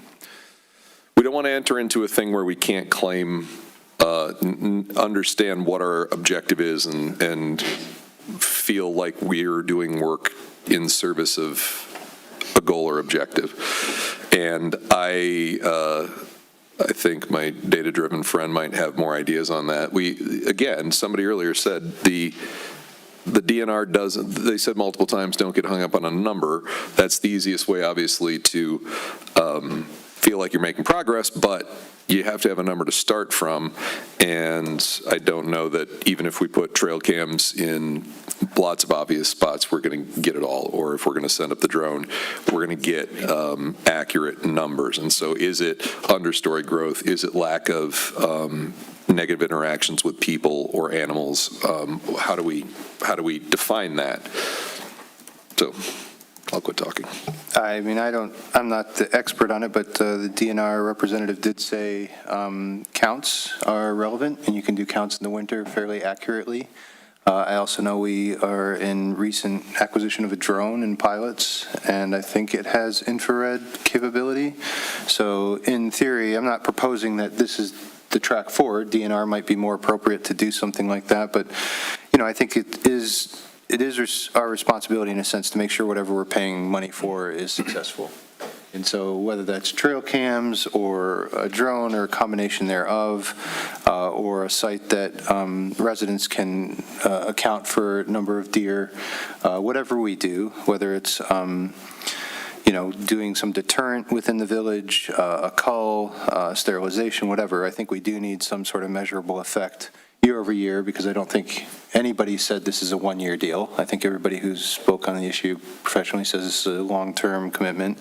don't want to enter into a thing where we can't claim, understand what our objective is and feel like we're doing work in service of a goal or objective. And I think my data-driven friend might have more ideas on that. Somebody earlier said the DNR doesn't, they said multiple times, don't get hung up on a number. That's the easiest way, obviously, to feel like you're making progress, but you have to have a number to start from. And I don't know that even if we put trail cams in lots of obvious spots, we're going to get it all. Or if we're going to send up the drone, we're going to get accurate numbers. And so is it understory growth? Is it lack of negative interactions with people or animals? How do we define that? So I'll quit talking. I'm not the expert on it, but the DNR representative did say counts are relevant, and you can do counts in the winter fairly accurately. I also know we are in recent acquisition of a drone in pilots, and I think it has infrared capability. So in theory, I'm not proposing that this is the track forward. DNR might be more appropriate to do something like that, but, I think it is our responsibility in a sense to make sure whatever we're paying money for is successful. And so whether that's trail cams or a drone or a combination thereof, or a site that residents can account for number of deer, whatever we do, whether it's doing some deterrent within the village, a cull, sterilization, whatever, I think we do need some sort of measurable effect year over year, because I don't think anybody said this is a one-year deal. I think everybody who's spoke on the issue professionally says this is a long-term commitment,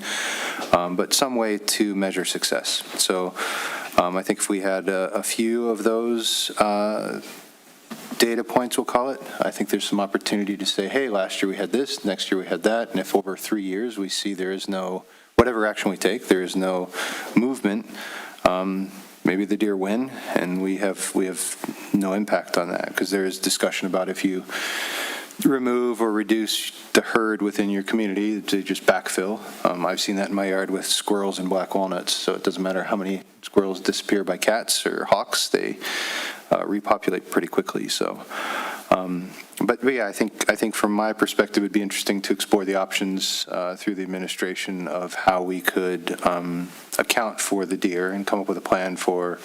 but some way to measure success. So I think if we had a few of those data points, we'll call it, I think there's some opportunity to say, hey, last year we had this, next year we had that, and if over 3 years we see there is no, whatever action we take, there is no movement, maybe the deer win, and we have no impact on that, because there is discussion about if you remove or reduce the herd within your community to just backfill. I've seen that in my yard with squirrels and black walnuts, so it doesn't matter how many squirrels disappear by cats or hawks, they repopulate pretty quickly. So, but yeah, I think from my perspective, it'd be interesting to explore the options through the administration of how we could account for the deer and come up with a plan for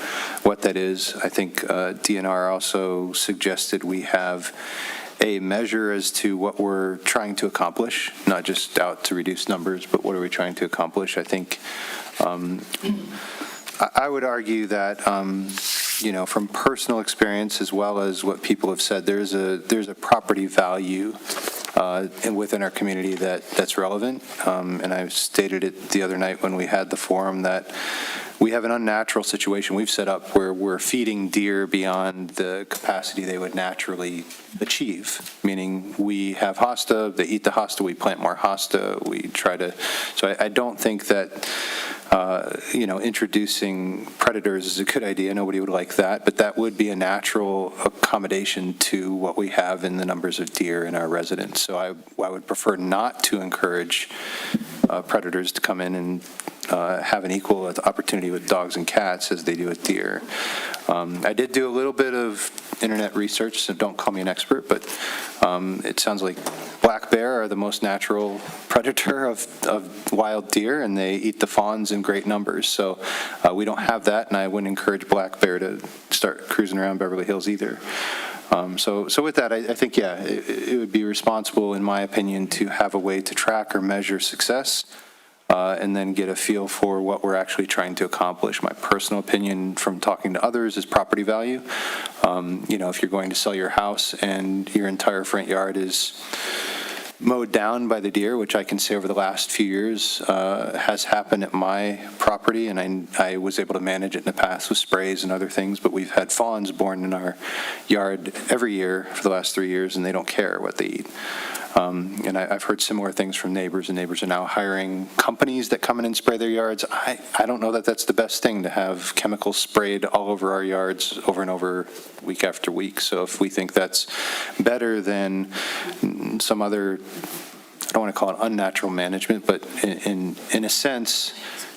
what that is. I think DNR also suggested we have a measure as to what we're trying to accomplish, not just out to reduce numbers, but what are we trying to accomplish. I think I would argue that from personal experience as well as what people have said, there's a property value within our community that's relevant. And I stated it the other night when we had the forum that we have an unnatural situation we've set up where we're feeding deer beyond the capacity they would naturally achieve, meaning we have hosta, they eat the hosta, we plant more hosta, we try to, so I don't think that introducing predators is a good idea. Nobody would like that, but that would be a natural accommodation to what we have in the numbers of deer in our residents. So I would prefer not to encourage predators to come in and have an equal opportunity with dogs and cats as they do with deer. I did do a little bit of internet research, so don't call me an expert, but it sounds like black bear are the most natural predator of wild deer, and they eat the fawns in great numbers. So we don't have that, and I wouldn't encourage black bear to start cruising around Beverly Hills either. So with that, I think, yeah, it would be responsible, in my opinion, to have a way to track or measure success, and then get a feel for what we're actually trying to accomplish. My personal opinion from talking to others is property value. If you're going to sell your house and your entire front yard is mowed down by the deer, which I can say over the last few years has happened at my property, and I was able to manage it in the past with sprays and other things, but we've had fawns born in our yard every year for the last 3 years, and they don't care what they eat. And I've heard similar things from neighbors, and neighbors are now hiring companies that come in and spray their yards. I don't know that that's the best thing, to have chemicals sprayed all over our yards over and over, week after week. So if we think that's better than some other, I don't want to call it unnatural management, but in a sense,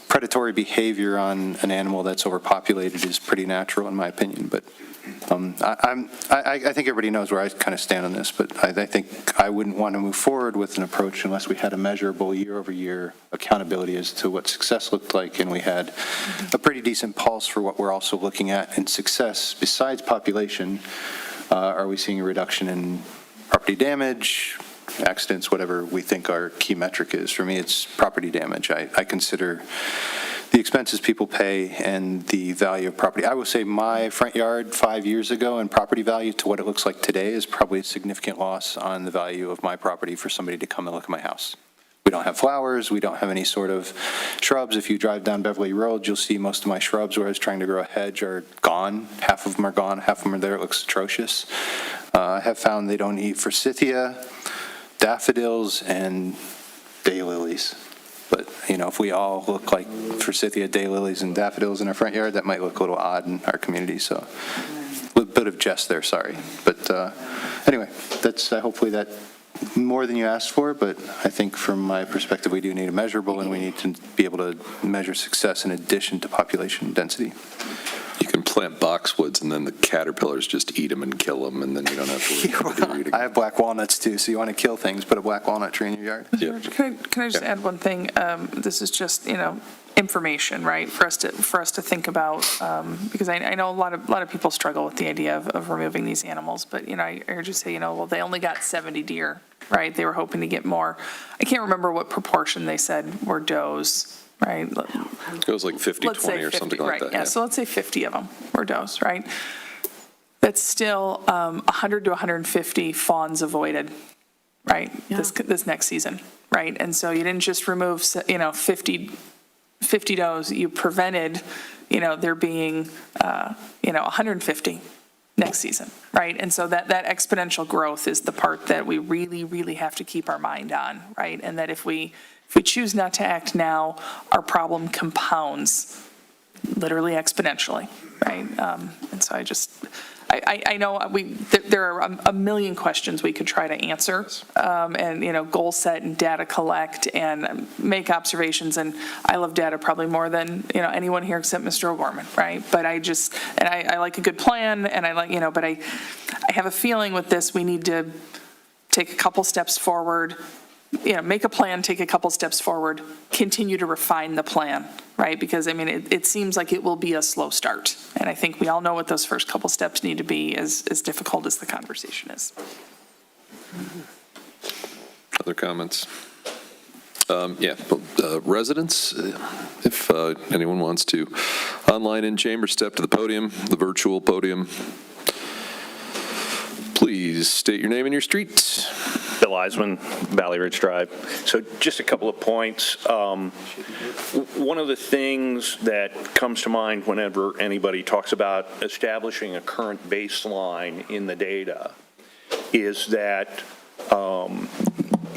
predatory behavior on an animal that's overpopulated is pretty natural in my opinion. But I think everybody knows where I kind of stand on this, but I think I wouldn't want to move forward with an approach unless we had a measurable year-over-year accountability as to what success looked like, and we had a pretty decent pulse for what we're also looking at in success. Besides population, are we seeing a reduction in property damage, accidents, whatever we think our key metric is? For me, it's property damage. I consider the expenses people pay and the value of property. I would say my front yard 5 years ago and property value to what it looks like today is probably a significant loss on the value of my property for somebody to come and look at my house. We don't have flowers. We don't have any sort of shrubs. If you drive down Beverly Road, you'll see most of my shrubs where I was trying to grow a hedge are gone. Half of them are gone. Half of them are there. It looks atrocious. I have found they don't eat forsythia, daffodils, and daylilies. But, if we all look like forsythia, daylilies, and daffodils in our front yard, that might look a little odd in our community. So bit of jest there, sorry. But anyway, that's hopefully that more than you asked for, but I think from my perspective, we do need a measurable, and we need to be able to measure success in addition to population density. You can plant boxwoods, and then the caterpillars just eat them and kill them, and then you don't have to worry about I have black walnuts too, so you want to kill things, put a black walnut tree in your yard. George, can I just add one thing? This is just, information, right, for us to think about, because I know a lot of people struggle with the idea of removing these animals, but, I heard you say, well, they only got 70 deer, right? They were hoping to get more. I can't remember what proportion they said were does, right? It was like 50-20 or 50, something like right, that. yeah, so let's say 50 of them were does, right? That's still 100 to 150 fawns avoided, right, this next season, right? And so you didn't just remove, 50 does, you prevented, there being, 150 next season, right? And so that exponential growth is the part that we really, really have to keep our mind on, right? And that if we choose not to act now, our problem compounds literally exponentially, right? And so I know there are a million questions we could try to answer, and, goal set and data collect and make observations. And I love data probably more than, anyone here except Mr. O'Gorman, right? But I like a good plan, and I like, but I have a feeling with this, we need to take a couple steps forward, make a plan, take a couple steps forward, continue to refine the plan, right? Because, it seems like it will be a slow start. And I think we all know what those first couple steps need to be, as difficult as the conversation is. Other comments? Residents, if anyone wants to, online in chamber, step to the podium, the virtual podium. Please state your name and your street. Bill Eisman, Valley Ridge Drive. So just a couple of points. One of the things that comes to mind whenever anybody talks about establishing a current baseline in the data is that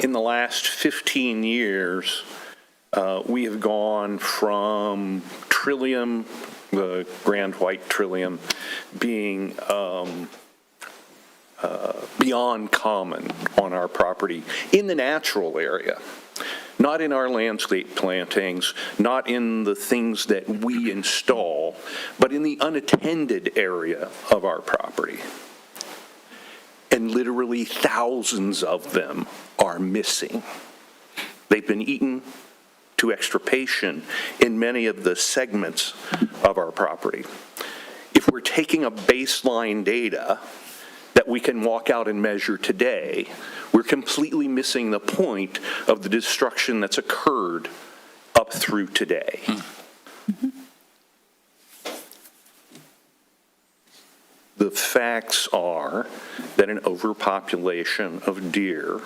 in the last 15 years, we have gone from trillium, the grand white trillium, being beyond common on our property in the natural area, not in our landscape plantings, not in the things that we install, but in the unattended area of our property. And literally thousands of them are missing. They've been eaten to extirpation in many of the segments of our property. If we're taking a baseline data that we can walk out and measure today, we're completely missing the point of the destruction that's occurred up through today. Mm-hmm. The facts are that an overpopulation of deer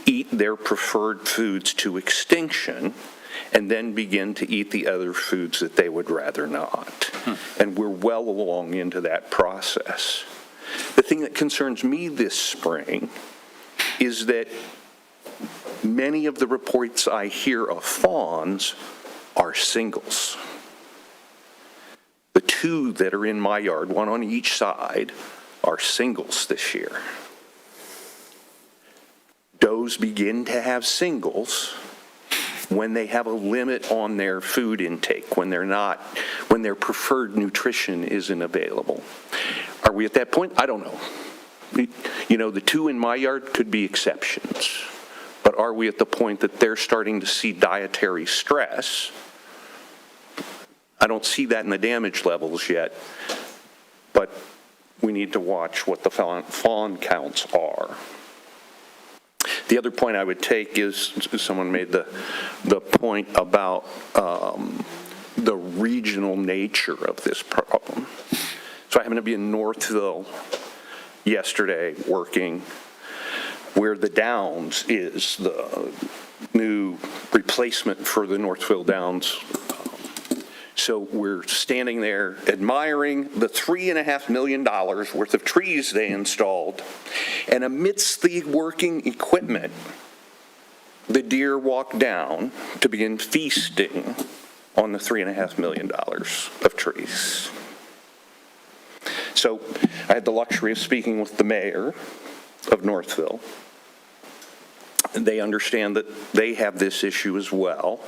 eat their preferred foods to extinction and then begin to eat the other foods that they would rather not. And we're well along into that process. The thing that concerns me this spring is that many of the reports I hear of fawns are singles. The two that are in my yard, one on each side, are singles this year. Does begin to have singles when they have a limit on their food intake, when their preferred nutrition isn't available. Are we at that point? I don't know. The two in my yard could be exceptions, but are we at the point that they're starting to see dietary stress? I don't see that in the damage levels yet, but we need to watch what the fawn counts are. The other point I would take is, someone made the point about the regional nature of this problem. So I happened to be in Northville yesterday working where the Downs is the new replacement for the Northville Downs. So we're standing there admiring the $3.5 million worth of trees they installed. And amidst the working equipment, the deer walked down to begin feasting on the $3.5 million of trees. So I had the luxury of speaking with the mayor of Northville. And they understand that they have this issue as well.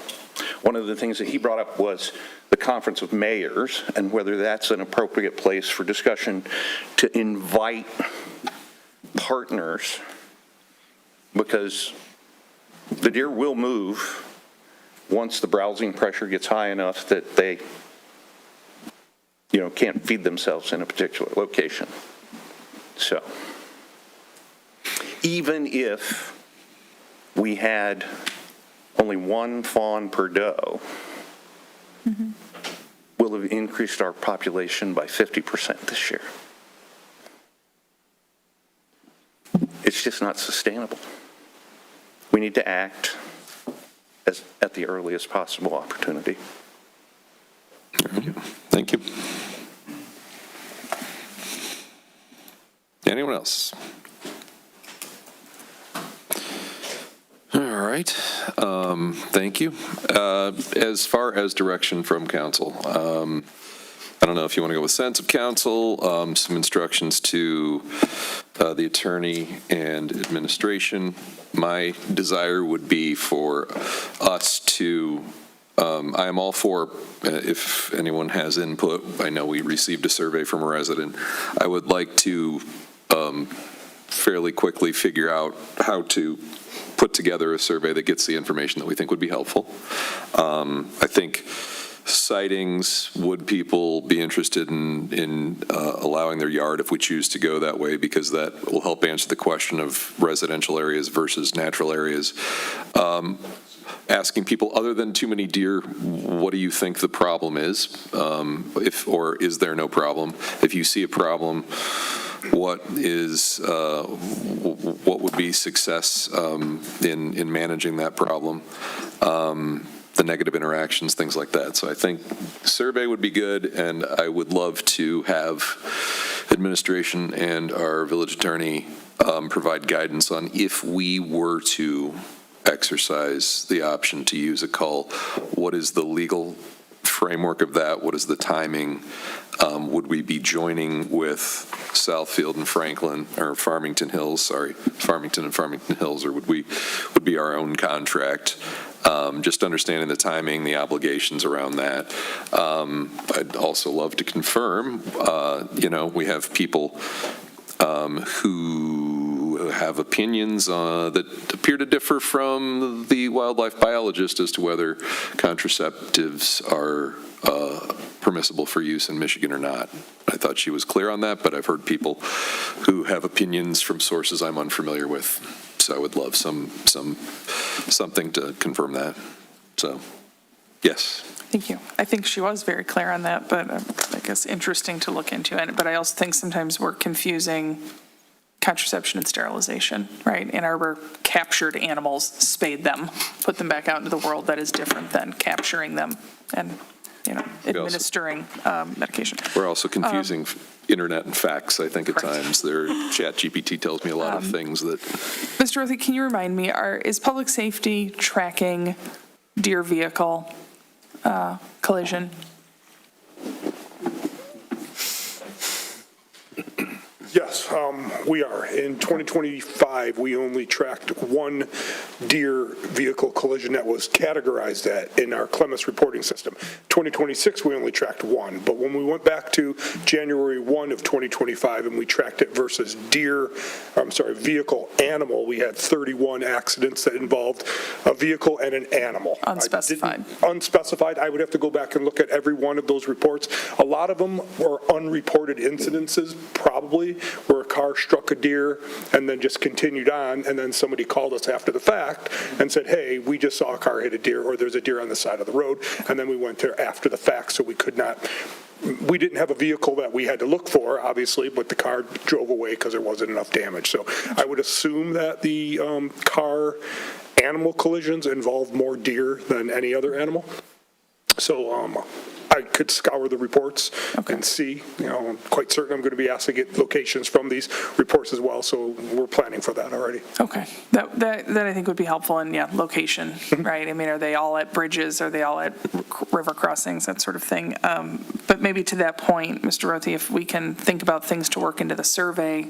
One of the things that he brought up was the Conference of Mayors and whether that's an appropriate place for discussion to invite partners, because the deer will move once the browsing pressure gets high enough that they, can't feed themselves in a particular location. So even if we had only one fawn per doe, we'll have increased our population by 50% this year. It's just not sustainable. We need to act at the earliest possible opportunity. Thank you. Anyone else? All right. Thank you. As far as direction from council, I don't know if you want to go with sense of council, some instructions to the attorney and administration. My desire would be for us to, I am all for, if anyone has input, I know we received a survey from a resident, I would like to fairly quickly figure out how to put together a survey that gets the information that we think would be helpful. I think sightings, would people be interested in allowing their yard if we choose to go that way, because that will help answer the question of residential areas versus natural areas. Asking people, other than too many deer, what do you think the problem is? Or is there no problem? If you see a problem, what would be success in managing that problem? The negative interactions, things like that. So I think survey would be good, and I would love to have administration and our village attorney provide guidance on if we were to exercise the option to use a cull, what is the legal framework of that? What is the timing? Would we be joining with Southfield and Franklin, or Farmington Hills, Farmington and Farmington Hills, or would be our own contract? Just understanding the timing, the obligations around that. I'd also love to confirm, we have people who have opinions that appear to differ from the wildlife biologist as to whether contraceptives are permissible for use in Michigan or not. I thought she was clear on that, but I've heard people who have opinions from sources I'm unfamiliar with. So I would love something to confirm that. So, yes. Thank you. I think she was very clear on that, but I guess interesting to look into it. But I also think sometimes we're confusing contraception and sterilization, right? In our captured animals, spade them, put them back out into the world. That is different than capturing them and, administering medication. We're also confusing internet and facts, I think, at times. Their chat GPT tells me a lot of things that... Mr. Rothy, can you remind me, is public safety tracking deer vehicle collision? Yes, we are. In 2025, we only tracked one deer vehicle collision that was categorized in our Clemens reporting system. 2026, we only tracked one. But when we went back to January 1 of 2025 and we tracked it versus vehicle animal, we had 31 accidents that involved a vehicle and an animal. Unspecified. Unspecified. I would have to go back and look at every one of those reports. A lot of them were unreported incidences, probably, where a car struck a deer and then just continued on, and then somebody called us after the fact and said, hey, we just saw a car hit a deer, or there's a deer on the side of the road, and then we went there after the fact, so we didn't have a vehicle that we had to look for, obviously, but the car drove away because there wasn't enough damage. So I would assume that the car animal collisions involve more deer than any other animal. So I could scour the reports and see, I'm quite certain I'm going to be asked to get locations from these reports as well, so we're planning for that already. Okay, that I think would be helpful, and yeah, location, right? I mean, are they all at bridges, are they all at river crossings, that sort of thing? But maybe to that point, Mr. Rothi, if we can think about things to work into the survey,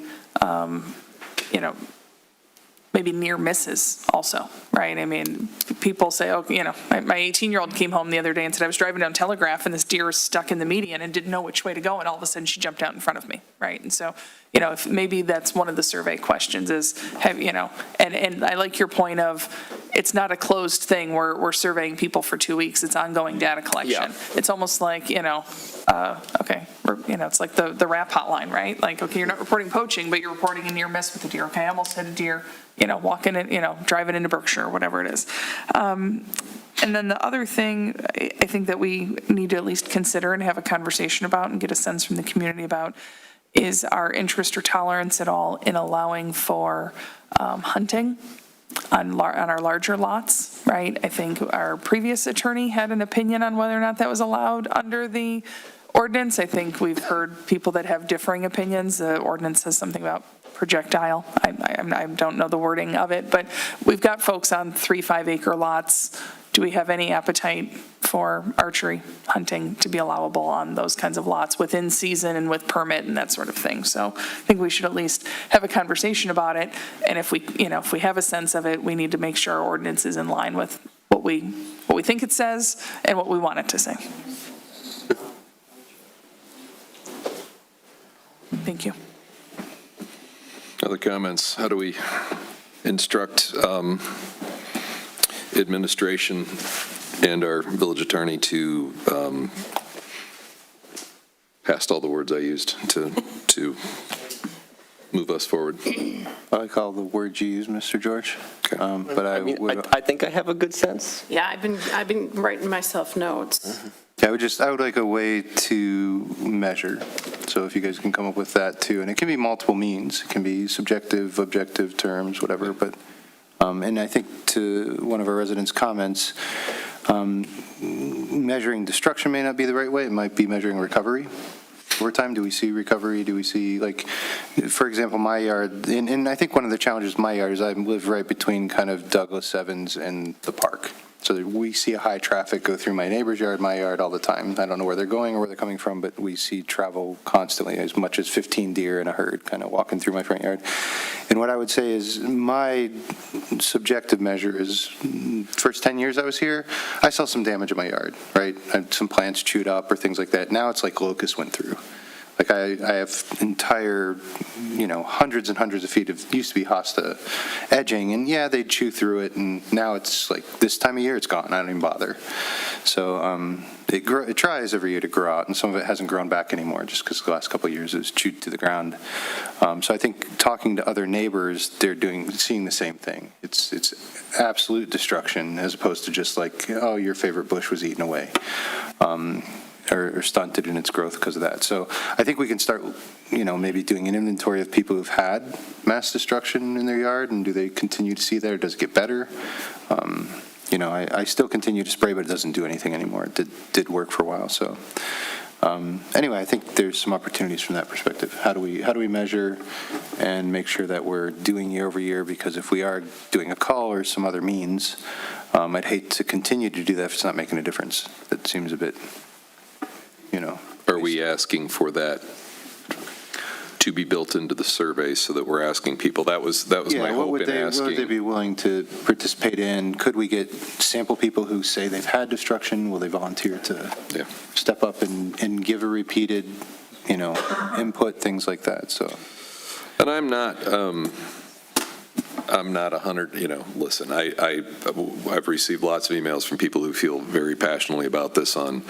maybe near misses also, right? I mean, people say, my 18-year-old came home the other day and said, I was driving down Telegraph and this deer was stuck in the median and didn't know which way to go, and all of a sudden she jumped out in front of me, right? And so, if maybe that's one of the survey questions is, and I like your point of, it's not a closed thing, we're surveying people for 2 weeks, it's ongoing data collection. It's almost like, it's like the RAP hotline, right? Like, okay, you're not reporting poaching, but you're reporting a near miss with a deer. Okay, I almost hit a deer, walking in, driving into Berkshire, whatever it is. And then the other thing I think that we need to at least consider and have a conversation about and get a sense from the community about is our interest or tolerance at all in allowing for hunting on our larger lots, right? I think our previous attorney had an opinion on whether or not that was allowed under the ordinance. I think we've heard people that have differing opinions. The ordinance says something about projectile. I don't know the wording of it, but we've got folks on 3-5 acre lots. Do we have any appetite for archery hunting to be allowable on those kinds of lots within season and with permit and that sort of thing? So I think we should at least have a conversation about it. And if we have a sense of it, we need to make sure our ordinance is in line with what we think it says and what we want it to say. Thank you. Other comments? How do we instruct administration and our village attorney to, past all the words I used, to move us forward? I like all the words you use, Mr. George. Okay. But I think I have a good sense. Yeah, I've been writing myself notes. I would like a way to measure. So if you guys can come up with that too, and it can be multiple means. It can be subjective, objective terms, whatever. But and I think to one of our residents' comments, measuring destruction may not be the right way. It might be measuring recovery. Over time, do we see recovery? Do we see, like, for example, my yard, and I think one of the challenges of my yard is I live right between kind of Douglas Evans and the park. So we see a high traffic go through my neighbor's yard, my yard all the time. I don't know where they're going or where they're coming from, but we see travel constantly, as much as 15 deer in a herd kind of walking through my front yard. And what I would say is my subjective measure is, first 10 years I was here, I saw some damage in my yard, right? I had some plants chewed up or things like that. Now it's like locusts went through. Like I have entire, hundreds and hundreds of feet of used to be hosta edging, and yeah, they chew through it, and now it's like this time of year it's gone. I don't even bother. So it tries every year to grow out, and some of it hasn't grown back anymore just because the last couple of years it was chewed to the ground. So I think talking to other neighbors, they're seeing the same thing. It's absolute destruction as opposed to just like, oh, your favorite bush was eaten away. Or stunted in its growth because of that. So I think we can start, maybe doing an inventory of people who've had mass destruction in their yard, and do they continue to see that, or does it get better? I still continue to spray, but it doesn't do anything anymore. It did work for a while. So anyway, I think there's some opportunities from that perspective. How do we measure and make sure that we're doing year over year? Because if we are doing a call or some other means, I'd hate to continue to do that if it's not making a difference. That seems a bit... Are we asking for that to be built into the survey so that we're asking people? That was my hope in asking. What would they be willing to participate in? Could we get sample people who say they've had destruction? Will they volunteer to step up and give a repeated, input, things like that? So, and I'm not 100, listen, I've received lots of emails from people who feel very passionately about this on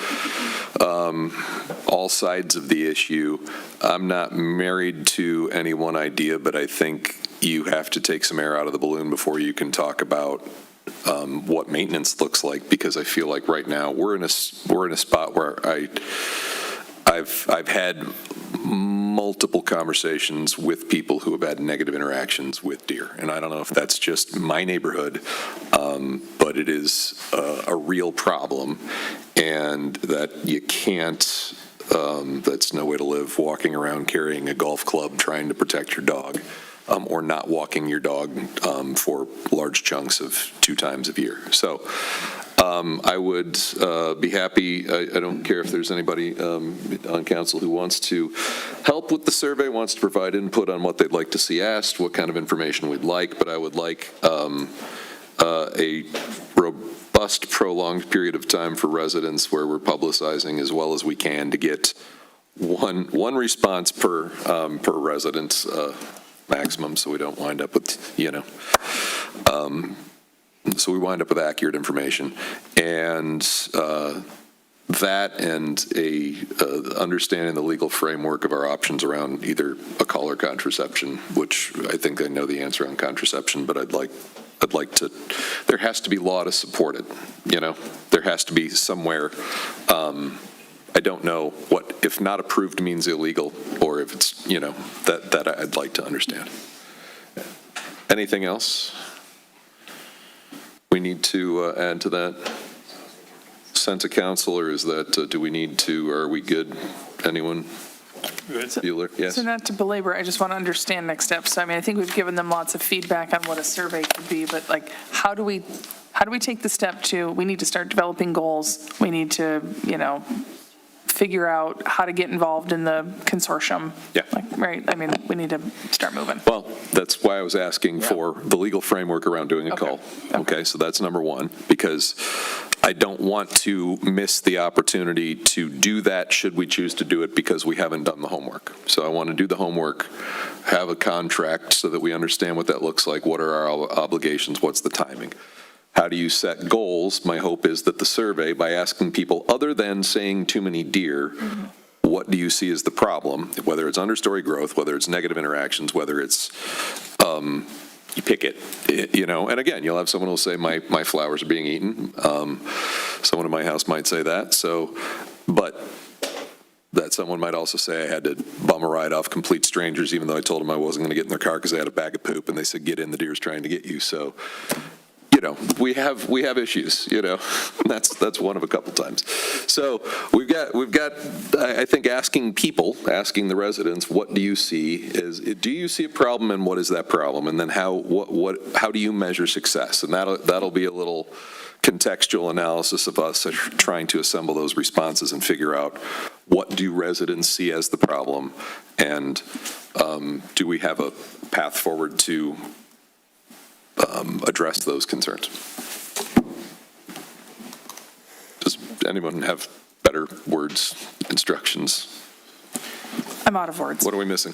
all sides of the issue. I'm not married to any one idea, but I think you have to take some air out of the balloon before you can talk about what maintenance looks like, because I feel like right now we're in a spot where I've had multiple conversations with people who have had negative interactions with deer. And I don't know if that's just my neighborhood, but it is a real problem, and that you can't, that's no way to live, walking around carrying a golf club trying to protect your dog, or not walking your dog for large chunks of 2 times a year. So I would be happy, I don't care if there's anybody on council who wants to help with the survey, wants to provide input on what they'd like to see asked, what kind of information we'd like, but I would like a robust, prolonged period of time for residents where we're publicizing as well as we can to get one response per resident maximum, so we don't wind up with, so we wind up with accurate information. And that and understanding the legal framework of our options around either a call or contraception, which I think I know the answer on contraception, but I'd like to, there has to be law to support it, there has to be somewhere. I don't know what, if not approved means illegal, or if it's, that I'd like to understand. Anything else we need to add to that? Sent to council, or is that, do we need to, are we good? Anyone? Bueller? Yes. So not to belabor, I just want to understand next steps. I mean, I think we've given them lots of feedback on what a survey could be, but like, how do we take the step to, we need to start developing goals. We need to, figure out how to get involved in the consortium. Yeah. Right? I mean, we need to start moving. Well, that's why I was asking for the legal framework around doing a call. Okay, so that's number one, because I don't want to miss the opportunity to do that should we choose to do it because we haven't done the homework. So I want to do the homework, have a contract so that we understand what that looks like, what are our obligations, what's the timing. How do you set goals? My hope is that the survey, by asking people, other than saying too many deer, what do you see as the problem? Whether it's understory growth, whether it's negative interactions, whether it's, you pick it, and again, you'll have someone who'll say, my flowers are being eaten. Someone in my house might say that, but that someone might also say I had to bum a ride off complete strangers, even though I told them I wasn't going to get in their car because they had a bag of poop, and they said, get in, the deer's trying to get you. So, we have issues, that's one of a couple times. So we've got, I think asking the residents, what do you see do you see a problem, and what is that problem? And then how do you measure success? And that'll be a little contextual analysis of us trying to assemble those responses and figure out what do residents see as the problem, and do we have a path forward to address those concerns. Does anyone have better words, instructions? I'm out of words. What are we missing?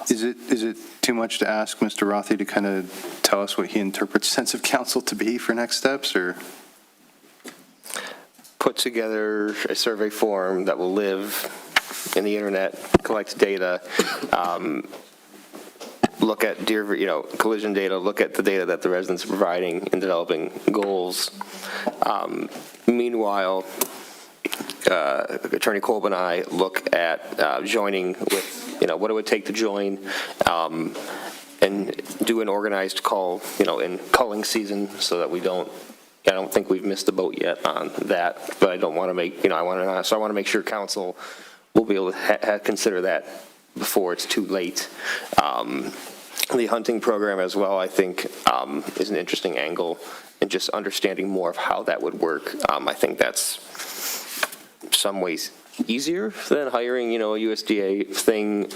Is it too much to ask Mr. Rothy to kind of tell us what he interprets sense of council to be for next steps, or? Put together a survey form that will live in the internet, collect data, look at deer, collision data, look at the data that the residents are providing in developing goals. Meanwhile, Attorney Kolb and I look at joining with, what it would take to join, and do an organized call, in culling season, so that I don't think we've missed the boat yet on that, but I don't want to make, so I want to make sure council will be able to consider that before it's too late. The hunting program as well, I think, is an interesting angle, and just understanding more of how that would work. I think that's some ways easier than hiring, a USDA thing,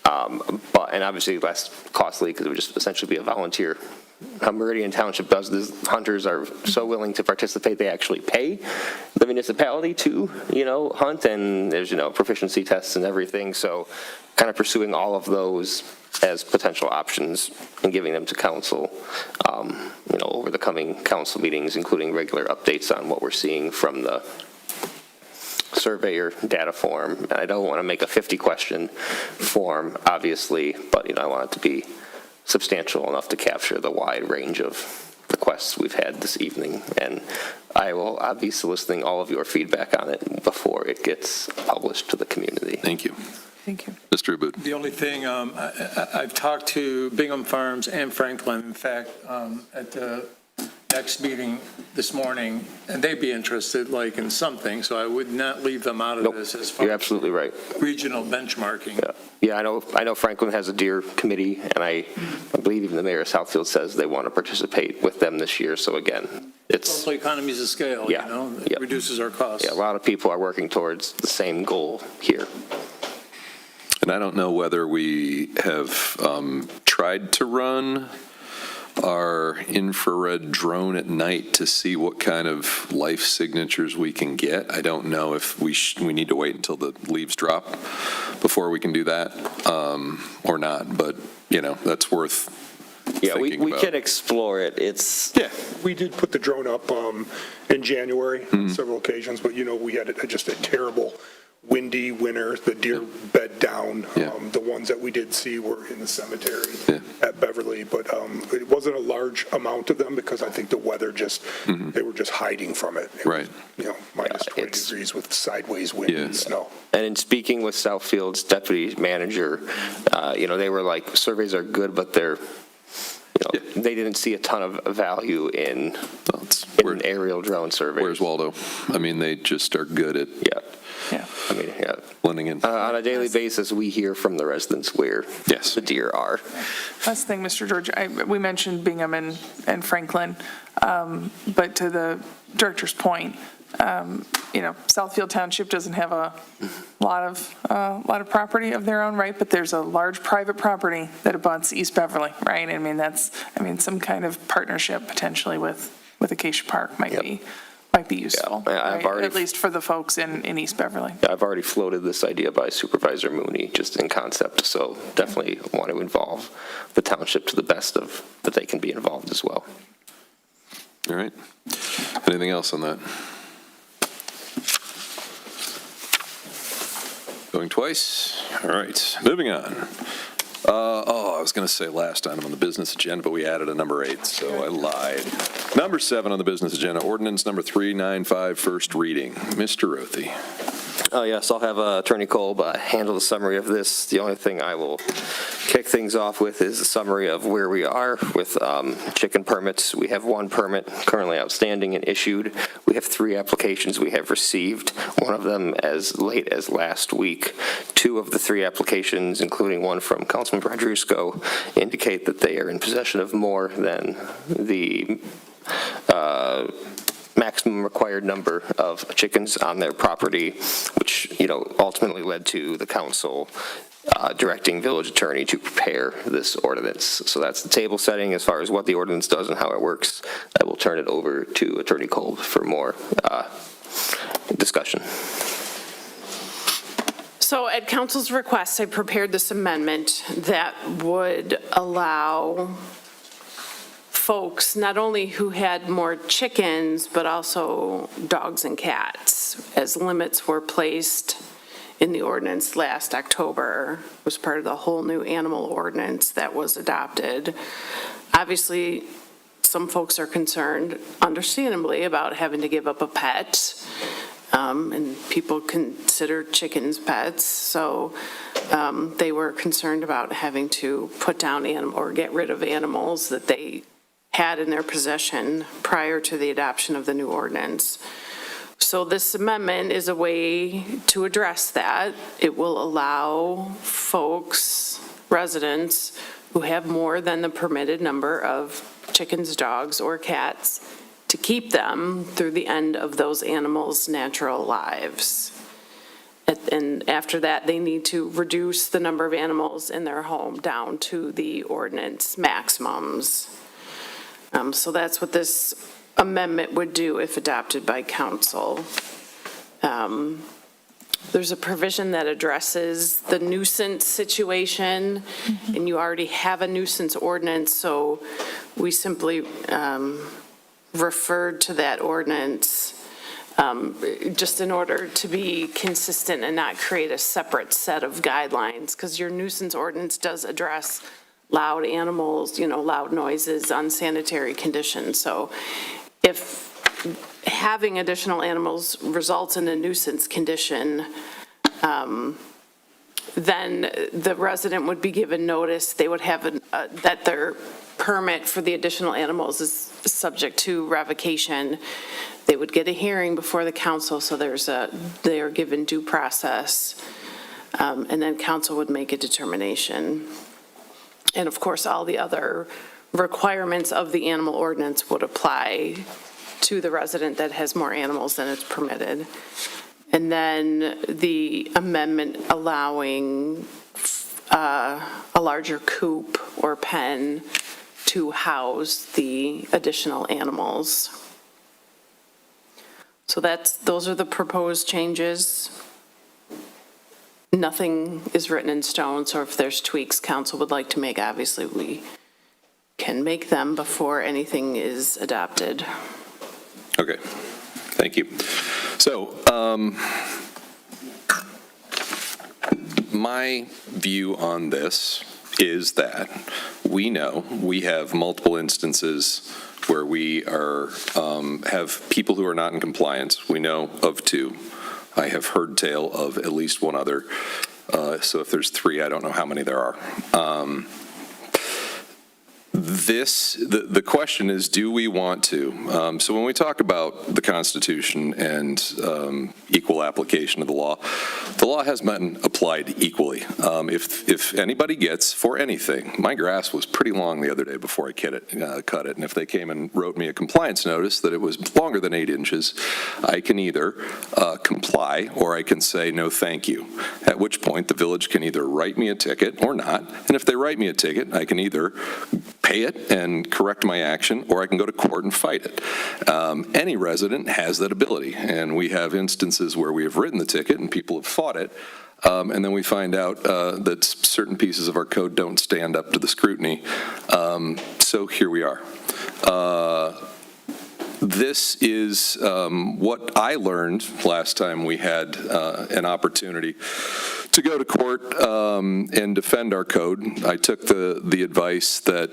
and obviously less costly because it would just essentially be a volunteer. How Meridian Township does this, hunters are so willing to participate, they actually pay the municipality to, hunt, and there's, proficiency tests and everything. So kind of pursuing all of those as potential options and giving them to council, over the coming council meetings, including regular updates on what we're seeing from the surveyor data form. And I don't want to make a 50-question form, obviously, but, I want it to be substantial enough to capture the wide range of requests we've had this evening. And I will be soliciting all of your feedback on it before it gets published to the community. Thank you. Thank you. Mr. Abud. The only thing, I've talked to Bingham Farms and Franklin, in fact, at the next meeting this morning, and they'd be interested, like, in something, so I would not leave them out of this as far You're as absolutely right. regional benchmarking. Yeah, I know Franklin has a deer committee, and I believe even the mayor of Southfield says they want to participate with them this year. So again, it's Also economies of scale, you know, it reduces our costs. yeah, a lot of people are working towards the same goal here. And I don't know whether we have tried to run our infrared drone at night to see what kind of life signatures we can get. I don't know if we need to wait until the leaves drop before we can do that or not, but, you know, that's worth Yeah, we thinking about. can explore it. It's We did put the drone up in January on several occasions, but, you know, we had just a terrible windy winter. The deer bed down. The ones that we did see were in the cemetery at Beverly, but it wasn't a large amount of them because I think the weather just, they were just hiding from it. It was, you know, minus 20 degrees with sideways wind and snow. And in speaking with Southfield's deputy manager, you know, they were like, surveys are good, but they're, you know, they didn't see a ton of value in an aerial drone survey. Where's Waldo? I mean, they just are good at I mean, blending in. On a daily basis, we hear from the residents where the deer are. Last thing, Mr. George, we mentioned Bingham and Franklin, but to the director's point, you know, Southfield Township doesn't have a lot of property of their own, right? But there's a large private property that abuts East Beverly, right? I mean, some kind of partnership potentially with Acacia Park might be useful, right? At least for the folks in East Beverly. I've already floated this idea by Supervisor Mooney, just in concept, so definitely want to involve the township to the best of that they can be involved as well. All right. Anything else on that? Going twice? All right, moving on. I was going to say last item on the business agenda, but we added a number 8, so I lied. Number 7 on the business agenda, ordinance number 395, first reading. Mr. Rothy. Yes, I'll have Attorney Kolb handle the summary of this. The only thing I will kick things off with is a summary of where we are with chicken permits. We have 1 permit currently outstanding and issued. We have 3 applications we have received, one of them as late as last week. 2 of the 3 applications, including one from Councilman Brodrusco, indicate that they are in possession of more than the maximum required number of chickens on their property, which, you know, ultimately led to the council directing village attorney to prepare this ordinance. So that's the table setting as far as what the ordinance does and how it works. I will turn it over to Attorney Kolb for more discussion. So at council's request, I prepared this amendment that would allow folks not only who had more chickens, but also dogs and cats, as limits were placed in the ordinance last October, was part of the whole new animal ordinance that was adopted. Obviously, some folks are concerned, understandably, about having to give up a pet, and people consider chickens pets, so they were concerned about having to put down or get rid of animals that they had in their possession prior to the adoption of the new ordinance. So this amendment is a way to address that. It will allow folks, residents, who have more than the permitted number of chickens, dogs, or cats to keep them through the end of those animals' natural lives. And after that, they need to reduce the number of animals in their home down to the ordinance maximums. So that's what this amendment would do if adopted by council. There's a provision that addresses the nuisance situation, and you already have a nuisance ordinance, so we simply referred to that ordinance just in order to be consistent and not create a separate set of guidelines, because your nuisance ordinance does address loud animals, you know, loud noises, unsanitary conditions. So if having additional animals results in a nuisance condition, then the resident would be given notice, they would have, that their permit for the additional animals is subject to revocation. They would get a hearing before the council, so they are given due process, and then council would make a determination. And of course, all the other requirements of the animal ordinance would apply to the resident that has more animals than is permitted. And then the amendment allowing a larger coop or pen to house the additional animals. So those are the proposed changes. Nothing is written in stone, so if there's tweaks council would like to make, obviously we can make them before anything is adopted. Okay, thank you. So, my view on this is that we know we have multiple instances where we are, have people who are not in compliance. We know of 2. I have heard tale of at least 1 other. So if there's 3, I don't know how many there are. The question is, do we want to? So when we talk about the Constitution and equal application of the law has been applied equally. If anybody gets, for anything, my grass was pretty long the other day before I cut it, and if they came and wrote me a compliance notice that it was longer than 8 inches, I can either comply or I can say no thank you, at which point the village can either write me a ticket or not, and if they write me a ticket, I can either pay it and correct my action, or I can go to court and fight it. Any resident has that ability, and we have instances where we have written the ticket and people have fought it, and then we find out that certain pieces of our code don't stand up to the scrutiny. So here we are. This is what I learned last time we had an opportunity to go to court and defend our code. I took the advice that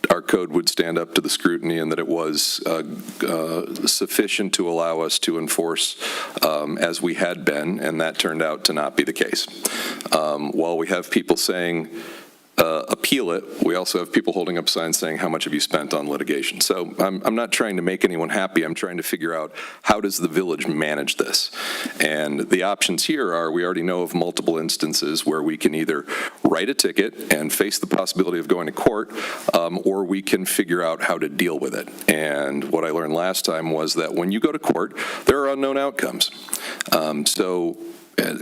our code would stand up to the scrutiny and that it was sufficient to allow us to enforce as we had been, and that turned out to not be the case. While we have people saying, appeal it, we also have people holding up signs saying, how much have you spent on litigation? So I'm not trying to make anyone happy. I'm trying to figure out, how does the village manage this? And the options here are, we already know of multiple instances where we can either write a ticket and face the possibility of going to court, or we can figure out how to deal with it. And what I learned last time was that when you go to court, there are unknown outcomes.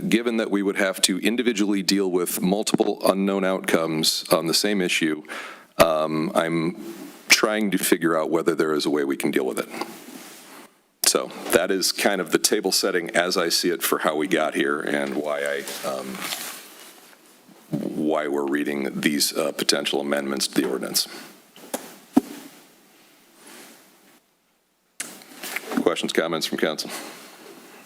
Given that we would have to individually deal with multiple unknown outcomes on the same issue, I'm trying to figure out whether there is a way we can deal with it. So that is kind of the table setting as I see it for how we got here and why we're reading these potential amendments to the ordinance. Questions, comments from council?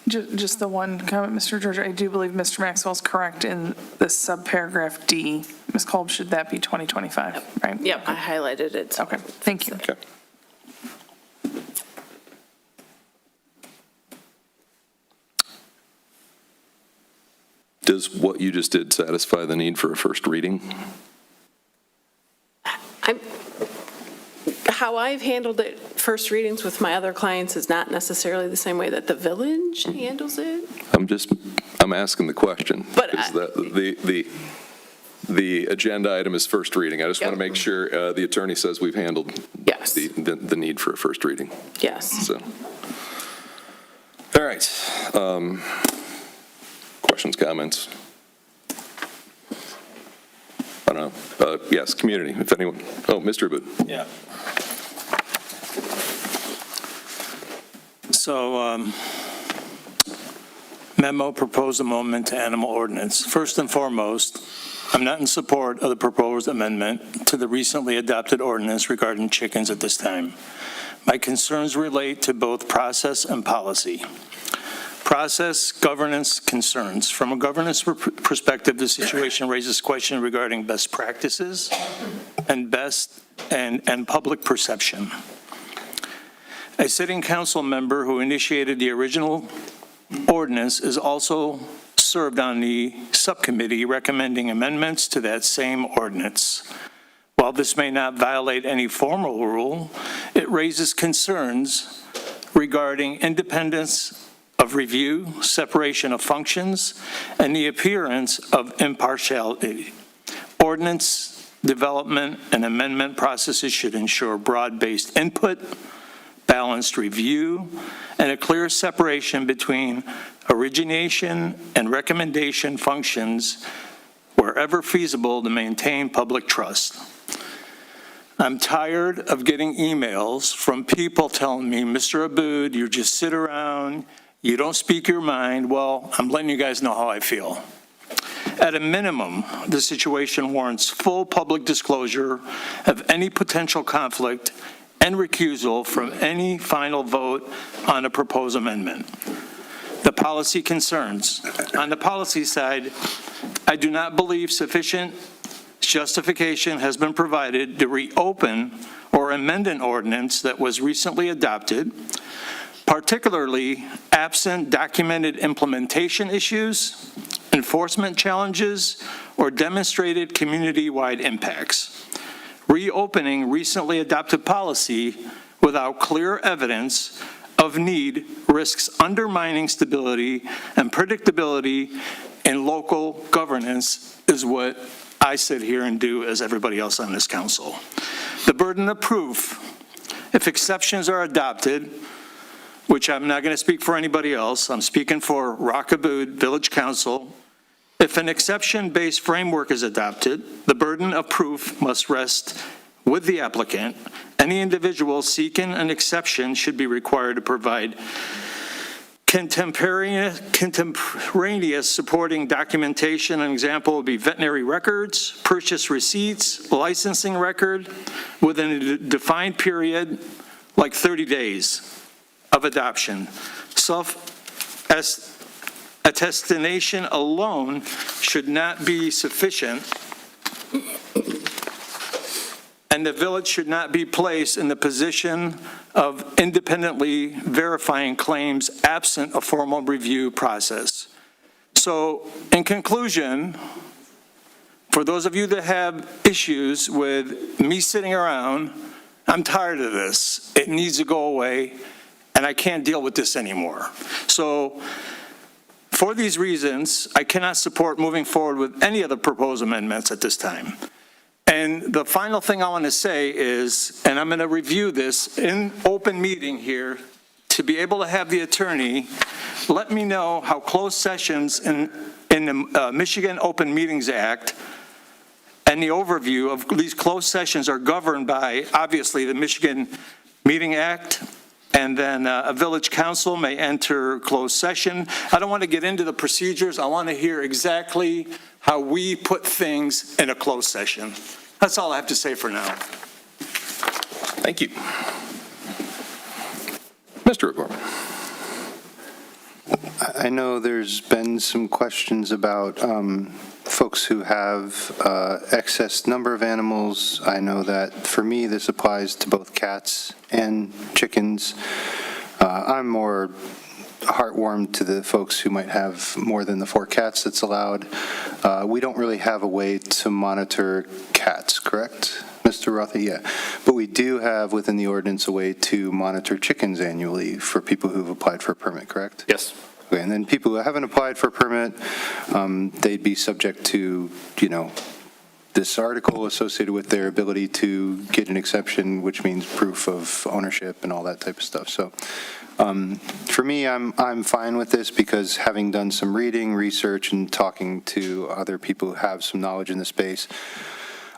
Just the one comment, Mr. George. I do believe Mr. Maxwell's correct in the subparagraph D. Ms. Kolb, should that be 2025, right? Yep, I highlighted it. Okay, thank you. Okay. Does what you just did satisfy the need for a first reading? How I've handled it, first readings with my other clients is not necessarily the same way that the village handles it. I'm asking the question. But the agenda item is first reading. I just want to make sure the attorney says we've handled the need for a first reading. Yes. So, all right. Questions, comments? I don't know. Yes, community, if anyone. Oh, Mr. Abud. Yeah. So, memo proposed amendment to animal ordinance. First and foremost, I'm not in support of the proposed amendment to the recently adopted ordinance regarding chickens at this time. My concerns relate to both process and policy. Process, governance concerns. From a governance perspective, the situation raises questions regarding best practices and public perception. A sitting council member who initiated the original ordinance is also served on the subcommittee recommending amendments to that same ordinance. While this may not violate any formal rule, it raises concerns regarding independence of review, separation of functions, and the appearance of impartiality. Ordinance development and amendment processes should ensure broad-based input, balanced review, and a clear separation between origination and recommendation functions wherever feasible to maintain public trust. I'm tired of getting emails from people telling me, Mr. Aboud, you just sit around, you don't speak your mind. Well, I'm letting you guys know how I feel. At a minimum, the situation warrants full public disclosure of any potential conflict and recusal from any final vote on a proposed amendment. The policy concerns. On the policy side, I do not believe sufficient justification has been provided to reopen or amend an ordinance that was recently adopted, particularly absent documented implementation issues, enforcement challenges, or demonstrated community-wide impacts. Reopening recently adopted policy without clear evidence of need risks undermining stability and predictability in local governance is what I sit here and do as everybody else on this council. The burden of proof, if exceptions are adopted, which I'm not going to speak for anybody else, I'm speaking for Rock Aboud Village Council. If an exception-based framework is adopted, the burden of proof must rest with the applicant. Any individual seeking an exception should be required to provide contemporaneous supporting documentation. An example would be veterinary records, purchase receipts, licensing record within a defined period, like 30 days of adoption. Self-attestation alone should not be sufficient, and the village should not be placed in the position of independently verifying claims absent a formal review process. So, in conclusion, for those of you that have issues with me sitting around, I'm tired of this. It needs to go away, and I can't deal with this anymore. So, for these reasons, I cannot support moving forward with any of the proposed amendments at this time. And the final thing I want to say is, and I'm going to review this in open meeting here, to be able to have the attorney let me know how closed sessions in the Michigan Open Meetings Act and the overview of these closed sessions are governed by, obviously, the Michigan Meeting Act, and then a village council may enter closed session. I don't want to get into the procedures. I want to hear exactly how we put things in a closed session. That's all I have to say for now. Thank you. Mr. O'Gorman. I know there's been some questions about folks who have excess number of animals. I know that for me, this applies to both cats and chickens. I'm more heartwarmed to the folks who might have more than the 4 cats that's allowed. We don't really have a way to monitor cats, correct, Mr. Rothy? Yeah. But we do have within the ordinance a way to monitor chickens annually for people who've applied for a permit, correct? Yes. Okay, and then people who haven't applied for a permit, they'd be subject to, this article associated with their ability to get an exception, which means proof of ownership and all that type of stuff. So for me, I'm fine with this because having done some reading, research, and talking to other people who have some knowledge in the space,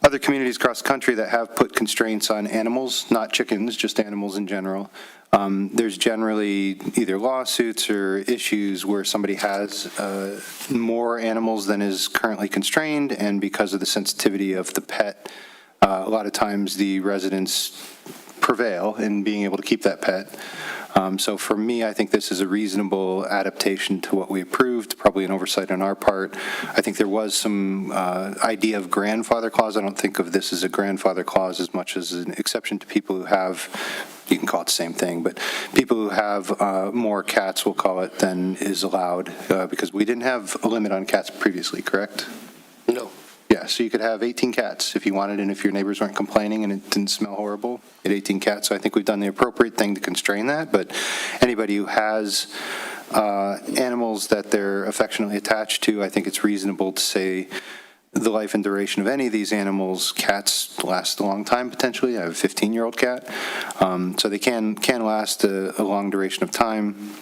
other communities across the country that have put constraints on animals, not chickens, just animals in general, there's generally either lawsuits or issues where somebody has more animals than is currently constrained, and because of the sensitivity of the pet, a lot of times the residents prevail in being able to keep that pet. So for me, I think this is a reasonable adaptation to what we approved, probably an oversight on our part. I think there was some idea of grandfather clause. I don't think of this as a grandfather clause as much as an exception to people who have, you can call it the same thing, but people who have more cats, we'll call it, than is allowed, because we didn't have a limit on cats previously, correct? No. Yeah, so you could have 18 cats if you wanted, and if your neighbors weren't complaining and it didn't smell horrible, you had 18 cats. So I think we've done the appropriate thing to constrain that, but anybody who has animals that they're affectionately attached to, I think it's reasonable to say the life and duration of any of these animals, cats last a long time potentially. I have a 15-year-old cat, so they can last a long duration of time.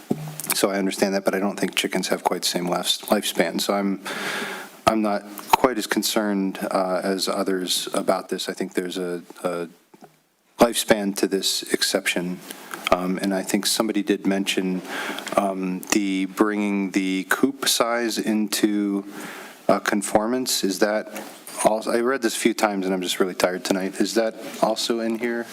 So I understand that, but I don't think chickens have quite the same lifespan. So I'm not quite as concerned as others about this. I think there's a lifespan to this exception. And I think somebody did mention the bringing the coop size into conformance. Is that also, I read this a few times and I'm just really tired tonight. Is that also in here?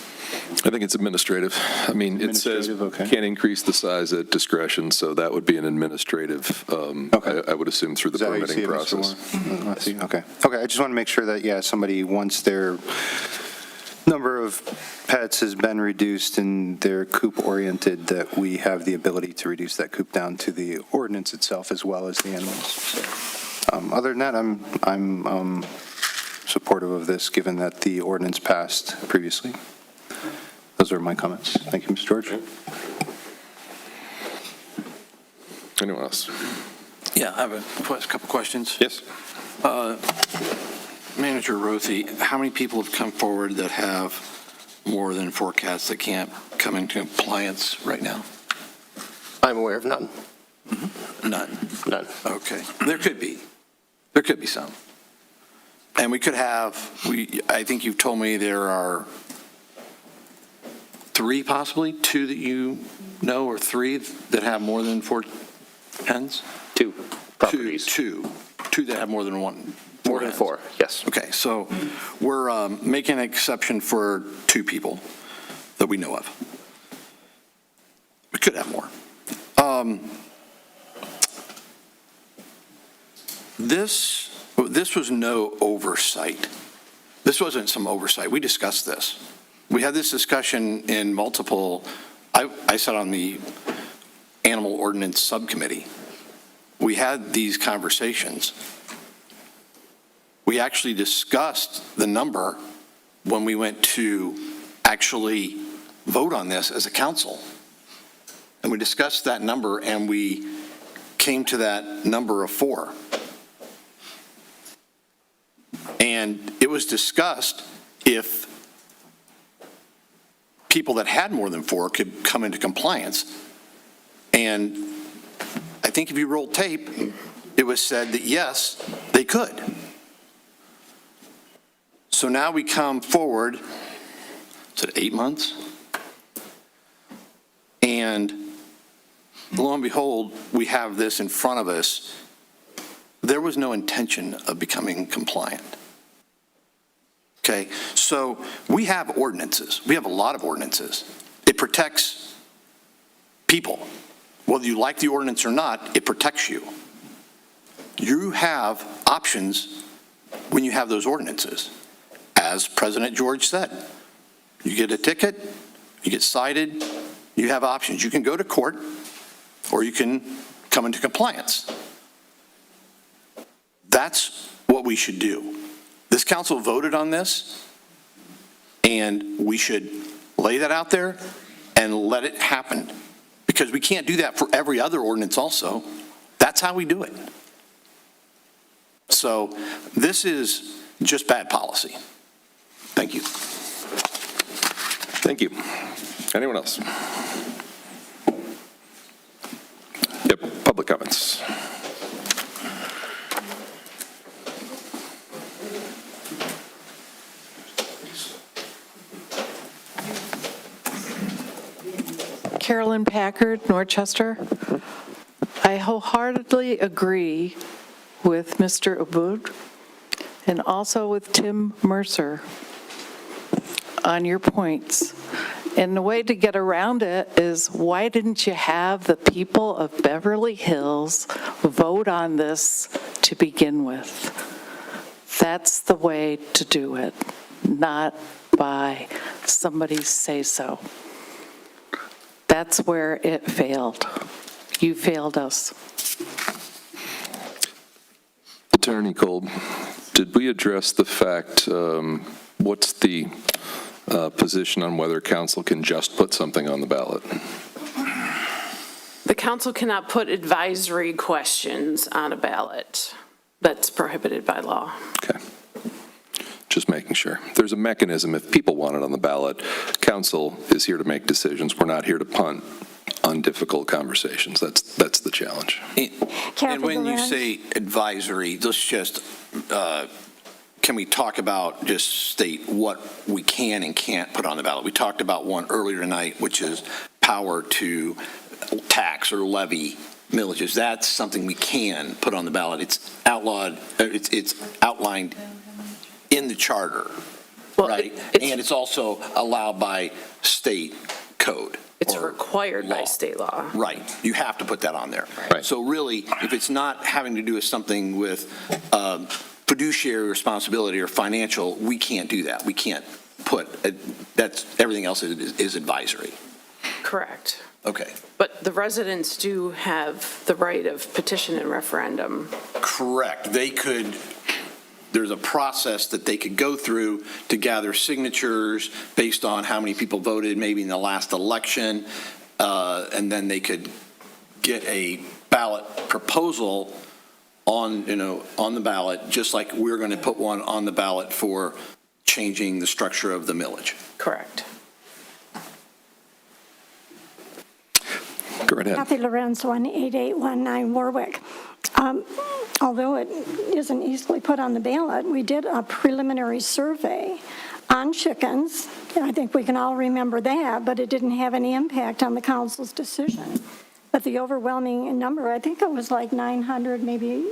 I think it's administrative. I mean, it says okay. Can't increase the size at discretion, so that would be an administrative, I would assume, through the permitting process. Okay. Okay, I just want to make sure that, yeah, somebody, once their number of pets has been reduced and they're coop-oriented, that we have the ability to reduce that coop down to the ordinance itself as well as the animals. So, other than that, I'm supportive of this, given that the ordinance passed previously. Those are my comments. Thank you, Mr. George. Anyone else? Yeah, I have a couple questions. Yes. Manager Rothie, how many people have come forward that have more than 4 cats that can't come into compliance right now? I'm aware of none. None? None. Okay. There could be. There could be some. And we could have, I think you've told me there are 3 possibly, 2 that you know, or 3 that have more than 4 hens? 2 properties. Two that have more than 1. More than 4, yes. Okay, so we're making an exception for 2 people that we know of. We could have more. This was no oversight. This wasn't some oversight. We discussed this. We had this discussion in multiple, I sat on the Animal Ordinance Subcommittee. We had these conversations. We actually discussed the number when we went to actually vote on this as a council. And we discussed that number and we came to that number of 4. And it was discussed if people that had more than 4 could come into compliance. And I think if you roll tape, it was said that yes, they could. So now we come forward, is it 8 months? And lo and behold, we have this in front of us. There was no intention of becoming compliant. Okay, so we have ordinances. We have a lot of ordinances. It protects people. Whether you like the ordinance or not, it protects you. You have options when you have those ordinances. As President George said, you get a ticket, you get cited, you have options. You can go to court or you can come into compliance. That's what we should do. This council voted on this, and we should lay that out there and let it happen, because we can't do that for every other ordinance also. That's how we do it. So this is just bad policy. Thank you. Thank you. Anyone else? Yep, public comments. Carolyn Packard, Norchester. I wholeheartedly agree with Mr. Aboud and also with Tim Mercer on your points. And the way to get around it is, why didn't you have the people of Beverly Hills vote on this to begin with? That's the way to do it, not by somebody's say-so. That's where it failed. You failed us. Attorney Kolb, did we address the fact, what's the position on whether council can just put something on the ballot? The council cannot put advisory questions on a ballot. That's prohibited by law. Okay. Just making sure. There's a mechanism. If people want it on the ballot, council is here to make decisions. We're not here to punt on difficult conversations. That's the challenge. And when you say advisory, let's just, can we talk about, just state what we can and can't put on the ballot? We talked about one earlier tonight, which is power to tax or levy millages. That's something we can put on the ballot. It's outlawed, it's outlined in the charter, right? And it's also allowed by state code. It's required by state law. Right. You have to put that on there. Right. So really, if it's not having to do with something with fiduciary responsibility or financial, we can't do that. We can't put, that's, everything else is advisory. Correct. Okay. But the residents do have the right of petition and referendum. Correct. They could, there's a process that they could go through to gather signatures based on how many people voted maybe in the last election, and then they could get a ballot proposal on, on the ballot, just like we're going to put one on the ballot for changing the structure of the millage. Correct. Go right ahead. Kathy Lorenz, 18819 Warwick. Although it isn't easily put on the ballot, we did a preliminary survey on chickens. I think we can all remember that, but it didn't have any impact on the council's decision. But the overwhelming number, I think it was like 900, maybe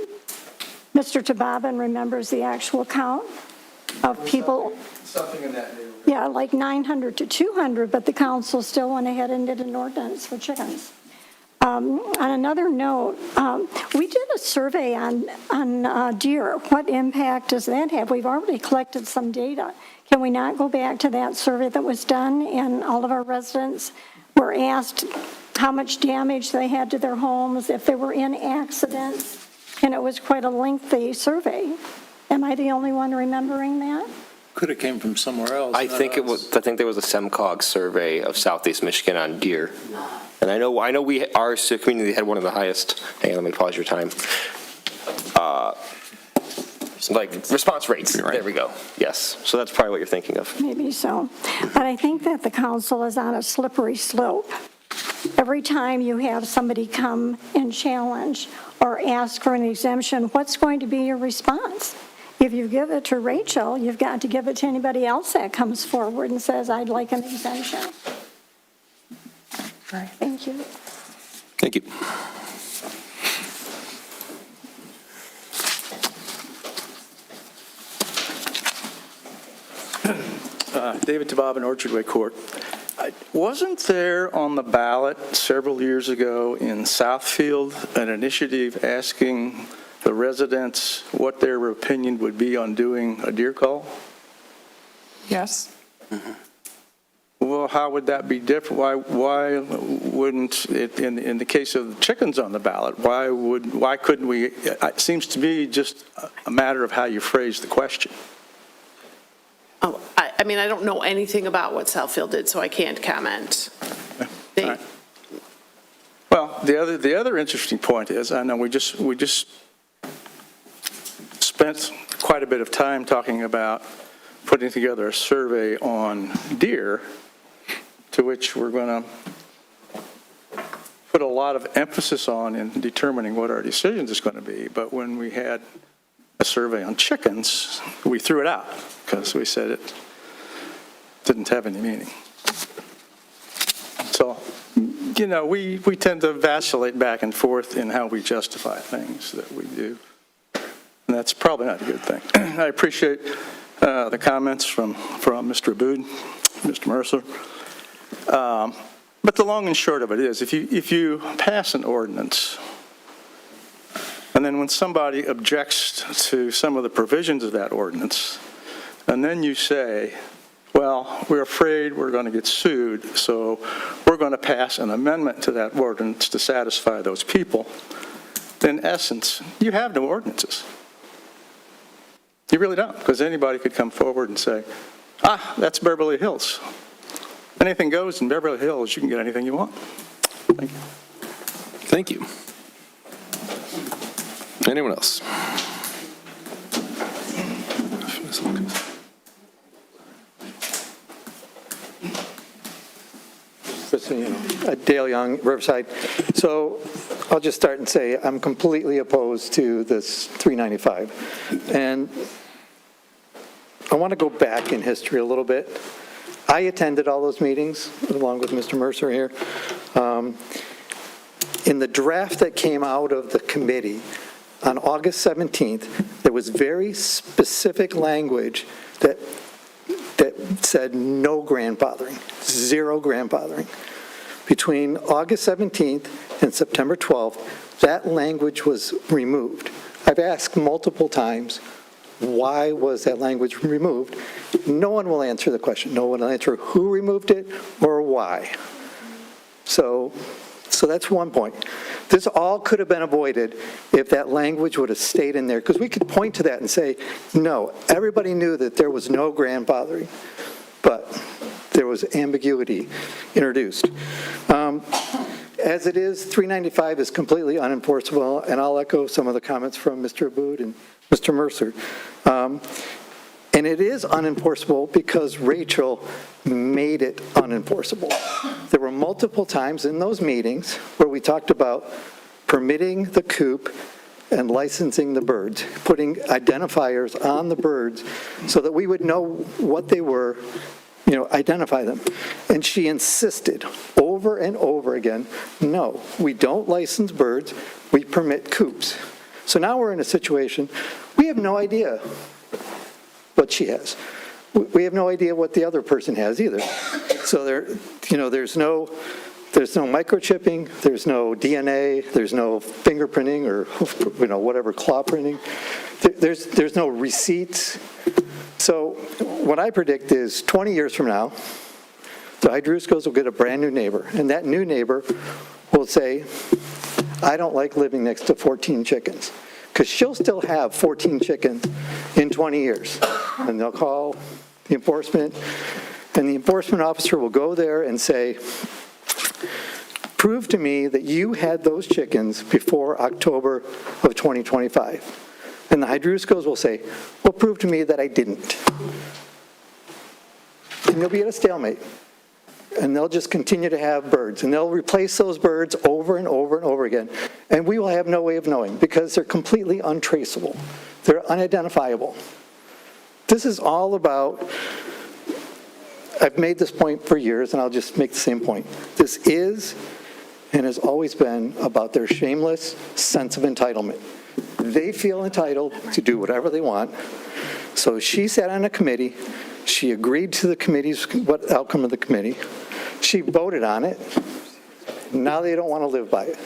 Mr. Tababin remembers the actual count of people. Something in that neighborhood. Yeah, like 900 to 200, but the council still went ahead and did an ordinance for chickens. On another note, we did a survey on deer. What impact does that have? We've already collected some data. Can we not go back to that survey that was done, and all of our residents were asked how much damage they had to their homes, if they were in accidents, and it was quite a lengthy survey. Am I the only one remembering that? Could have came from somewhere else. I think there was a SEMCOG survey of Southeast Michigan on deer. And I know our community had one of the highest, hang on, let me pause your time. Response rates, right. There we go, yes. So that's probably what you're thinking of. Maybe so. But I think that the council is on a slippery slope. Every time you have somebody come and challenge or ask for an exemption, what's going to be your response? If you give it to Rachel, you've got to give it to anybody else that comes forward and says, I'd like an exemption. Right. Thank you. Thank you. David Tabab in Orchard Way Court. Wasn't there on the ballot several years ago in Southfield an initiative asking the residents what their opinion would be on doing a deer call? Yes. Mm-hmm. Well, how would that be different? Why wouldn't it, in the case of chickens on the ballot, why couldn't we, it seems to me just a matter of how you phrase the question. Oh, I mean, I don't know anything about what Southfield did, so I can't comment. Right. Well, the other interesting point is, I know we just spent quite a bit of time talking about putting together a survey on deer, to which we're going to put a lot of emphasis on in determining what our decisions is going to be. But when we had a survey on chickens, we threw it out because we said it didn't have any meaning. So, we tend to vacillate back and forth in how we justify things that we do. And that's probably not a good thing. I appreciate the comments from Mr. Abood, Mr. Mercer. But the long and short of it is, if you pass an ordinance, and then when somebody objects to some of the provisions of that ordinance, and then you say, well, we're afraid we're going to get sued, so we're going to pass an amendment to that ordinance to satisfy those people, in essence, you have no ordinances. You really don't, because anybody could come forward and say, that's Beverly Hills. Anything goes in Beverly Hills, you can get anything you want. Thank you. Thank you. Anyone else? Dale Young, Riverside. So I'll just start and say I'm completely opposed to this 395. And I want to go back in history a little bit. I attended all those meetings along with Mr. Mercer here. In the draft that came out of the committee on August 17th, there was very specific language that said no grandfathering, zero grandfathering. Between August 17th and September 12th, that language was removed. I've asked multiple times, why was that language removed? No one will answer the question. No one will answer who removed it or why. So that's one point. This all could have been avoided if that language would have stayed in there, because we could point to that and say, no, everybody knew that there was no grandfathering, but there was ambiguity introduced. As it is, 395 is completely unenforceable, and I'll echo some of the comments from Mr. Abood and Mr. Mercer. And it is unenforceable because Rachel made it unenforceable. There were multiple times in those meetings where we talked about permitting the coop and licensing the birds, putting identifiers on the birds so that we would know what they were, identify them. And she insisted over and over again, no, we don't license birds, we permit coops. So now we're in a situation, we have no idea what she has. We have no idea what the other person has either. So there's no microchipping, there's no DNA, there's no fingerprinting or whatever claw printing. There's no receipts. So what I predict is 20 years from now, the Hydruscos will get a brand new neighbor, and that new neighbor will say, I don't like living next to 14 chickens, because she'll still have 14 chickens in 20 years. And they'll call the enforcement, and the enforcement officer will go there and say, prove to me that you had those chickens before October of 2025. And the Hydruscos will say, well, prove to me that I didn't. And they'll be at a stalemate. And they'll just continue to have birds. And they'll replace those birds over and over and over again. And we will have no way of knowing because they're completely untraceable. They're unidentifiable. This is all about, I've made this point for years, and I'll just make the same point. This is and has always been about their shameless sense of entitlement. They feel entitled to do whatever they want. So she sat on a committee. She agreed to the committee's outcome of the committee. She voted on it. Now they don't want to live by it.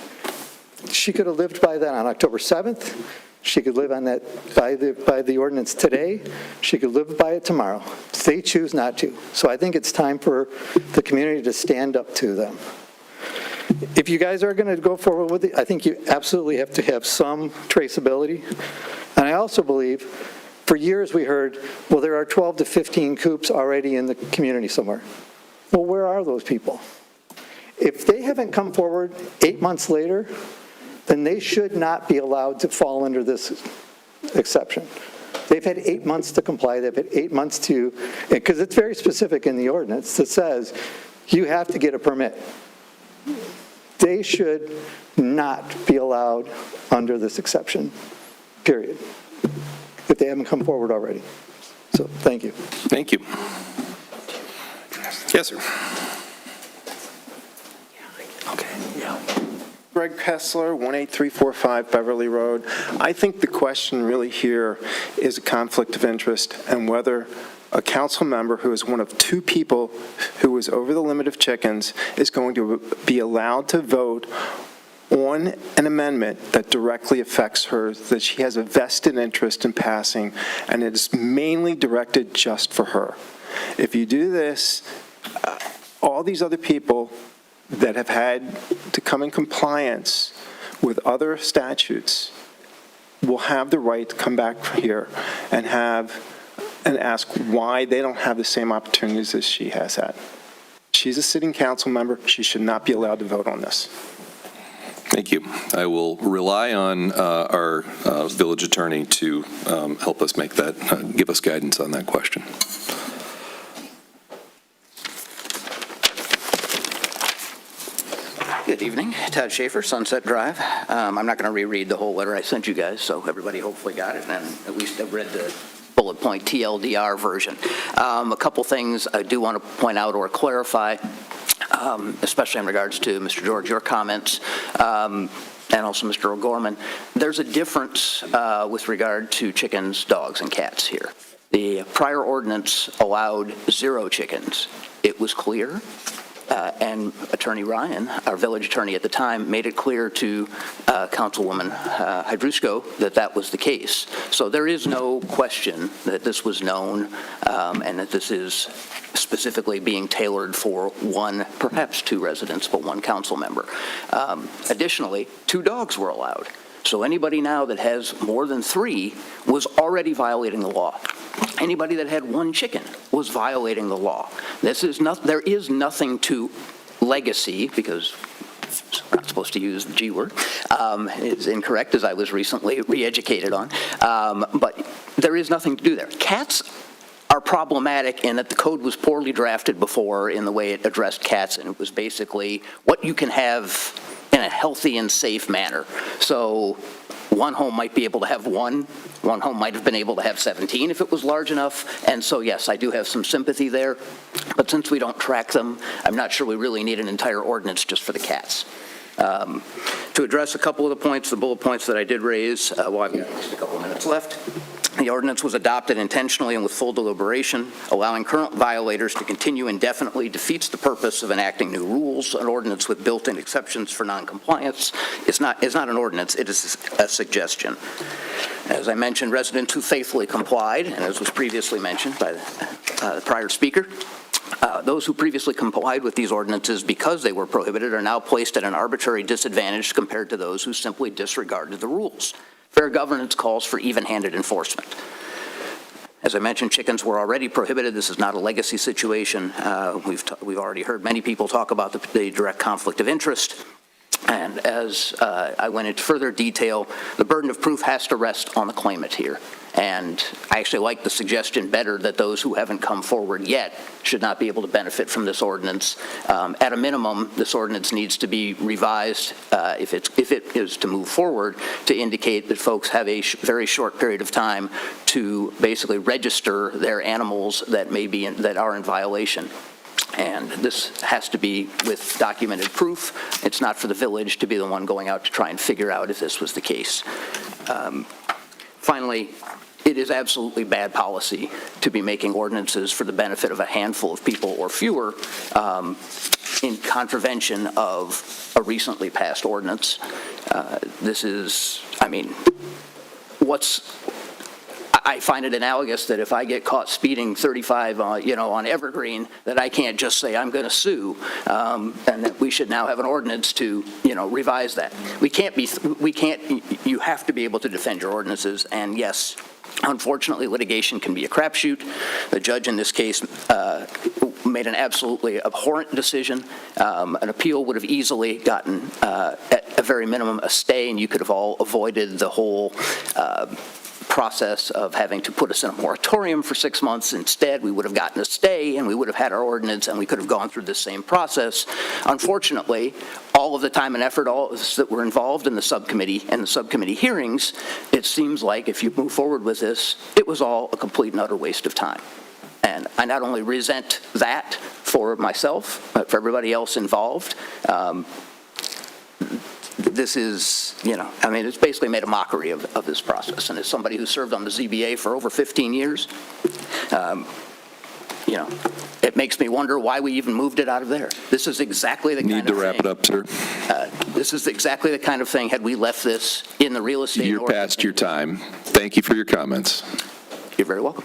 She could have lived by that on October 7th. She could live on that by the ordinance today. She could live by it tomorrow. They choose not to. So I think it's time for the community to stand up to them. If you guys are going to go forward with it, I think you absolutely have to have some traceability. And I also believe, for years we heard, well, there are 12 to 15 coops already in the community somewhere. Well, where are those people? If they haven't come forward 8 months later, then they should not be allowed to fall under this exception. They've had 8 months to comply. They've had 8 months to, because it's very specific in the ordinance that says you have to get a permit. They should not be allowed under this exception, period, if they haven't come forward already. So, thank you. Thank you. Yes, sir. Greg Kessler, 18345 Beverly Road. I think the question really here is a conflict of interest and whether a council member who is one of two people who is over the limit of chickens is going to be allowed to vote on an amendment that directly affects her, that she has a vested interest in passing, and it is mainly directed just for her. If you do this, all these other people that have had to come in compliance with other statutes will have the right to come back here and ask why they don't have the same opportunities as she has had. She's a sitting council member. She should not be allowed to vote on this. Thank you. I will rely on our village attorney to help us make that, give us guidance on that question. Good evening. Todd Schaefer, Sunset Drive. I'm not going to reread the whole letter I sent you guys, so everybody hopefully got it, and at least have read the bullet point TLDR version. A couple things I do want to point out or clarify, especially in regards to, Mr. George, your comments, and also Mr. O'Gorman. There's a difference with regard to chickens, dogs, and cats here. The prior ordinance allowed 0 chickens. It was clear. And Attorney Ryan, our village attorney at the time, made it clear to Councilwoman Hydrusko that that was the case. So there is no question that this was known and that this is specifically being tailored for 1, perhaps 2 residents, but 1 council member. Additionally, 2 dogs were allowed. So anybody now that has more than 3 was already violating the law. Anybody that had 1 chicken was violating the law. There is nothing to legacy, because we're not supposed to use the G word. It's incorrect, as I was recently re-educated on. But there is nothing to do there. Cats are problematic in that the code was poorly drafted before in the way it addressed cats, and it was basically what you can have in a healthy and safe manner. So one home might be able to have 1 home might have been able to have 17 if it was large enough, and so yes, I do have some sympathy there, but since we don't track them, I'm not sure we really need an entire ordinance just for the cats. To address a couple of the points, the bullet points that I did raise, well, I've got just a couple of minutes left. The ordinance was adopted intentionally and with full deliberation. Allowing current violators to continue indefinitely defeats the purpose of enacting new rules. An ordinance with built-in exceptions for noncompliance is not an ordinance, it is a suggestion. As I mentioned, residents who faithfully complied, and as was previously mentioned by the prior speaker, those who previously complied with these ordinances because they were prohibited are now placed at an arbitrary disadvantage compared to those who simply disregarded the rules. Fair governance calls for even-handed enforcement. As I mentioned, chickens were already prohibited. This is not a legacy situation. We've already heard many people talk about the direct conflict of interest. And as I went into further detail, the burden of proof has to rest on the claimant here. And I actually like the suggestion better that those who haven't come forward yet should not be able to benefit from this ordinance. At a minimum, this ordinance needs to be revised, if it is to move forward, to indicate that folks have a very short period of time to basically register their animals that are in violation. And this has to be with documented proof. It's not for the village to be the one going out to try and figure out if this was the case. Finally, it is absolutely bad policy to be making ordinances for the benefit of a handful of people or fewer in contravention of a recently passed ordinance. This is, I find it analogous that if I get caught speeding 35, on Evergreen, that I can't just say I'm going to sue, and that we should now have an ordinance to, revise that. You have to be able to defend your ordinances, and yes, unfortunately, litigation can be a crapshoot. The judge in this case made an absolutely abhorrent decision. An appeal would have easily gotten, at a very minimum, a stay, and you could have all avoided the whole process of having to put us in a moratorium for 6 months. Instead, we would have gotten a stay, and we would have had our ordinance, and we could have gone through this same process. Unfortunately, all of the time and effort that were involved in the subcommittee and the subcommittee hearings, it seems like if you move forward with this, it was all a complete and utter waste of time. And I not only resent that for myself, but for everybody else involved. this is, I mean, it's basically made a mockery of this process. And as somebody who served on the ZBA for over 15 years, it makes me wonder why we even moved it out of there. This is exactly the kind of thing. Need to wrap it up, sir. This is exactly the kind of thing, had we left this in the real estate. You're past your time. Thank you for your comments. You're very welcome.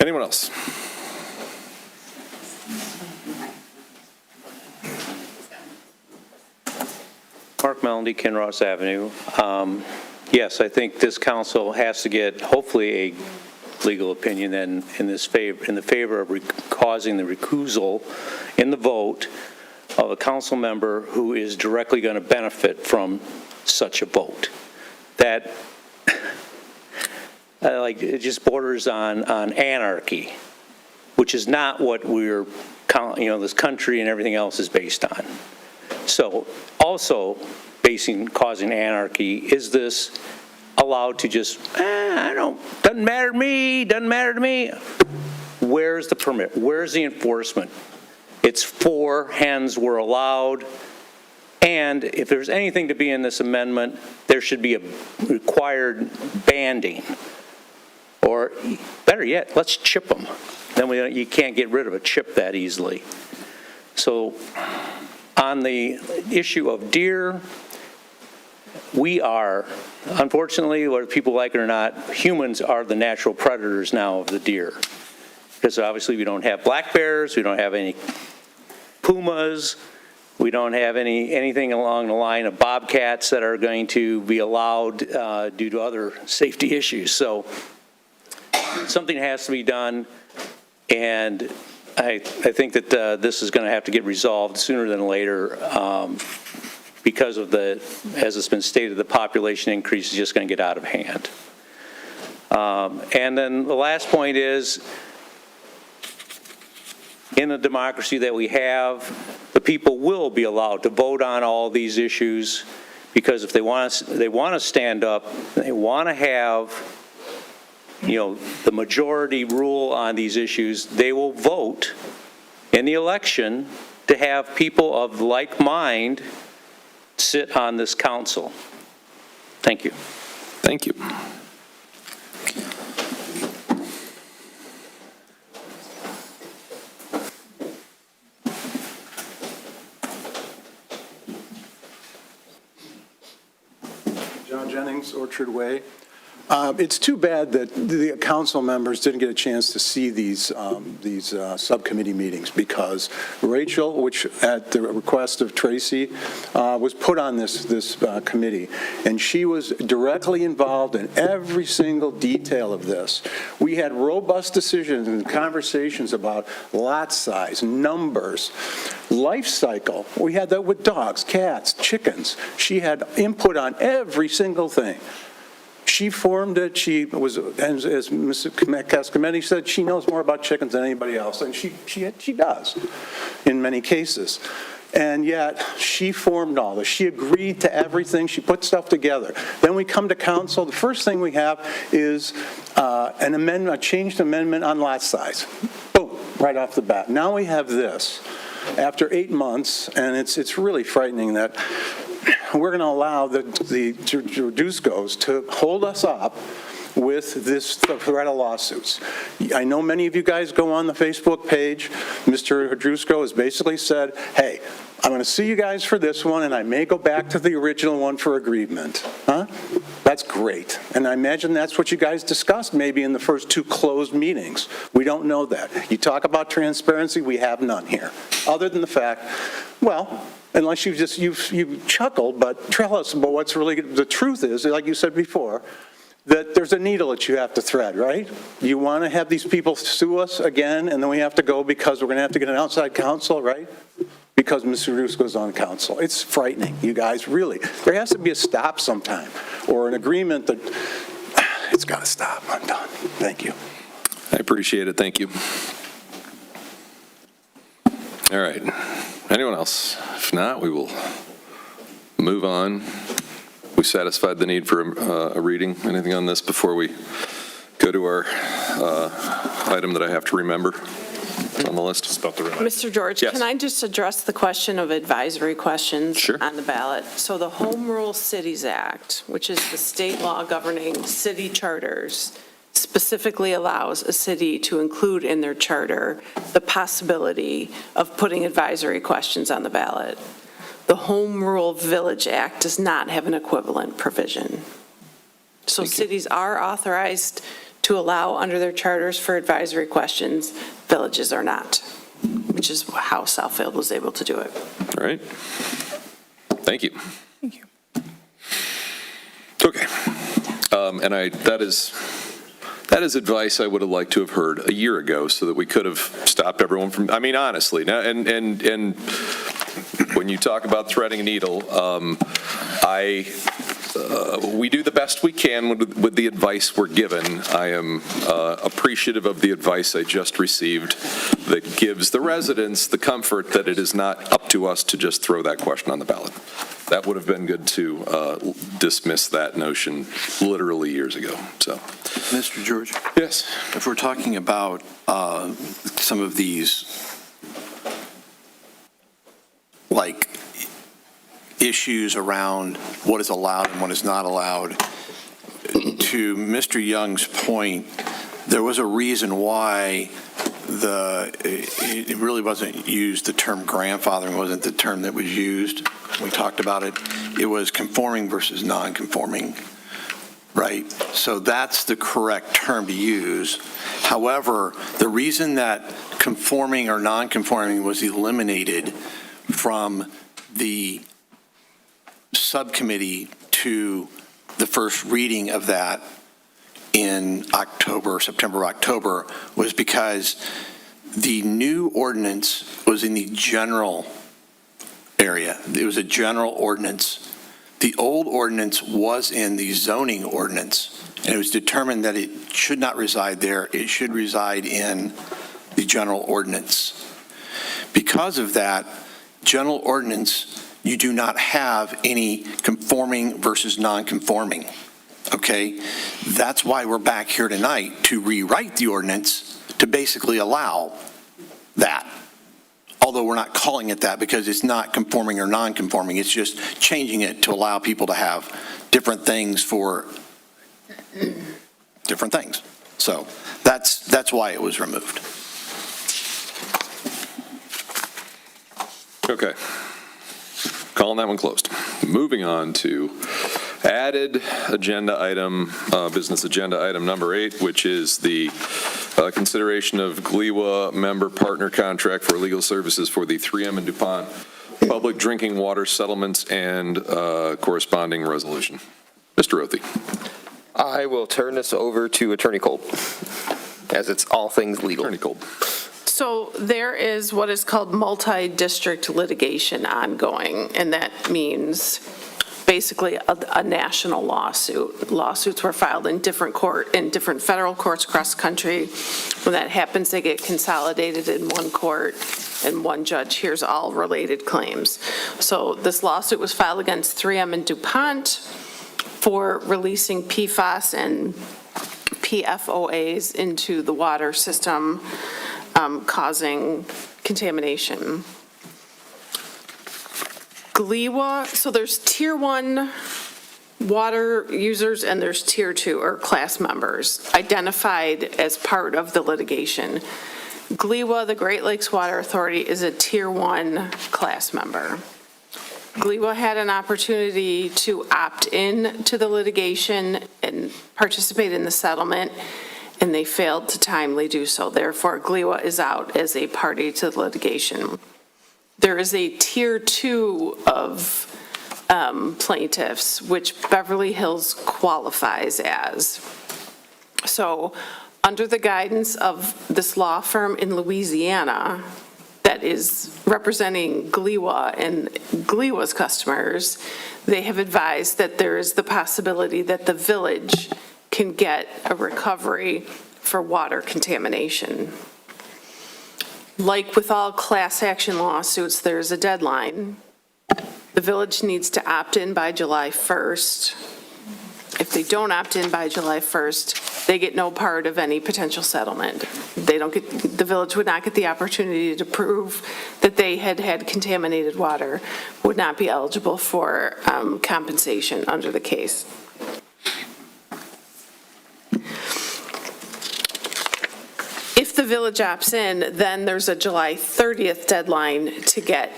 Anyone else? Mark Melody, Kinross Avenue. Yes, I think this council has to get, hopefully, a legal opinion then in the favor of causing the recusal in the vote of a council member who is directly going to benefit from such a vote. That, it just borders on anarchy, which is not what we're, this country and everything else is based on. So, also causing anarchy, is this allowed to just, doesn't matter to me. Where's the permit? Where's the enforcement? It's 4 hens were allowed, and if there's anything to be in this amendment, there should be a required banding. Or better yet, let's chip them. Then you can't get rid of a chip that easily. So on the issue of deer, we are, unfortunately, whether people like it or not, humans are the natural predators now of the deer. Because obviously we don't have black bears, we don't have any pumas, we don't have anything along the line of bobcats that are going to be allowed due to other safety issues. So something has to be done, and I think that this is going to have to get resolved sooner than later because of as it's been stated, the population increase is just going to get out of hand. And then the last point is, in the democracy that we have, the people will be allowed to vote on all these issues, because if they want to stand up, they want to have the majority rule on these issues, they will vote in the election to have people of like mind sit on this council. Thank you. Thank you. John Jennings, Orchard Way. It's too bad that the council members didn't get a chance to see these subcommittee meetings, because Rachel, which at the request of Tracy, was put on this committee, and she was directly involved in every single detail of this. We had robust decisions and conversations about lot size, numbers, life cycle. We had that with dogs, cats, chickens. She had input on every single thing. She formed it. She was, as Ms. Cascametti said, she knows more about chickens than anybody else, and she does in many cases. And yet, she formed all this. She agreed to everything. She put stuff together. Then we come to council. The first thing we have is an amendment, a changed amendment on lot size. Boom, right off the bat. Now we have this after 8 months, and it's really frightening that we're going to allow the Druscos to hold us up with this threat of lawsuits. I know many of you guys go on the Facebook page. Mr. Drusco has basically said, hey, I'm going to sue you guys for this one, and I may go back to the original one for agreement. Huh? That's great. And I imagine that's what you guys discussed maybe in the first 2 closed meetings. We don't know that. You talk about transparency, we have none here. Other than the fact, well, unless you've chuckled, but tell us about what's really, the truth is, like you said before, that there's a needle that you have to thread, right? You want to have these people sue us again, and then we have to go because we're going to have to get an outside counsel, right? Because Mr. Drusco's on council. It's frightening, you guys, really. There has to be a stop sometime, or an agreement that it's got to stop. I'm done. Thank you. I appreciate it. Thank you. All right. Anyone else? If not, we will move on. We satisfied the need for a reading. Anything on this before we go go to our item that I have to remember. It's on the list. Mr. George, Yes. can I just address the question of advisory questions on the ballot? So the Home Rule Cities Act, which is the state law governing city charters, specifically allows a city to include in their charter the possibility of putting advisory questions on the ballot. The Home Rule Village Act does not have an equivalent provision. So cities are authorized to allow under their charters for advisory questions, villages are not, which is how Southfield was able to do it. All right. Thank you. Thank you. Okay. And that is advice I would have liked to have heard a year ago so that we could have stopped everyone from, I mean, honestly, now, and when you talk about threading a needle, we do the best we can with the advice we're given. I am appreciative of the advice I just received that gives the residents the comfort that it is not up to us to just throw that question on the ballot. That would have been good to dismiss that notion literally years ago. So, Mr. George? Yes. If we're talking about some of these, like, issues around what is allowed and what is not allowed, to Mr. Young's point, there was a reason why it really wasn't used, the term grandfathering wasn't the term that was used. We talked about it. It was conforming versus non-conforming, right? So that's the correct term to use. However, the reason that conforming or non-conforming was eliminated from the subcommittee to the first reading of that in September, October, was because the new ordinance was in the general area. It was a general ordinance. The old ordinance was in the zoning ordinance, and it was determined that it should not reside there. It should reside in the general ordinance. Because of that general ordinance, you do not have any conforming versus non-conforming, okay? That's why we're back here tonight, to rewrite the ordinance to basically allow that. Although we're not calling it that because it's not conforming or non-conforming, it's just changing it to allow people to have different things for different things. So that's why it was removed. Okay. Calling that one closed. Moving on to added agenda item, business agenda item number 8, which is the consideration of GLEWA member partner contract for legal services for the 3M and DuPont public drinking water settlements and corresponding resolution. Mr. Othie. I will turn this over to Attorney Kolb, as it's all things legal. Attorney Kolb. So there is what is called multi-district litigation ongoing, and that means basically a national lawsuit. Lawsuits were filed in different federal courts across the country. When that happens, they get consolidated in one court, and one judge hears all related claims. So this lawsuit was filed against 3M and DuPont for releasing PFAS and PFOAs into the water system, causing contamination. GLEWA, so there's Tier 1 water users and there's Tier 2, or class members, identified as part of the litigation. GLEWA, the Great Lakes Water Authority, is a Tier 1 class member. GLEWA had an opportunity to opt in to the litigation and participate in the settlement, and they failed to timely do so. Therefore, GLEWA is out as a party to the litigation. There is a Tier 2 of plaintiffs, which Beverly Hills qualifies as. So, under the guidance of this law firm in Louisiana that is representing GLEWA and GLEWA's customers, they have advised that there is the possibility that the village can get a recovery for water contamination. Like with all class action lawsuits, there's a deadline. The village needs to opt in by July 1st. If they don't opt in by July 1st, they get no part of any potential settlement. The village would not get the opportunity to prove that they had had contaminated water, would not be eligible for compensation under the case. If the village opts in, then there's a July 30th deadline to get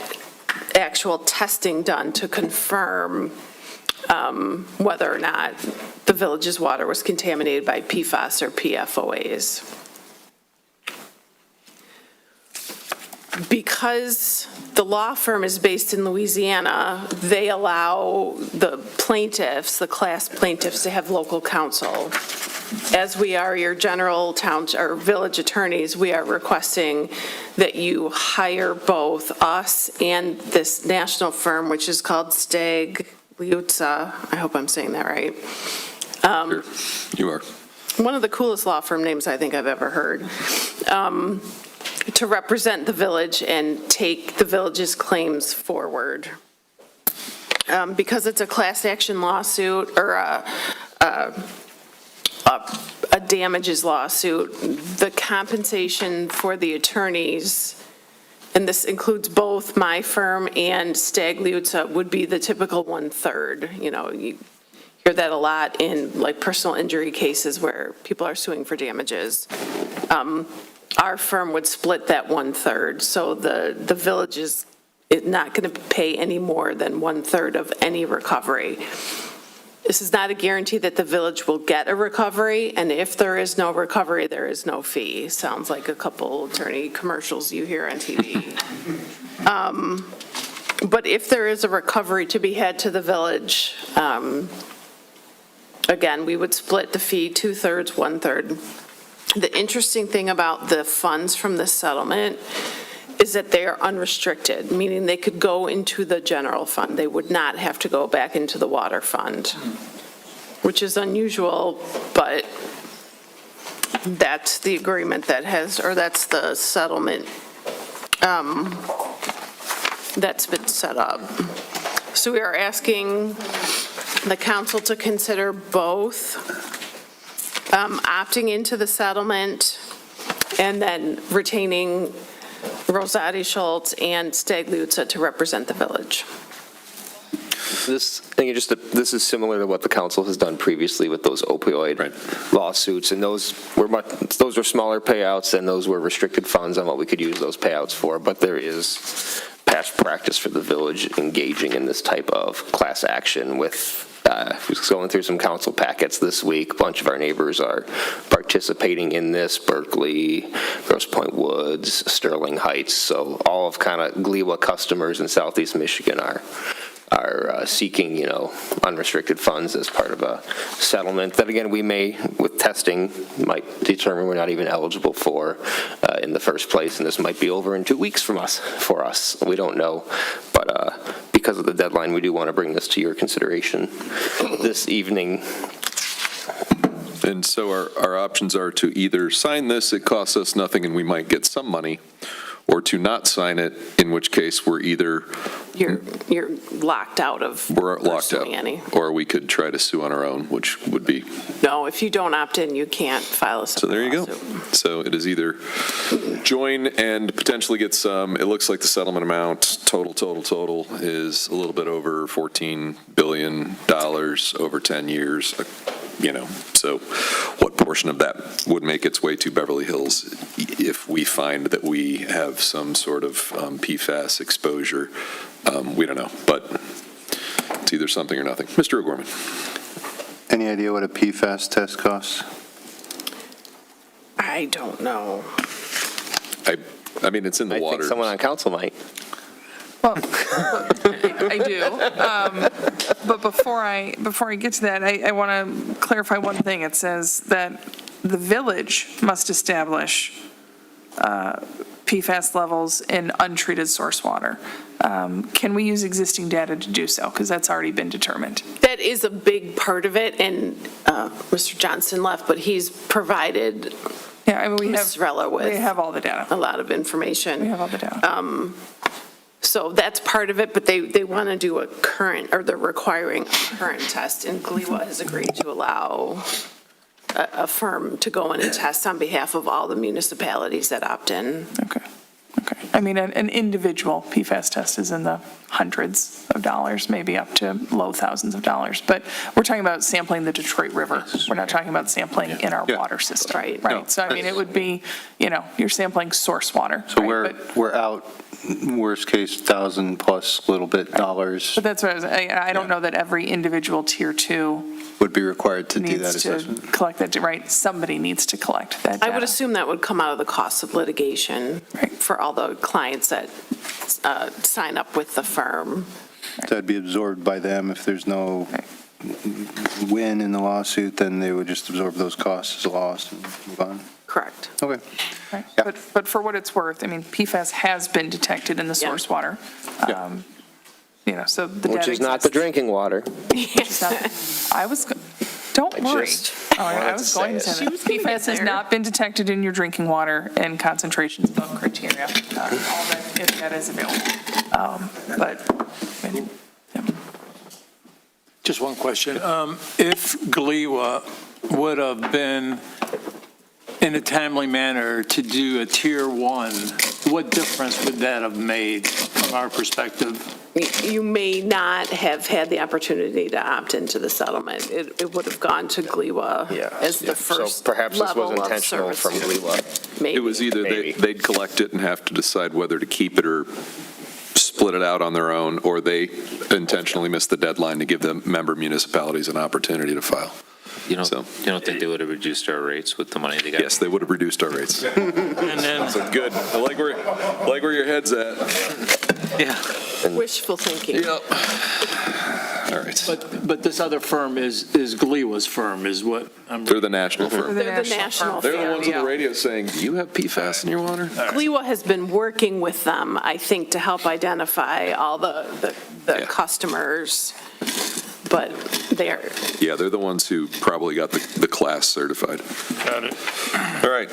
actual testing done to confirm whether or not the village's water was contaminated by PFAS or PFOAs. Because the law firm is based in Louisiana, they allow the plaintiffs, the class plaintiffs, to have local counsel. As we are your general town or village attorneys, we are requesting that you hire both us and this national firm, which is called Stagg Liuzza. I hope I'm saying that right. Sure. You are. One of the coolest law firm names I think I've ever heard. To represent the village and take the village's claims forward. Because it's a class action lawsuit or a damages lawsuit, the compensation for the attorneys, and this includes both my firm and Stagg Liuzza, would be the typical 1/3. You know, you hear that a lot in like personal injury cases where people are suing for damages. Our firm would split that 1/3, so the village is not going to pay any more than 1/3 of any recovery. This is not a guarantee that the village will get a recovery, and if there is no recovery, there is no fee. Sounds like a couple attorney commercials you hear on TV. But if there is a recovery to be had to the village, again, we would split the fee 2/3, 1/3. The interesting thing about the funds from this settlement is that they are unrestricted, meaning they could go into the general fund. They would not have to go back into the water fund, which is unusual, but that's the agreement that has, or that's the settlement that's been set up. So we are asking the council to consider both opting into the settlement and then retaining Rosati Schultz and Stagg Liuzza to represent the village. This is similar to what the council has done previously with those opioid lawsuits, and those were smaller payouts, and those were restricted funds on what we could use those payouts for. But there is past practice for the village engaging in this type of class action with. Going through some council packets this week. A bunch of our neighbors are participating in this. Berkeley, Grosse Pointe Woods, Sterling Heights. So all of kind of GLEWA customers in Southeast Michigan are seeking, unrestricted funds as part of a settlement that, again, we may, with testing, might determine we're not even eligible for in the first place, and this might be over in 2 weeks for us. We don't know, but because of the deadline, we do want to bring this to your consideration this evening. And so our options are to either sign this, it costs us nothing, and we might get some money, or to not sign it, in which case we're either... You're locked out of... We're locked out. Any. Or we could try to sue on our own, which would be... No, if you don't opt in, you can't file a separate So there you lawsuit. go. So it is either join and potentially get some. It looks like the settlement amount, total is a little bit over $14 billion over 10 years. So what portion of that would make its way to Beverly Hills if we find that we have some sort of PFAS exposure? We don't know, but it's either something or nothing. Mr. O'Gorman. Any idea what a PFAS test costs? I don't know. I mean, it's in the water. I think someone on council might. Well, I do. But before I get to that, I want to clarify one thing. It says that the village must establish PFAS levels in untreated source water. Can we use existing data to do so? Because that's already been determined. That is a big part of it, and Mr. Johnson left, but he's provided Ms. Rella with we have all the data. A lot of information. We have all the data. So that's part of it, but they want to do a current, or they're requiring a current test, and GLEWA has agreed to allow a firm to go in and test on behalf of all the municipalities that opt in. Okay. I mean, an individual PFAS test is in the hundreds of dollars, maybe up to low thousands of dollars. But we're talking about sampling the Detroit River. We're not talking about sampling in our water system. Right. Right. So, I mean, it would be, you're sampling source water. So right? we're out, worst case, 1,000 plus little bit dollars But that's what I don't know that every individual tier 2 would be required to do that needs to assessment. collect that, right? Somebody needs to collect that I data. would assume that would come out of the cost of litigation for all the clients that sign up with the firm. That'd be absorbed by them. If there's no win in the lawsuit, then they would just absorb those costs as a loss and move on. Correct. Okay. Right. But for what it's worth, I mean, PFAS has been detected in the source water. So the Which data is not the exists. drinking water. Don't worry. wanted I was to going to say say it. that. PFAS has not been detected in your drinking water and concentrations above criteria. All that is available. But, Just one question. If GLEWA would have been in a timely manner to do a tier 1, what difference would that have made from our perspective? You may not have had the opportunity to opt into the settlement. It would have gone to GLEWA as the first So perhaps this was level of intentional from service. GLEWA. Maybe. It was either they'd collect it and have to decide whether to keep it or split it out on their own, or they intentionally missed the deadline to give the member municipalities an opportunity to file. You don't think they would have reduced our rates with the money they got? Yes, they would have reduced our rates. And then, So good. I like where your head's at. yeah. Wishful thinking. Yep. All right. But this other firm is GLEWA's firm, is what I'm. They're the national firm. They're the national They're the firm. ones on the radio saying, do you have PFAS in your water? GLEWA has been working with them, I think, to help identify all the customers, but they're, Yeah, they're the ones who probably got the class certified. Got it. All right.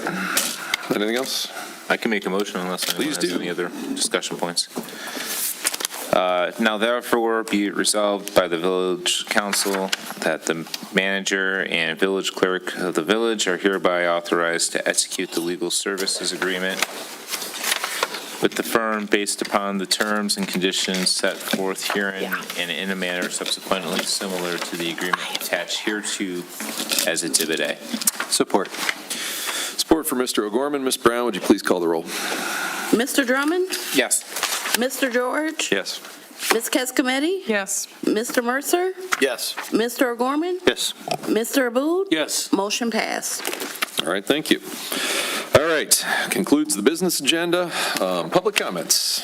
Anything else? I can make a motion unless anyone Please has do. any other discussion points. Now therefore be it resolved by the village council that the manager and village clerk of the village are hereby authorized to execute the legal services agreement with the firm based upon the terms and conditions set forth herein and in a manner subsequently similar to the agreement attached hereto as Exhibit A. Support. Support for Mr. O'Gorman. Ms. Brown, would you please call the roll? Mr. Drummond? Yes. Mr. George? Yes. Ms. Kescometti? yes. Mr. Mercer? Yes. Mr. O'Gorman? Yes. Mr. Abud? Yes. Motion passed. All right, thank you. All right, concludes the business agenda. Public comments.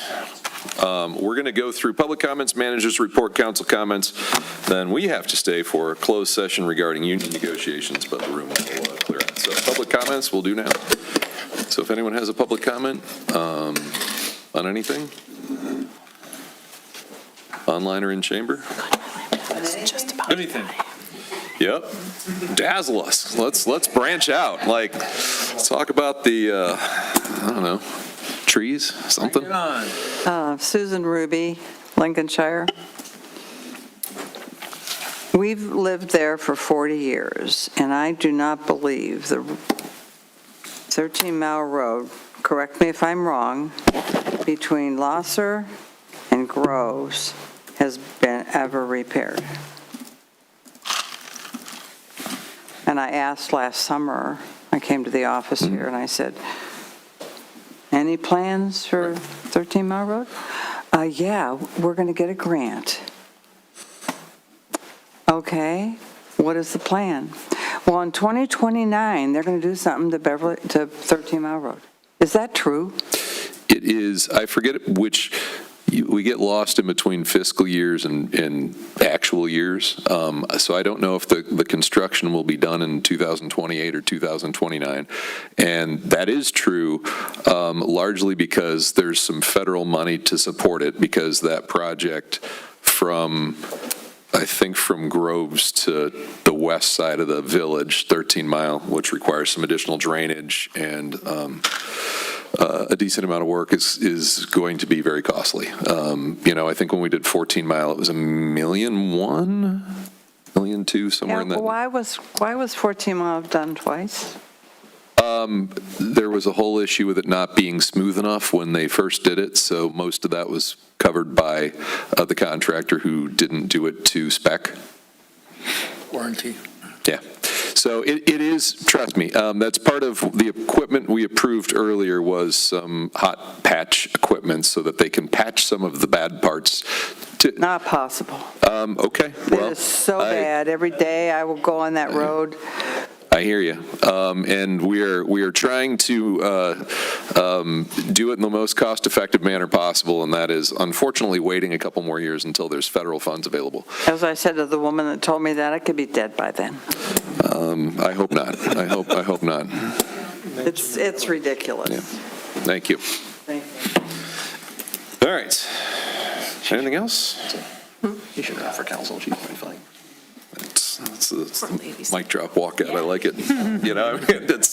We're going to go through public comments, managers report, council comments. Then we have to stay for a closed session regarding union negotiations, but the room will clear out. So public comments we'll do now. So if anyone has a public comment on anything, online or in chamber? Anything. Yep. Dazzle us. Let's branch out. Let's talk about the, I don't know, trees, something. Susan Ruby, Lincolnshire. We've lived there for 40 years, and I do not believe the 13-mile road, correct me if I'm wrong, between Losser and Groves has been ever repaired. And I asked last summer, I came to the office here and I said, any plans for 13-mile road? Yeah, we're going to get a grant. Okay, what is the plan? Well, in 2029, they're going to do something to 13-mile road. Is that true? It is, I forget which, we get lost in between fiscal years and actual years. So I don't know if the construction will be done in 2028 or 2029. And that is true, largely because there's some federal money to support it, because that project from, I think, from Groves to the west side of the village, 13-mile, which requires some additional drainage and a decent amount of work, is going to be very costly. I think when we did 14-mile, it was $1.1 million, million, 2, somewhere in that. Why was 14 Mile done twice? There was a whole issue with it not being smooth enough when they first did it, so most of that was covered by the contractor who didn't do it to spec. Warranty. Yeah. So it is, trust me, that's part of the equipment we approved earlier was some hot patch equipment so that they can patch some of the bad parts. Not possible. Okay. Well, It is so bad. Every day I will go on that road. I hear you. And we are trying to do it in the most cost-effective manner possible, and that is unfortunately waiting a couple more years until there's federal funds available. As I said to the woman that told me that, I could be dead by then. I hope not. I hope not. It's ridiculous. Yeah. Thank you. Thank you. All right. Anything else? You should run for council, chief, it'd be fine. It's a mic drop walkout. I like it. You know, I mean, it's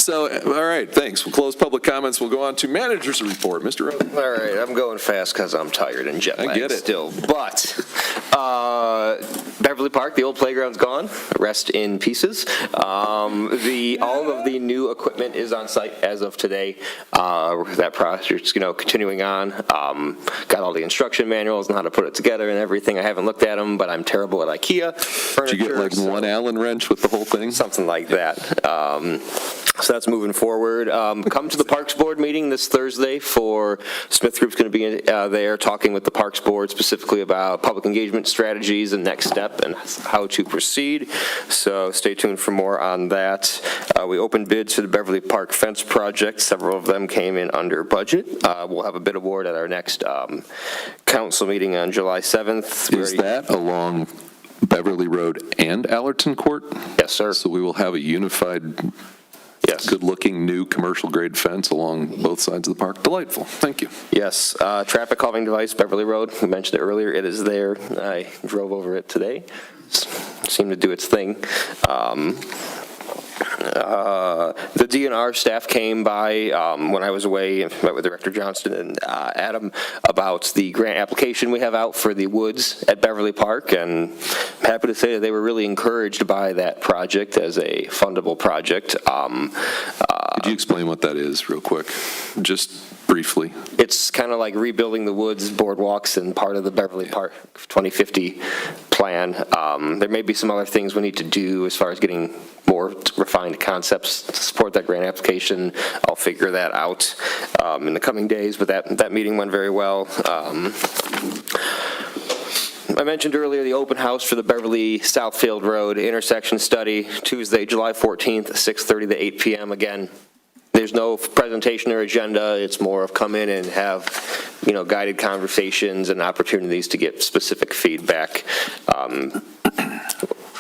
so. All right, thanks. We'll close public comments. We'll go on to manager's report. Mr. Rowe. All right, I'm going fast because I'm tired and jet lagged I get it. still. But Beverly Park, the old playground's gone. Rest in pieces. All of the new equipment is on site as of today. That project's continuing on. Got all the instruction manuals and how to put it together and everything. I haven't looked at them, but I'm terrible at IKEA furniture. Did you get like one Allen wrench with the whole thing? Something like that. So that's moving forward. Come to the Parks Board meeting this Thursday for Smith Group's going to be there talking with the Parks Board specifically about public engagement strategies and next step and how to proceed. So stay tuned for more on that. We opened bids for the Beverly Park fence project. Several of them came in under budget. We'll have a bid award at our next council meeting on July 7th. Is that along Beverly Road and Allerton Court? Yes, sir. So we will have a unified, good-looking new commercial-grade fence along both sides of the park. Delightful. Thank you. Yes. Traffic calming device, Beverly Road. We mentioned it earlier. It is there. I drove over it today. Seemed to do its thing. The DNR staff came by when I was away, met with Director Johnston and Adam about the grant application we have out for the woods at Beverly Park, and I'm happy to say that they were really encouraged by that project as a fundable project. Could you explain what that is real quick, just briefly? It's kind of like rebuilding the woods boardwalks and part of the Beverly Park 2050 plan. There may be some other things we need to do as far as getting more refined concepts to support that grant application. I'll figure that out in the coming days, but that meeting went very well. I mentioned earlier the open house for the Beverly Southfield Road intersection study, Tuesday, July 14th, 6:30 to 8 p.m. Again, there's no presentation or agenda. It's more of come in and have, guided conversations and opportunities to get specific feedback.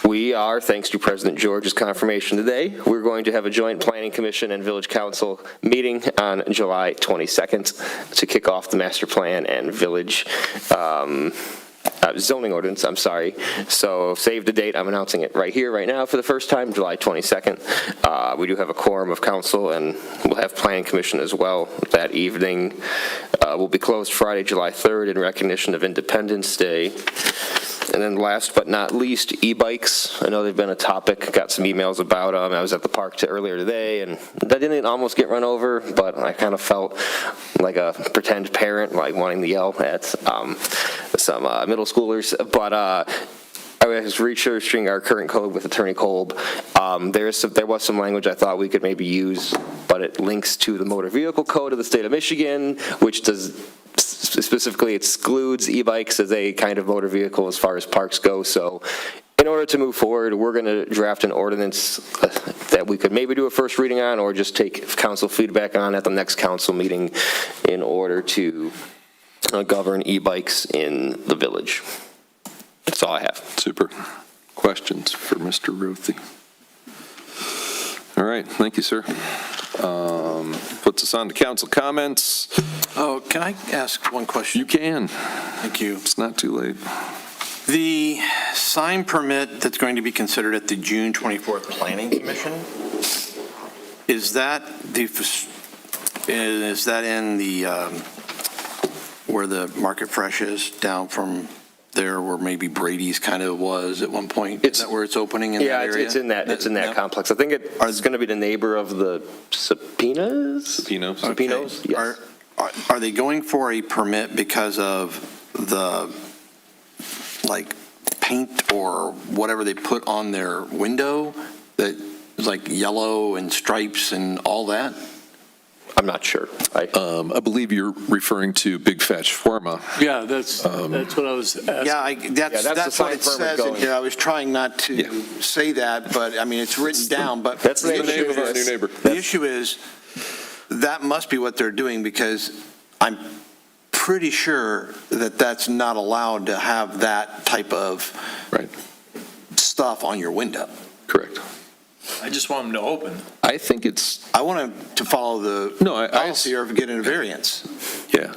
We are, thanks to President George's confirmation today, we're going to have a joint Planning Commission and Village Council meeting on July 22nd to kick off the master plan and village zoning ordinance, I'm sorry. So save the date. I'm announcing it right here, right now for the first time, July 22nd. We do have a quorum of council, and we'll have Planning Commission as well that evening. We'll be closed Friday, July 3rd in recognition of Independence Day. And then last but not least, e-bikes. I know they've been a topic. Got some emails about them. I was at the park earlier today, and I didn't almost get run over, but I kind of felt like a pretend parent, like wanting to yell at some middle schoolers. But I was researching our current code with Attorney Kolb. There was some language I thought we could maybe use, but it links to the motor vehicle code of the state of Michigan, which does specifically excludes e-bikes as a kind of motor vehicle as far as parks go. So in order to move forward, we're going to draft an ordinance that we could maybe do a first reading on or just take council feedback on at the next council meeting in order to govern e-bikes in the village. That's all I have. Super. Questions for Mr. Ruthie? All right. Thank you, sir. Puts us on to council comments. Oh, can I ask one question? You can. Thank you. It's not too late. The sign permit that's going to be considered at the June 24th Planning Commission, is that in the, where the Market Fresh is, down from there where maybe Brady's kind of was at one point? Is that where it's opening in that area? It's in that complex. I think it's going to be the neighbor of the Supinos? Yes. Are they going for a permit because of the, like, paint or whatever they put on their window that is like yellow and stripes and all that? I'm not sure. I believe you're referring to Big Fat Shawarma. Yeah, that's what I was asking. Yeah, that's what it says in here. I was trying not to say that, but I mean, it's written down, but that's the name of our new neighbor. The issue is, that must be what they're doing, because I'm pretty sure that that's not allowed to have that type of stuff on your window. Correct. I just want them to open. I think it's... I want them to follow the policy or getting a variance. Yeah,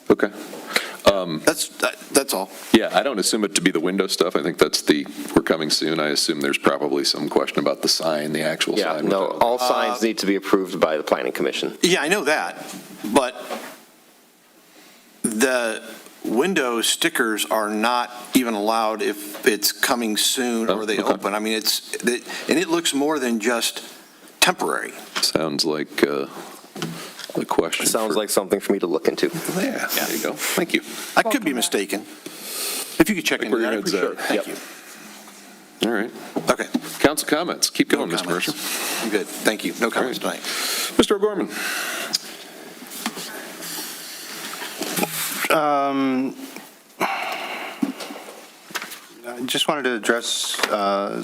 okay. That's all. Yeah, I don't assume it to be the window stuff. I think that's we're coming soon. I assume there's probably some question about the sign, the actual sign. No, all signs need to be approved by the Planning Commission. Yeah, I know that, but the window stickers are not even allowed if it's coming soon or they open. I mean, and it looks more than just temporary. Sounds like a question. Sounds like something for me to look into. Yeah, there you go. Thank you. I could be mistaken. If you could check into that, sure. Thank you. All right. Okay. Council comments. Keep going, Mr. Mercer. I'm good. Thank you. No comments tonight. Mr. O'Gorman. I just wanted to address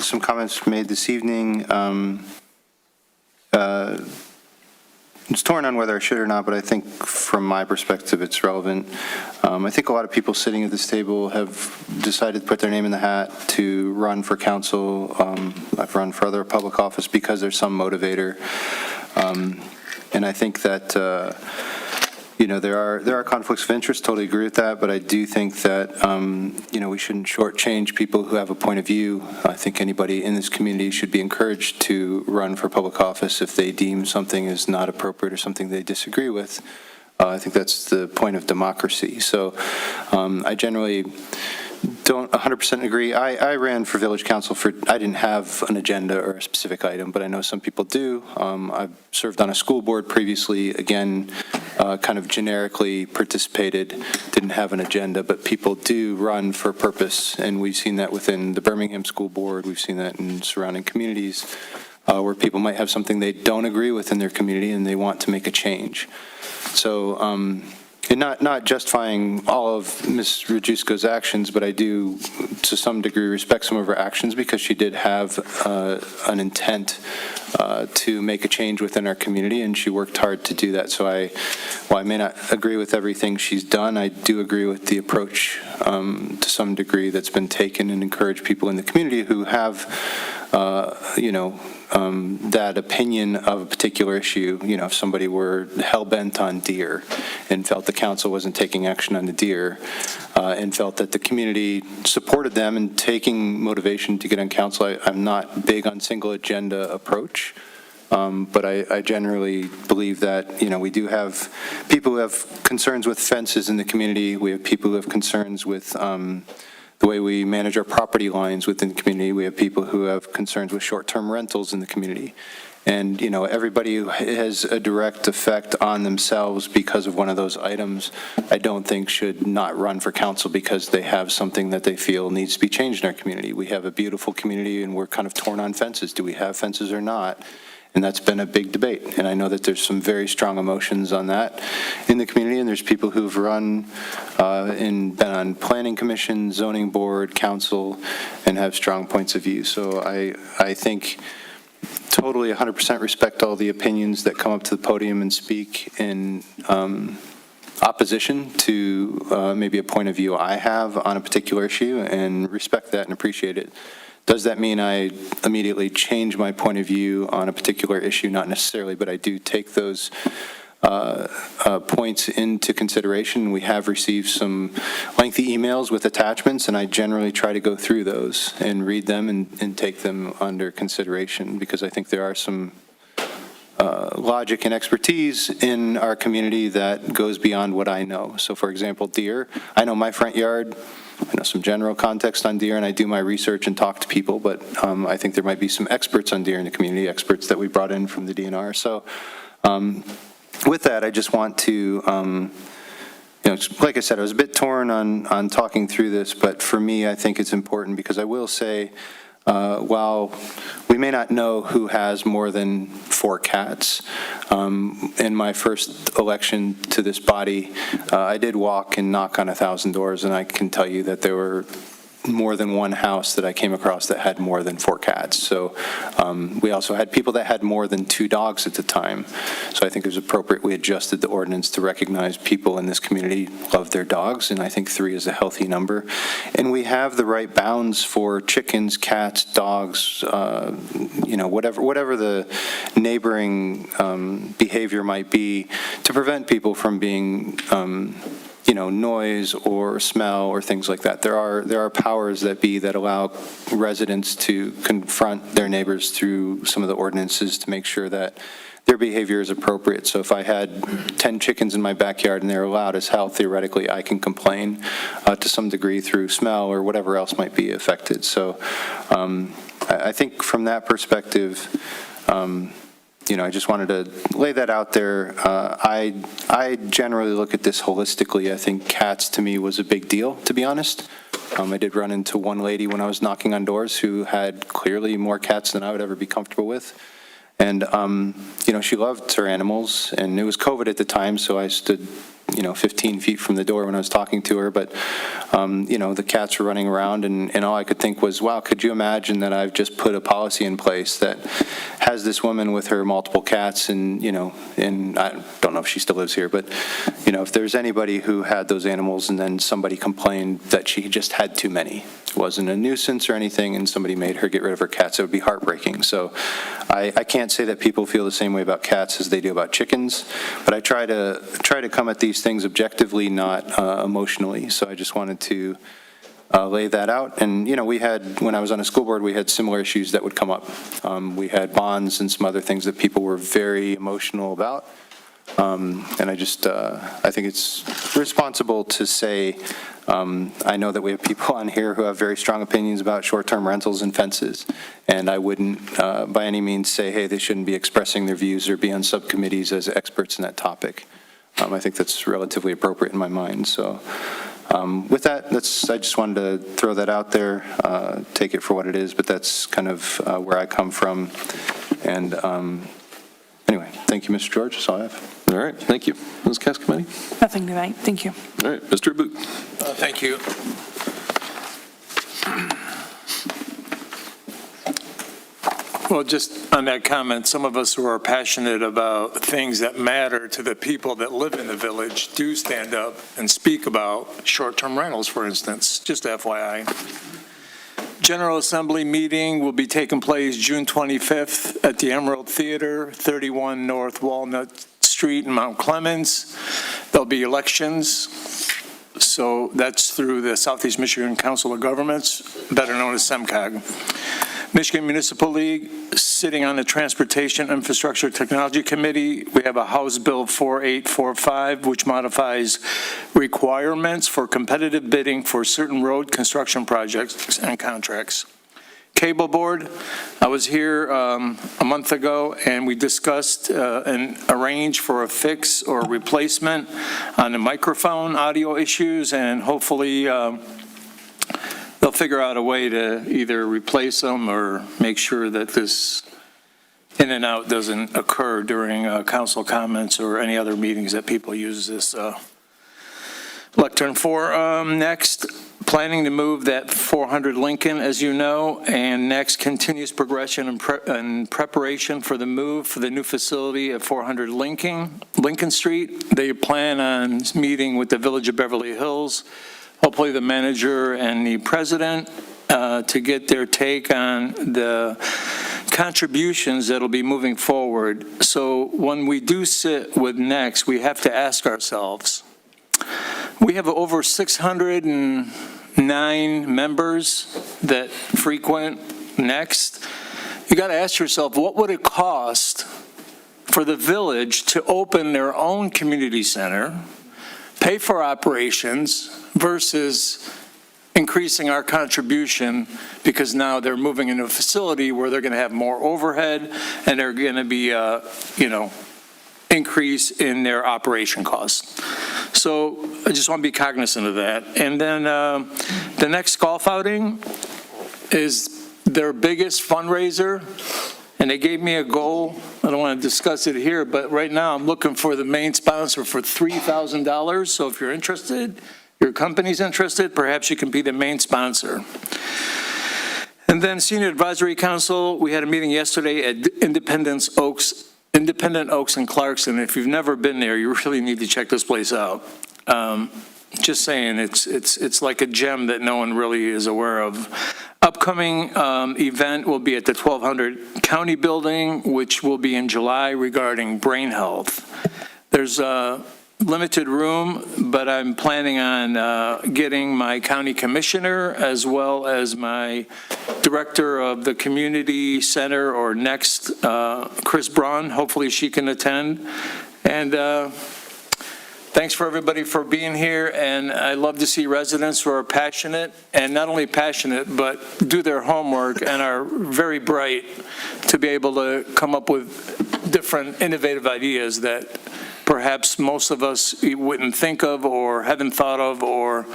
some comments made this evening. It's torn on whether I should or not, but I think from my perspective, it's relevant. I think a lot of people sitting at this table have decided to put their name in the hat to run for council. I've run for other public office because there's some motivator. And I think that, there are conflicts of interest, totally agree with that, but I do think that, we shouldn't shortchange people who have a point of view. I think anybody in this community should be encouraged to run for public office if they deem something is not appropriate or something they disagree with. I think that's the point of democracy. So I generally don't 100% agree. I ran for village council I didn't have an agenda or a specific item, but I know some people do. I've served on a school board previously, again, kind of generically participated, didn't have an agenda, but people do run for purpose, and we've seen that within the Birmingham School Board, we've seen that in surrounding communities, where people might have something they don't agree with in their community and they want to make a change. So, and not justifying all of Ms. Rajewsko's actions, but I do, to some degree, respect some of her actions because she did have an intent to make a change within our community, and she worked hard to do that. So while I may not agree with everything she's done, I do agree with the approach to some degree that's been taken and encourage people in the community who have, that opinion of a particular issue. If somebody were hell-bent on deer and felt the council wasn't taking action on the deer and felt that the community supported them in taking motivation to get on council, I'm not big on single agenda approach. But I generally believe that, we do have people who have concerns with fences in the community. We have people who have concerns with the way we manage our property lines within the community. We have people who have concerns with short-term rentals in the community. And, everybody who has a direct effect on themselves because of one of those items, I don't think should not run for council because they have something that they feel needs to be changed in our community. We have a beautiful community and we're kind of torn on fences. Do we have fences or not? And that's been a big debate. And I know that there's some very strong emotions on that in the community. And there's people who've run and been on planning commission, zoning board, council, and have strong points of view. So I think totally 100% respect all the opinions that come up to the podium and speak in opposition to maybe a point of view I have on a particular issue, and respect that and appreciate it. Does that mean I immediately change my point of view on a particular issue? Not necessarily, but I do take those points into consideration. We have received some lengthy emails with attachments, and I generally try to go through those and read them and take them under consideration, because I think there are some logic and expertise in our community that goes beyond what I know. So for example, deer, I know my front yard, I know some general context on deer, and I do my research and talk to people, but I think there might be some experts on deer in the community, experts that we brought in from the DNR. So with that, I just want to, like I said, I was a bit torn on talking through this, but for me, I think it's important because I will say, while we may not know who has more than 4 cats, in my first election to this body, I did walk and knock on 1,000 doors, and I can tell you that there were more than one house that I came across that had more than 4 cats. So we also had people that had more than 2 dogs at the time. So I think it was appropriate we adjusted the ordinance to recognize people in this community love their dogs, and I think 3 is a healthy number. And we have the right bounds for chickens, cats, dogs, whatever the neighboring behavior might be to prevent people from being noise or smell or things like that. There are powers that be that allow residents to confront their neighbors through some of the ordinances to make sure that their behavior is appropriate. So if I had 10 chickens in my backyard and they're loud as hell, theoretically I can complain to some degree through smell or whatever else might be affected. So I think from that perspective, I just wanted to lay that out there. I generally look at this holistically. I think cats to me was a big deal, to be honest. I did run into one lady when I was knocking on doors who had clearly more cats than I would ever be comfortable with. And, she loved her animals, and it was COVID at the time, so I stood 15 feet from the door when I was talking to her, but, the cats were running around, and all I could think was, wow, could you imagine that I've just put a policy in place that has this woman with her multiple cats, and I don't know if she still lives here, but, if there's anybody who had those animals and then somebody complained that she just had too many, it wasn't a nuisance or anything, and somebody made her get rid of her cats, it would be heartbreaking. So I can't say that people feel the same way about cats as they do about chickens, but I try to come at these things objectively, not emotionally. So I just wanted to lay that out. And, we had, when I was on a school board, we had similar issues that would come up. We had bonds and some other things that people were very emotional about. And I think it's responsible to say, I know that we have people on here who have very strong opinions about short-term rentals and fences, and I wouldn't by any means say, hey, they shouldn't be expressing their views or be on subcommittees as experts in that topic. I think that's relatively appropriate in my mind. So with that, I just wanted to throw that out there, take it for what it is, but that's kind of where I come from. And anyway, thank you, Mr. George. That's all I have. All right, thank you. Ms. Cascamani? Nothing tonight. Thank you. All right, Mr. Boot. Thank you. Well, just on that comment, some of us who are passionate about things that matter to the people that live in the village do stand up and speak about short-term rentals, for instance, just FYI. General Assembly meeting will be taking place June 25th at the Emerald Theater, 31 North Walnut Street in Mount Clemens. There'll be elections. So that's through the Southeast Michigan Council of Governments, better known as SEMCOG. Michigan Municipal League, sitting on the Transportation Infrastructure Technology Committee. We have a House Bill 4845, which modifies requirements for competitive bidding for certain road construction projects and contracts. Cable Board, I was here a month ago, and we discussed and arranged for a fix or replacement on the microphone audio issues, and hopefully they'll figure out a way to either replace them or make sure that this in and out doesn't occur during council comments or any other meetings that people use this lectern for. Next, planning to move that 400 Lincoln, as you know, and next, continuous progression and preparation for the move for the new facility at 400 Lincoln Street. They plan on meeting with the Village of Beverly Hills, hopefully the manager and the president, to get their take on the contributions that'll be moving forward. So when we do sit with next, we have to ask ourselves, we have over 609 members that frequent next. You got to ask yourself, what would it cost for the village to open their own community center, pay for operations, versus increasing our contribution because now they're moving into a facility where they're going to have more overhead and they're going to be, increase in their operation costs. So I just want to be cognizant of that. And then the next golf outing is their biggest fundraiser, and they gave me a goal. I don't want to discuss it here, but right now I'm looking for the main sponsor for $3,000. So if you're interested, your company's interested, perhaps you can be the main sponsor. And then Senior Advisory Council, we had a meeting yesterday at Independent Oaks in Clarkson. If you've never been there, you really need to check this place out. Just saying, it's like a gem that no one really is aware of. Upcoming event will be at the 1200 County Building, which will be in July, regarding brain health. There's a limited room, but I'm planning on getting my county commissioner as well as my director of the community center, or next, Chris Braun. Hopefully she can attend. And thanks for everybody for being here, and I love to see residents who are passionate, and not only passionate, but do their homework and are very bright to be able to come up with different innovative ideas that perhaps most of us wouldn't think of or haven't thought of, or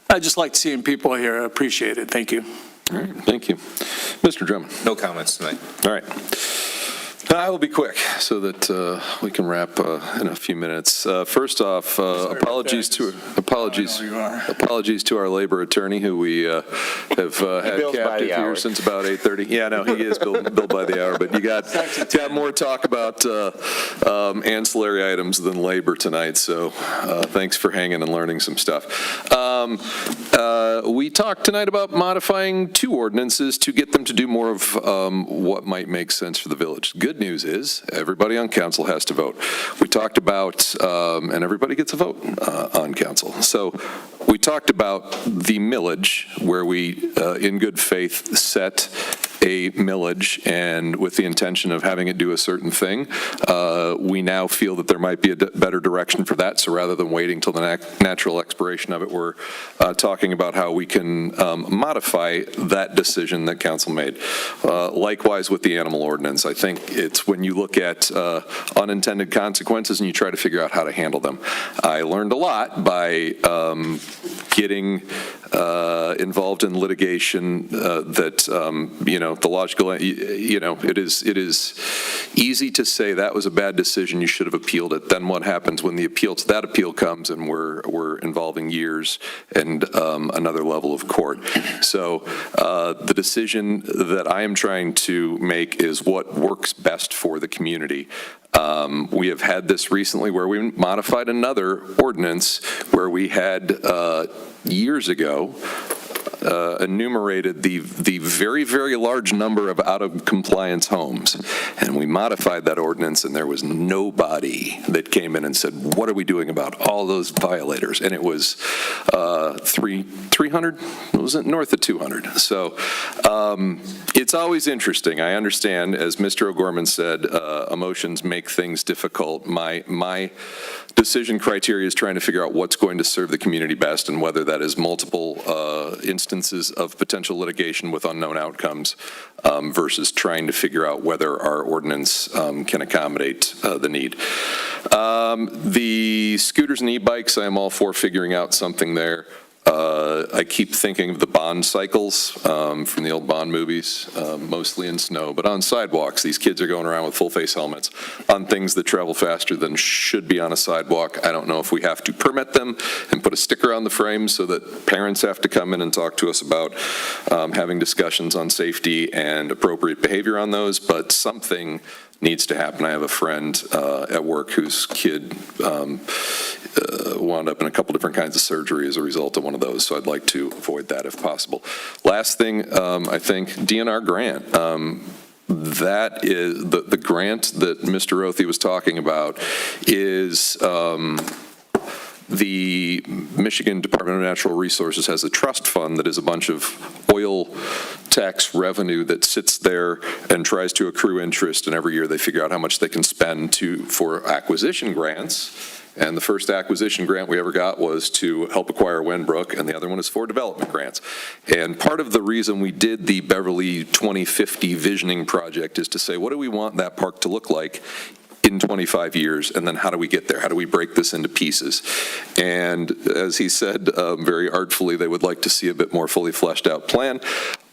I just like seeing people here. I appreciate it. Thank you. All right, thank you. Mr. Drummond? No comments tonight. All right. I will be quick so that we can wrap in a few minutes. First off, apologies to our labor attorney, who we have had captive here since about 8:30. Yeah, no, he is billed by the hour, but you got more talk about ancillary items than labor tonight. So thanks for hanging and learning some stuff. We talked tonight about modifying 2 ordinances to get them to do more of what might make sense for the village. Good news is everybody on council has to vote. We talked about, and everybody gets a vote on council. So we talked about the millage, where we, in good faith, set a millage, and with the intention of having it do a certain thing. We now feel that there might be a better direction for that, so rather than waiting till the natural expiration of it, we're talking about how we can modify that decision that council made. Likewise with the animal ordinance, I think it's when you look at unintended consequences and you try to figure out how to handle them. I learned a lot by getting involved in litigation that, the logical, it is easy to say that was a bad decision, you should have appealed it. Then what happens when the appeal to that appeal comes, and we're involving years and another level of court. So the decision that I am trying to make is what works best for the community. We have had this recently where we modified another ordinance where we had years ago enumerated the very, very large number of out-of-compliance homes. And we modified that ordinance, and there was nobody that came in and said, what are we doing about all those violators? And it was 300, was it north of 200? So it's always interesting. I understand, as Mr. O'Gorman said, emotions make things difficult. My decision criteria is trying to figure out what's going to serve the community best, and whether that is multiple instances of potential litigation with unknown outcomes versus trying to figure out whether our ordinance can accommodate the need. The scooters and e-bikes, I am all for figuring out something there. I keep thinking of the Bond cycles from the old Bond movies, mostly in snow, but on sidewalks. These kids are going around with full-face helmets on things that travel faster than should be on a sidewalk. I don't know if we have to permit them and put a sticker on the frame so that parents have to come in and talk to us about having discussions on safety and appropriate behavior on those, but something needs to happen. I have a friend at work whose kid wound up in a couple different kinds of surgery as a result of one of those, so I'd like to avoid that if possible. Last thing, I think DNR grant. That is the grant that Mr. Rothy was talking about is the Michigan Department of Natural Resources has a trust fund that is a bunch of oil tax revenue that sits there and tries to accrue interest, and every year they figure out how much they can spend for acquisition grants. And the first acquisition grant we ever got was to help acquire Wenbrook, and the other one is for development grants. And part of the reason we did the Beverly 2050 visioning project is to say, what do we want that park to look like in 25 years, and then how do we get there? How do we break this into pieces? And as he said very artfully, they would like to see a bit more fully fleshed out plan.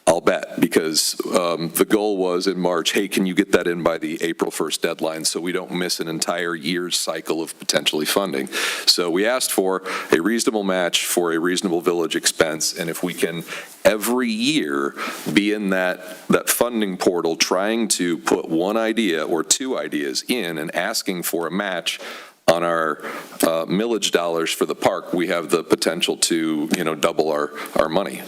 I'll bet, because the goal was in March, hey, can you get that in by the April 1st deadline so we don't miss an entire year's cycle of potentially funding? So we asked for a reasonable match for a reasonable village expense, and if we can every year be in that funding portal trying to put one idea or two ideas in and asking for a match on our millage dollars for the park, we have the potential to, double our money.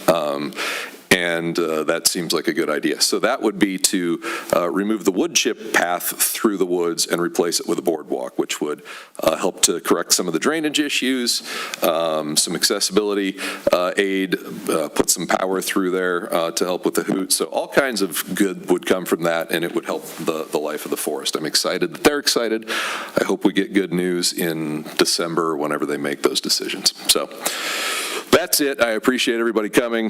And that seems like a good idea. So that would be to remove the wood chip path through the woods and replace it with a boardwalk, which would help to correct some of the drainage issues, some accessibility aid, put some power through there to help with the hoot. So all kinds of good would come from that, and it would help the life of the forest. I'm excited that they're excited. I hope we get good news in December or whenever they make those decisions. So that's it. I appreciate everybody coming,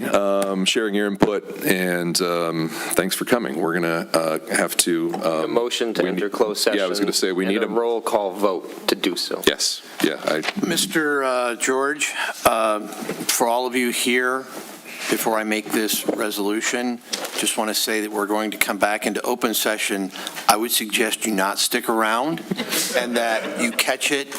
sharing your input, and thanks for coming. We're going to have to... a motion to enter closed session. Yeah, I was going to say we need a roll call vote to do so. Yes. Yeah. Mr. George, for all of you here, before I make this resolution, just want to say that we're going to come back into open session. I would suggest you not stick around and that you catch it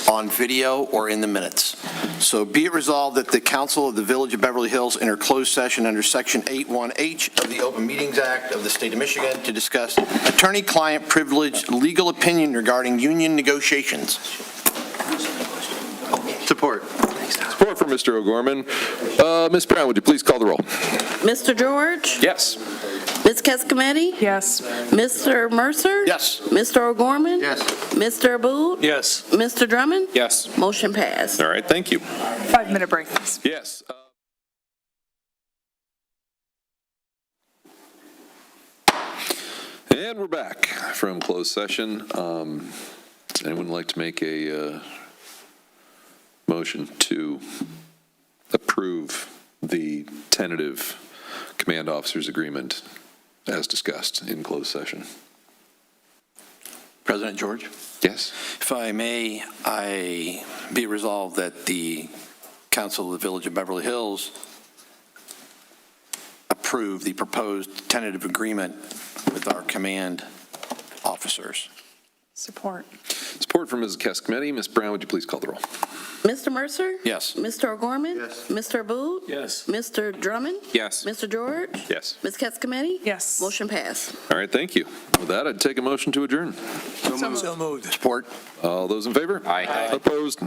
on video or in the minutes. So be it resolved that the Council of the Village of Beverly Hills enter closed session under Section 81H of the Open Meetings Act of the State of Michigan to discuss attorney-client privilege legal opinion regarding union negotiations. Support. Support for Mr. O'Gorman. Ms. Brown, would you please call the roll? Mr. George? Yes. Ms. Cascometti? Yes. Mr. Mercer? Yes. Mr. O'Gorman? Yes. Mr. Aboud? Yes. Mr. Drummond? Yes. Motion passed. All right, thank you. 5-minute break, please. Yes. And we're back from closed session. Does anyone like to make a motion to approve the tentative command officers agreement as discussed in closed session? President George? Yes. If I may, I be resolved that the Council of the Village of Beverly Hills approve the proposed tentative agreement with our command officers. Support. Support from Ms. Cascometti. Ms. Brown, would you please call the roll? Mr. Mercer? Yes. Mr. O'Gorman? Yes. Mr. Aboud? Yes. Mr. Drummond? Yes. Mr. George? Yes. Ms. Cascometti? Yes. Motion passed. All right, thank you. With that, I'd take a motion to adjourn. So moved. Support. All those in favor? Aye. Opposed?